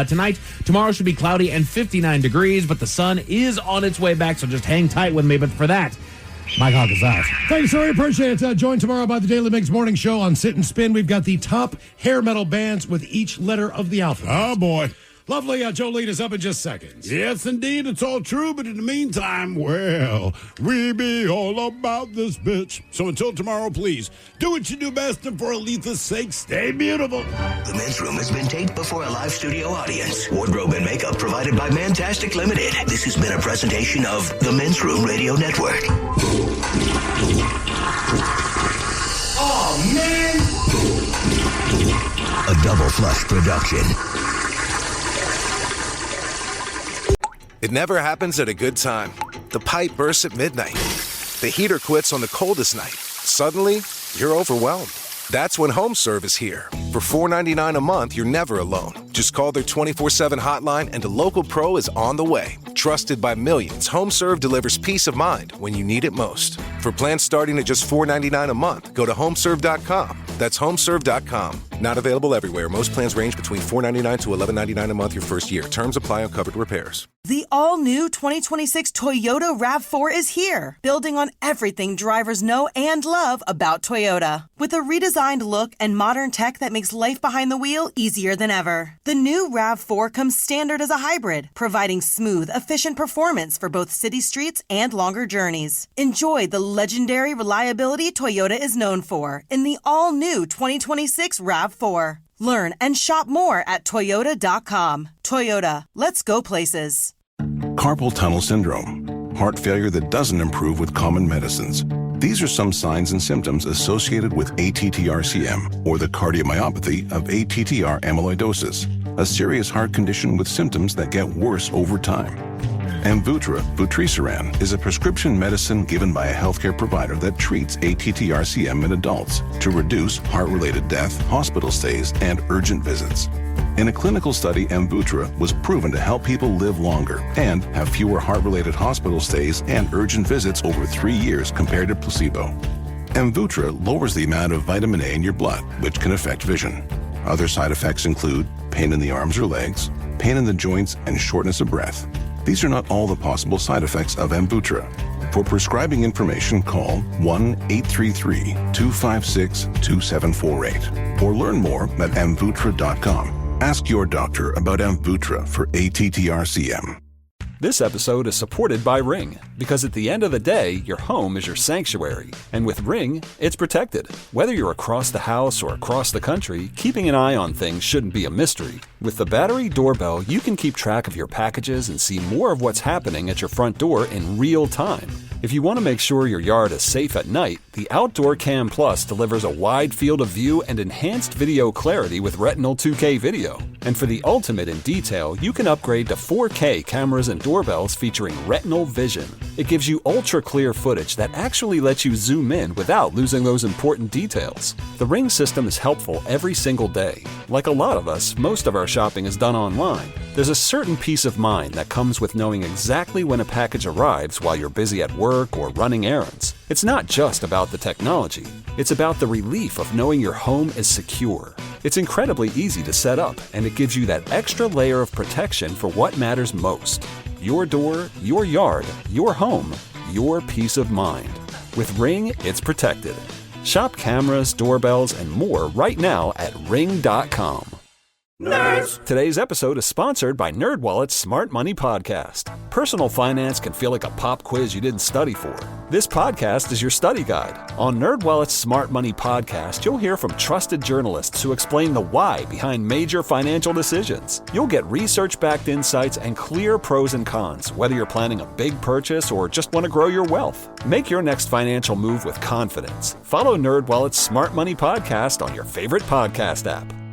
tonight. Tomorrow should be cloudy and 59 degrees, but the sun is on its way back, so just hang tight with me. But for that, Mike Hawk is out. Thanks, sir. Appreciate it. Joined tomorrow by the Daily Mix Morning Show on Sit and Spin. We've got the top hair metal bands with each letter of the alphabet. Oh, boy. Lovely. Joe lead is up in just seconds. Yes, indeed. It's all true. But in the meantime, well, we be all about this bitch. So until tomorrow, please do what you do best. And for Aletha's sake, stay beautiful. The Men's Room has been taped before a live studio audience. Wardrobe and makeup provided by Mantastic Limited. This has been a presentation of the Men's Room Radio Network. Oh, man. A Double Flush production. It never happens at a good time. The pipe bursts at midnight. The heater quits on the coldest night. Suddenly, you're overwhelmed. That's when HomeServe is here. For $4.99 a month, you're never alone. Just call their 24/7 hotline and a local pro is on the way. Trusted by millions, HomeServe delivers peace of mind when you need it most. For plans starting at just $4.99 a month, go to homeserve.com. That's homeserve.com. Not available everywhere. Most plans range between $4.99 to $11.99 a month your first year. Terms apply on covered repairs. The all-new 2026 Toyota RAV4 is here, building on everything drivers know and love about Toyota. With a redesigned look and modern tech that makes life behind the wheel easier than ever. The new RAV4 comes standard as a hybrid, providing smooth, efficient performance for both city streets and longer journeys. Enjoy the legendary reliability Toyota is known for in the all-new 2026 RAV4. Learn and shop more at Toyota.com. Toyota, let's go places. Carpal tunnel syndrome, heart failure that doesn't improve with common medicines. These are some signs and symptoms associated with ATTR-CM, or the cardiomyopathy of ATTR amyloidosis, a serious heart condition with symptoms that get worse over time. Amvuttra vutrisiran is a prescription medicine given by a healthcare provider that treats ATTR-CM in adults to reduce heart-related death, hospital stays, and urgent visits. In a clinical study, Amvuttra was proven to help people live longer and have fewer heart-related hospital stays and urgent visits over 3 years compared to placebo. Amvuttra lowers the amount of vitamin A in your blood, which can affect vision. Other side effects include pain in the arms or legs, pain in the joints, and shortness of breath. These are not all the possible side effects of Amvuttra. For prescribing information, call 1-833-256-2748 or learn more at amvuttra.com. Ask your doctor about Amvuttra for ATTR-CM. This episode is supported by Ring, because at the end of the day, your home is your sanctuary. And with Ring, it's protected. Whether you're across the house or across the country, keeping an eye on things shouldn't be a mystery. With the battery doorbell, you can keep track of your packages and see more of what's happening at your front door in real time. If you want to make sure your yard is safe at night, the Outdoor Cam Plus delivers a wide field of view and enhanced video clarity with Retinal 2K video. And for the ultimate in detail, you can upgrade to 4K cameras and doorbells featuring Retinal Vision. It gives you ultra-clear footage that actually lets you zoom in without losing those important details. The Ring system is helpful every single day. Like a lot of us, most of our shopping is done online. There's a certain peace of mind that comes with knowing exactly when a package arrives while you're busy at work or running errands. It's not just about the technology. It's about the relief of knowing your home is secure. It's incredibly easy to set up, and it gives you that extra layer of protection for what matters most. Your door, your yard, your home, your peace of mind. With Ring, it's protected. Shop cameras, doorbells, and more right now at ring.com. Nerds! Today's episode is sponsored by NerdWallet's Smart Money Podcast. Personal finance can feel like a pop quiz you didn't study for. This podcast is your study guide. On NerdWallet's Smart Money Podcast, you'll hear from trusted journalists who explain the why behind major financial decisions. You'll get research-backed insights and clear pros and cons, whether you're planning a big purchase or just want to grow your wealth. Make your next financial move with confidence. Follow NerdWallet's Smart Money Podcast on your favorite podcast app.